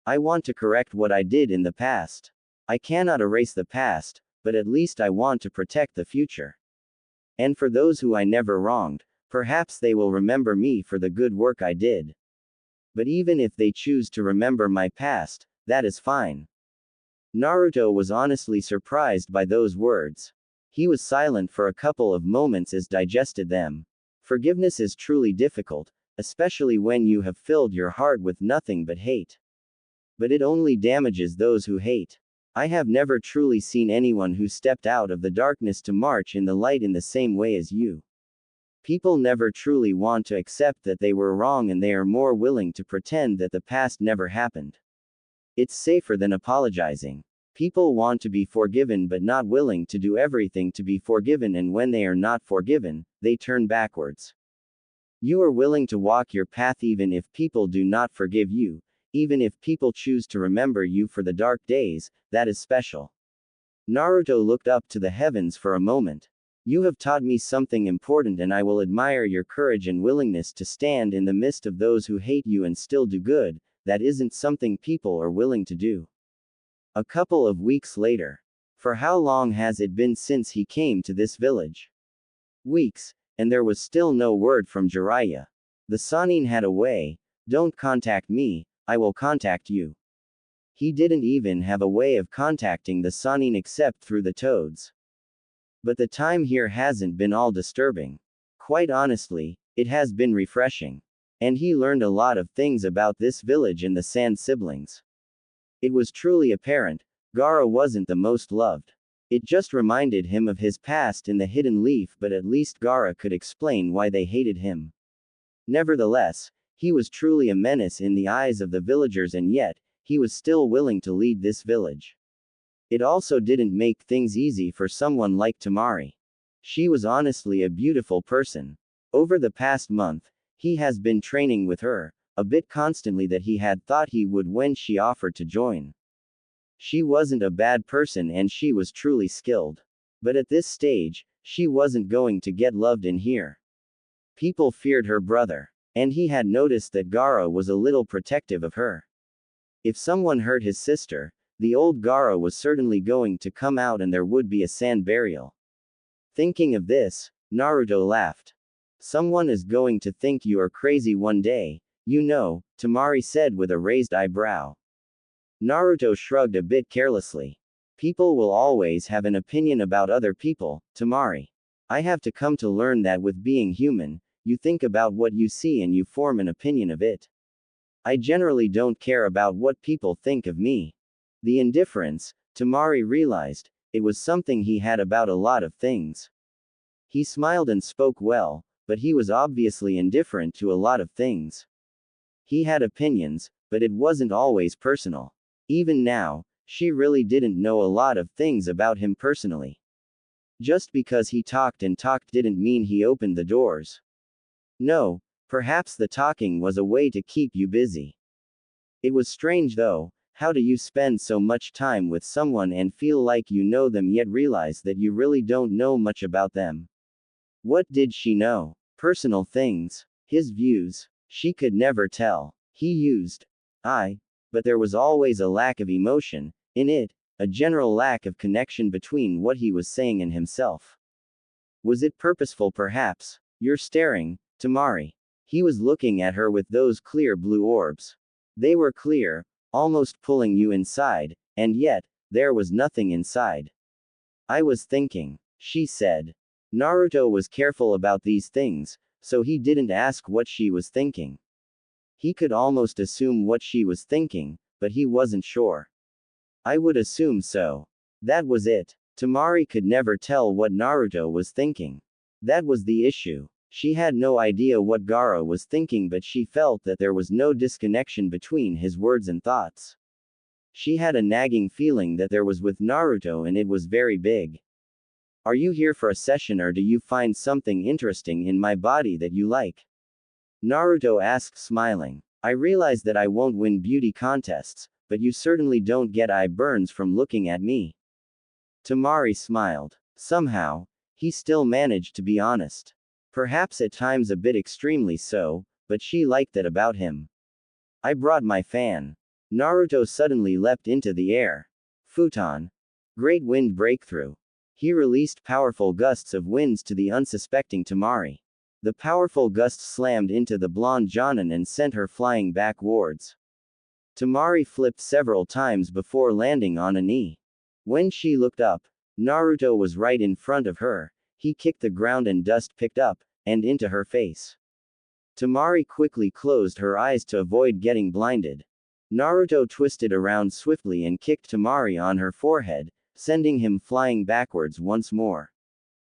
I want to correct what I did in the past. I cannot erase the past, but at least I want to protect the future. And for those who I never wronged, perhaps they will remember me for the good work I did. But even if they choose to remember my past, that is fine. Naruto was honestly surprised by those words. He was silent for a couple of moments as digested them. Forgiveness is truly difficult, especially when you have filled your heart with nothing but hate. But it only damages those who hate. I have never truly seen anyone who stepped out of the darkness to march in the light in the same way as you. People never truly want to accept that they were wrong, and they are more willing to pretend that the past never happened. It's safer than apologizing. People want to be forgiven but not willing to do everything to be forgiven, and when they are not forgiven, they turn backwards. You are willing to walk your path even if people do not forgive you, even if people choose to remember you for the dark days. That is special. Naruto looked up to the heavens for a moment. You have taught me something important, and I will admire your courage and willingness to stand in the midst of those who hate you and still do good. That isn't something people are willing to do. A couple of weeks later. For how long has it been since he came to this village? Weeks, and there was still no word from Jiraiya. The Sannin had a way. Don't contact me, I will contact you. He didn't even have a way of contacting the Sannin except through the toads. But the time here hasn't been all disturbing. Quite honestly, it has been refreshing. And he learned a lot of things about this village and the Sand siblings. It was truly apparent, Gaara wasn't the most loved. It just reminded him of his past in the Hidden Leaf, but at least Gaara could explain why they hated him. Nevertheless, he was truly a menace in the eyes of the villagers, and yet, he was still willing to lead this village. It also didn't make things easy for someone like Tamari. She was honestly a beautiful person. Over the past month, he has been training with her, a bit constantly that he had thought he would when she offered to join. She wasn't a bad person and she was truly skilled. But at this stage, she wasn't going to get loved in here. People feared her brother. And he had noticed that Gaara was a little protective of her. If someone hurt his sister, the old Gaara was certainly going to come out and there would be a sand burial. Thinking of this, Naruto laughed. Someone is going to think you are crazy one day, you know, Tamari said with a raised eyebrow. Naruto shrugged a bit carelessly. People will always have an opinion about other people, Tamari. I have to come to learn that with being human, you think about what you see and you form an opinion of it. I generally don't care about what people think of me. The indifference, Tamari realized, it was something he had about a lot of things. He smiled and spoke well, but he was obviously indifferent to a lot of things. He had opinions, but it wasn't always personal. Even now, she really didn't know a lot of things about him personally. Just because he talked and talked didn't mean he opened the doors. No, perhaps the talking was a way to keep you busy. It was strange though. How do you spend so much time with someone and feel like you know them yet realize that you really don't know much about them? What did she know? Personal things. His views. She could never tell. He used but there was always a lack of emotion in it, a general lack of connection between what he was saying and himself. Was it purposeful perhaps? You're staring, Tamari. He was looking at her with those clear blue orbs. They were clear, almost pulling you inside, and yet, there was nothing inside. I was thinking, she said. Naruto was careful about these things, so he didn't ask what she was thinking. He could almost assume what she was thinking, but he wasn't sure. I would assume so. That was it. Tamari could never tell what Naruto was thinking. That was the issue. She had no idea what Gaara was thinking, but she felt that there was no disconnection between his words and thoughts. She had a nagging feeling that there was with Naruto, and it was very big. Are you here for a session or do you find something interesting in my body that you like? Naruto asked, smiling. I realize that I won't win beauty contests, but you certainly don't get eye burns from looking at me. Tamari smiled. Somehow, he still managed to be honest. Perhaps at times a bit extremely so, but she liked that about him. I brought my fan. Naruto suddenly leapt into the air. Futon. Great wind breakthrough. He released powerful gusts of winds to the unsuspecting Tamari. The powerful gusts slammed into the blonde Jonin and sent her flying backwards. Tamari flipped several times before landing on a knee. When she looked up, Naruto was right in front of her. He kicked the ground and dust picked up, and into her face. Tamari quickly closed her eyes to avoid getting blinded. Naruto twisted around swiftly and kicked Tamari on her forehead, sending him flying backwards once more.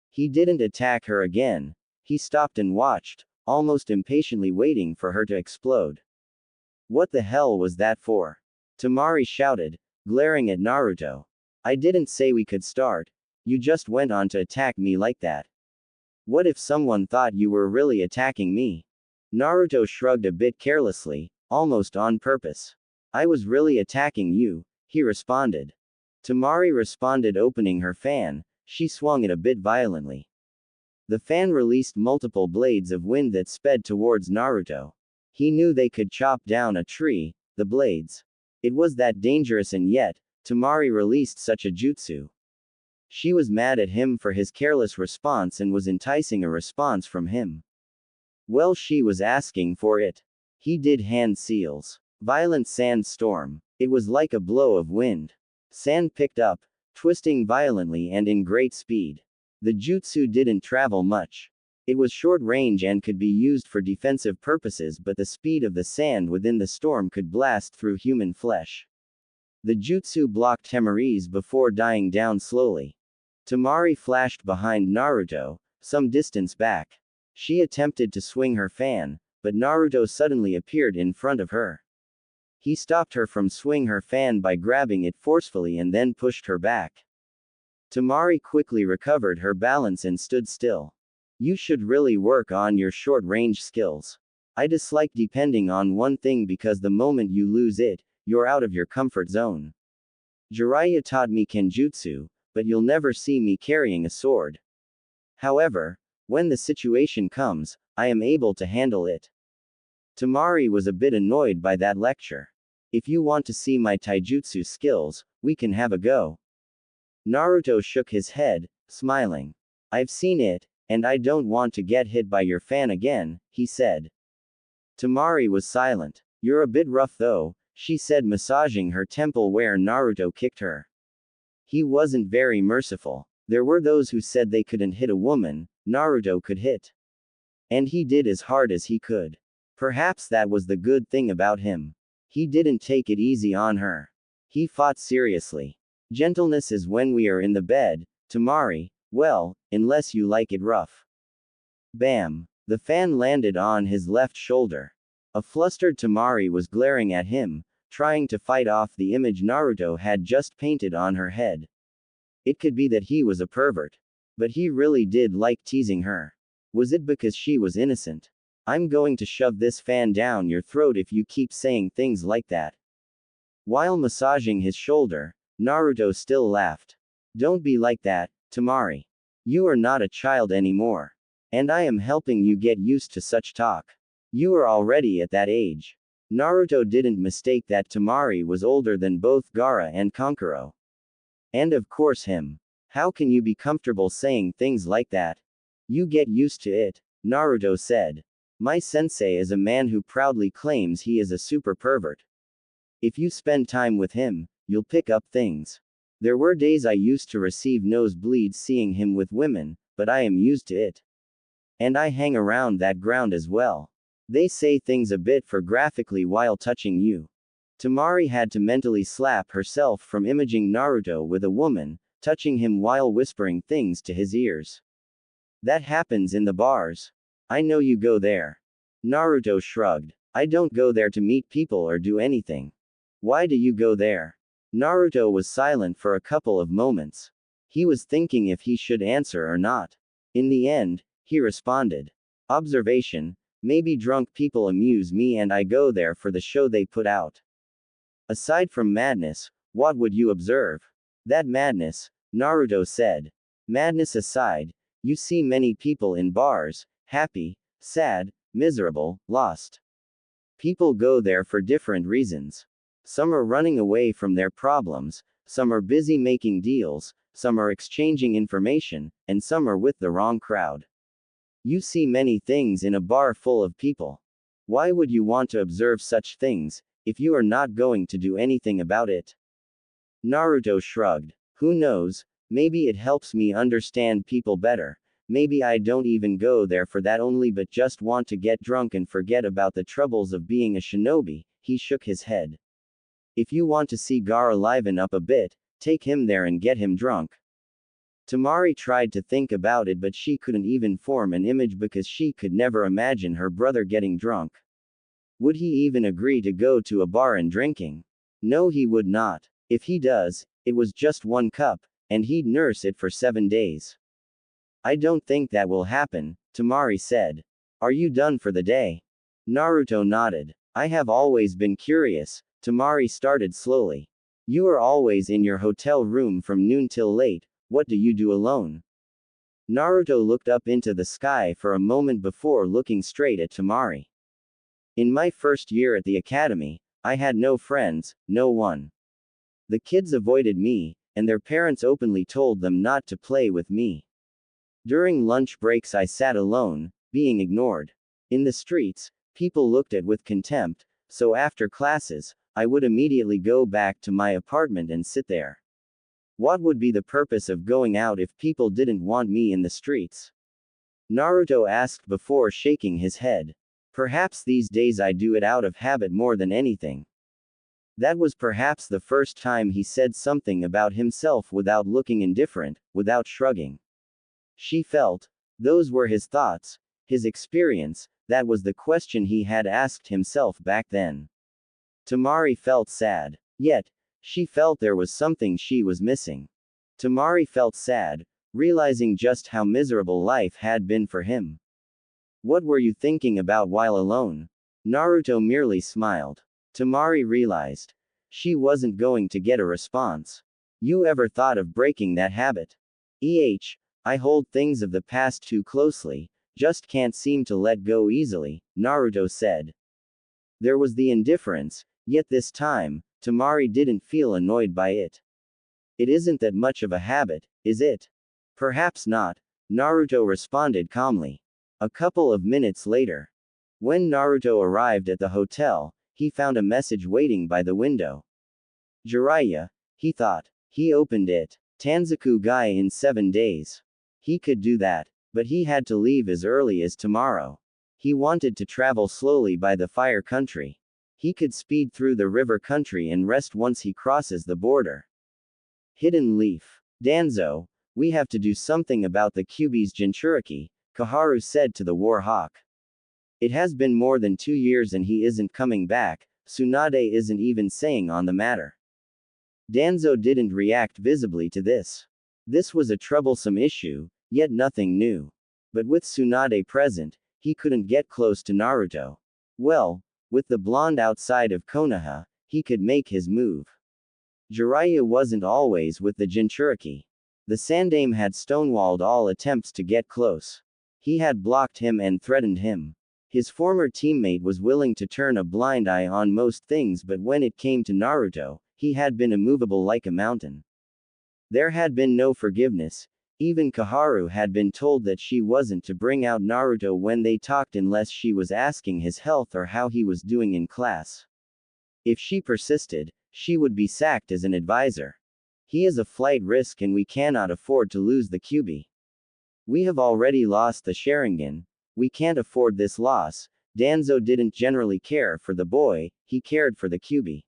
He didn't attack her again. He stopped and watched, almost impatiently waiting for her to explode. What the hell was that for? Tamari shouted, glaring at Naruto. I didn't say we could start. You just went on to attack me like that. What if someone thought you were really attacking me? Naruto shrugged a bit carelessly, almost on purpose. I was really attacking you, he responded. Tamari responded, opening her fan. She swung it a bit violently. The fan released multiple blades of wind that sped towards Naruto. He knew they could chop down a tree, the blades. It was that dangerous, and yet, Tamari released such a jutsu. She was mad at him for his careless response and was enticing a response from him. Well, she was asking for it. He did hand seals. Violent sand storm. It was like a blow of wind. Sand picked up, twisting violently and in great speed. The jutsu didn't travel much. It was short range and could be used for defensive purposes, but the speed of the sand within the storm could blast through human flesh. The jutsu blocked Tamari's before dying down slowly. Tamari flashed behind Naruto, some distance back. She attempted to swing her fan, but Naruto suddenly appeared in front of her. He stopped her from swinging her fan by grabbing it forcefully and then pushed her back. Tamari quickly recovered her balance and stood still. You should really work on your short-range skills. I dislike depending on one thing because the moment you lose it, you're out of your comfort zone. Jiraiya taught me kenjutsu, but you'll never see me carrying a sword. However, when the situation comes, I am able to handle it. Tamari was a bit annoyed by that lecture. If you want to see my taijutsu skills, we can have a go. Naruto shook his head, smiling. I've seen it, and I don't want to get hit by your fan again, he said. Tamari was silent. You're a bit rough though, she said, massaging her temple where Naruto kicked her. He wasn't very merciful. There were those who said they couldn't hit a woman, Naruto could hit. And he did as hard as he could. Perhaps that was the good thing about him. He didn't take it easy on her. He fought seriously. Gentleness is when we are in the bed, Tamari, well, unless you like it rough. Bam! The fan landed on his left shoulder. A flustered Tamari was glaring at him, trying to fight off the image Naruto had just painted on her head. It could be that he was a pervert. But he really did like teasing her. Was it because she was innocent? I'm going to shove this fan down your throat if you keep saying things like that. While massaging his shoulder, Naruto still laughed. Don't be like that, Tamari. You are not a child anymore. And I am helping you get used to such talk. You are already at that age. Naruto didn't mistake that Tamari was older than both Gaara and Kankuro. And of course him. How can you be comfortable saying things like that? You get used to it, Naruto said. My sensei is a man who proudly claims he is a super pervert. If you spend time with him, you'll pick up things. There were days I used to receive nosebleeds seeing him with women, but I am used to it. And I hang around that ground as well. They say things a bit for graphically while touching you. Tamari had to mentally slap herself from imaging Naruto with a woman, touching him while whispering things to his ears. That happens in the bars. I know you go there. Naruto shrugged. I don't go there to meet people or do anything. Why do you go there? Naruto was silent for a couple of moments. He was thinking if he should answer or not. In the end, he responded. Observation, maybe drunk people amuse me and I go there for the show they put out. Aside from madness, what would you observe? That madness, Naruto said. Madness aside, you see many people in bars, happy, sad, miserable, lost. People go there for different reasons. Some are running away from their problems, some are busy making deals, some are exchanging information, and some are with the wrong crowd. You see many things in a bar full of people. Why would you want to observe such things, if you are not going to do anything about it? Naruto shrugged. Who knows, maybe it helps me understand people better. Maybe I don't even go there for that only but just want to get drunk and forget about the troubles of being a shinobi. He shook his head. If you want to see Gaara liven up a bit, take him there and get him drunk. Tamari tried to think about it, but she couldn't even form an image because she could never imagine her brother getting drunk. Would he even agree to go to a bar and drinking? No, he would not. If he does, it was just 1 cup, and he'd nurse it for 7 days. I don't think that will happen, Tamari said. Are you done for the day? Naruto nodded. I have always been curious, Tamari started slowly. You are always in your hotel room from noon till late, what do you do alone? Naruto looked up into the sky for a moment before looking straight at Tamari. In my first year at the academy, I had no friends, no one. The kids avoided me, and their parents openly told them not to play with me. During lunch breaks I sat alone, being ignored. In the streets, people looked at with contempt, so after classes, I would immediately go back to my apartment and sit there. What would be the purpose of going out if people didn't want me in the streets? Naruto asked before shaking his head. Perhaps these days I do it out of habit more than anything. That was perhaps the first time he said something about himself without looking indifferent, without shrugging. She felt. Those were his thoughts, his experience, that was the question he had asked himself back then. Tamari felt sad. Yet, she felt there was something she was missing. Tamari felt sad, realizing just how miserable life had been for him. What were you thinking about while alone? Naruto merely smiled. Tamari realized. She wasn't going to get a response. You ever thought of breaking that habit? I hold things of the past too closely, just can't seem to let go easily, Naruto said. There was the indifference, yet this time, Tamari didn't feel annoyed by it. It isn't that much of a habit, is it? Perhaps not, Naruto responded calmly. A couple of minutes later. When Naruto arrived at the hotel, he found a message waiting by the window. Jiraiya, he thought. He opened it. Tanzaku guy in 7 days. He could do that, but he had to leave as early as tomorrow. He wanted to travel slowly by the fire country. He could speed through the river country and rest once he crosses the border. Hidden Leaf. Danzo, we have to do something about the Kyuubi's Jinchuriki, Kaharu said to the War Hawk. It has been more than 2 years and he isn't coming back, Tsunade isn't even saying on the matter. Danzo didn't react visibly to this. This was a troublesome issue, yet nothing new. But with Tsunade present, he couldn't get close to Naruto. Well, with the blonde outside of Konoha, he could make his move. Jiraiya wasn't always with the Jinchuriki. The Sandaime had stonewalled all attempts to get close. He had blocked him and threatened him. His former teammate was willing to turn a blind eye on most things, but when it came to Naruto, he had been immovable like a mountain. There had been no forgiveness. Even Kaharu had been told that she wasn't to bring out Naruto when they talked unless she was asking his health or how he was doing in class. If she persisted, she would be sacked as an advisor. He is a flight risk and we cannot afford to lose the Kyuubi. We have already lost the Sharingan. We can't afford this loss. Danzo didn't generally care for the boy, he cared for the Kyuubi.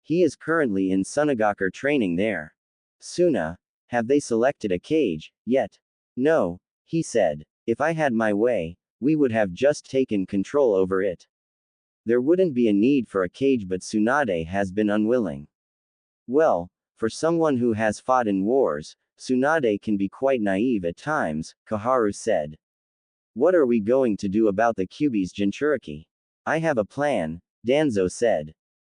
He is currently in Sunagaku training there. Suna, have they selected a cage, yet? No, he said. If I had my way, we would have just taken control over it. There wouldn't be a need for a cage, but Tsunade has been unwilling. Well, for someone who has fought in wars, Tsunade can be quite naive at times, Kaharu said. What are we going to do about the Kyuubi's Jinchuriki? I have a plan, Danzo said.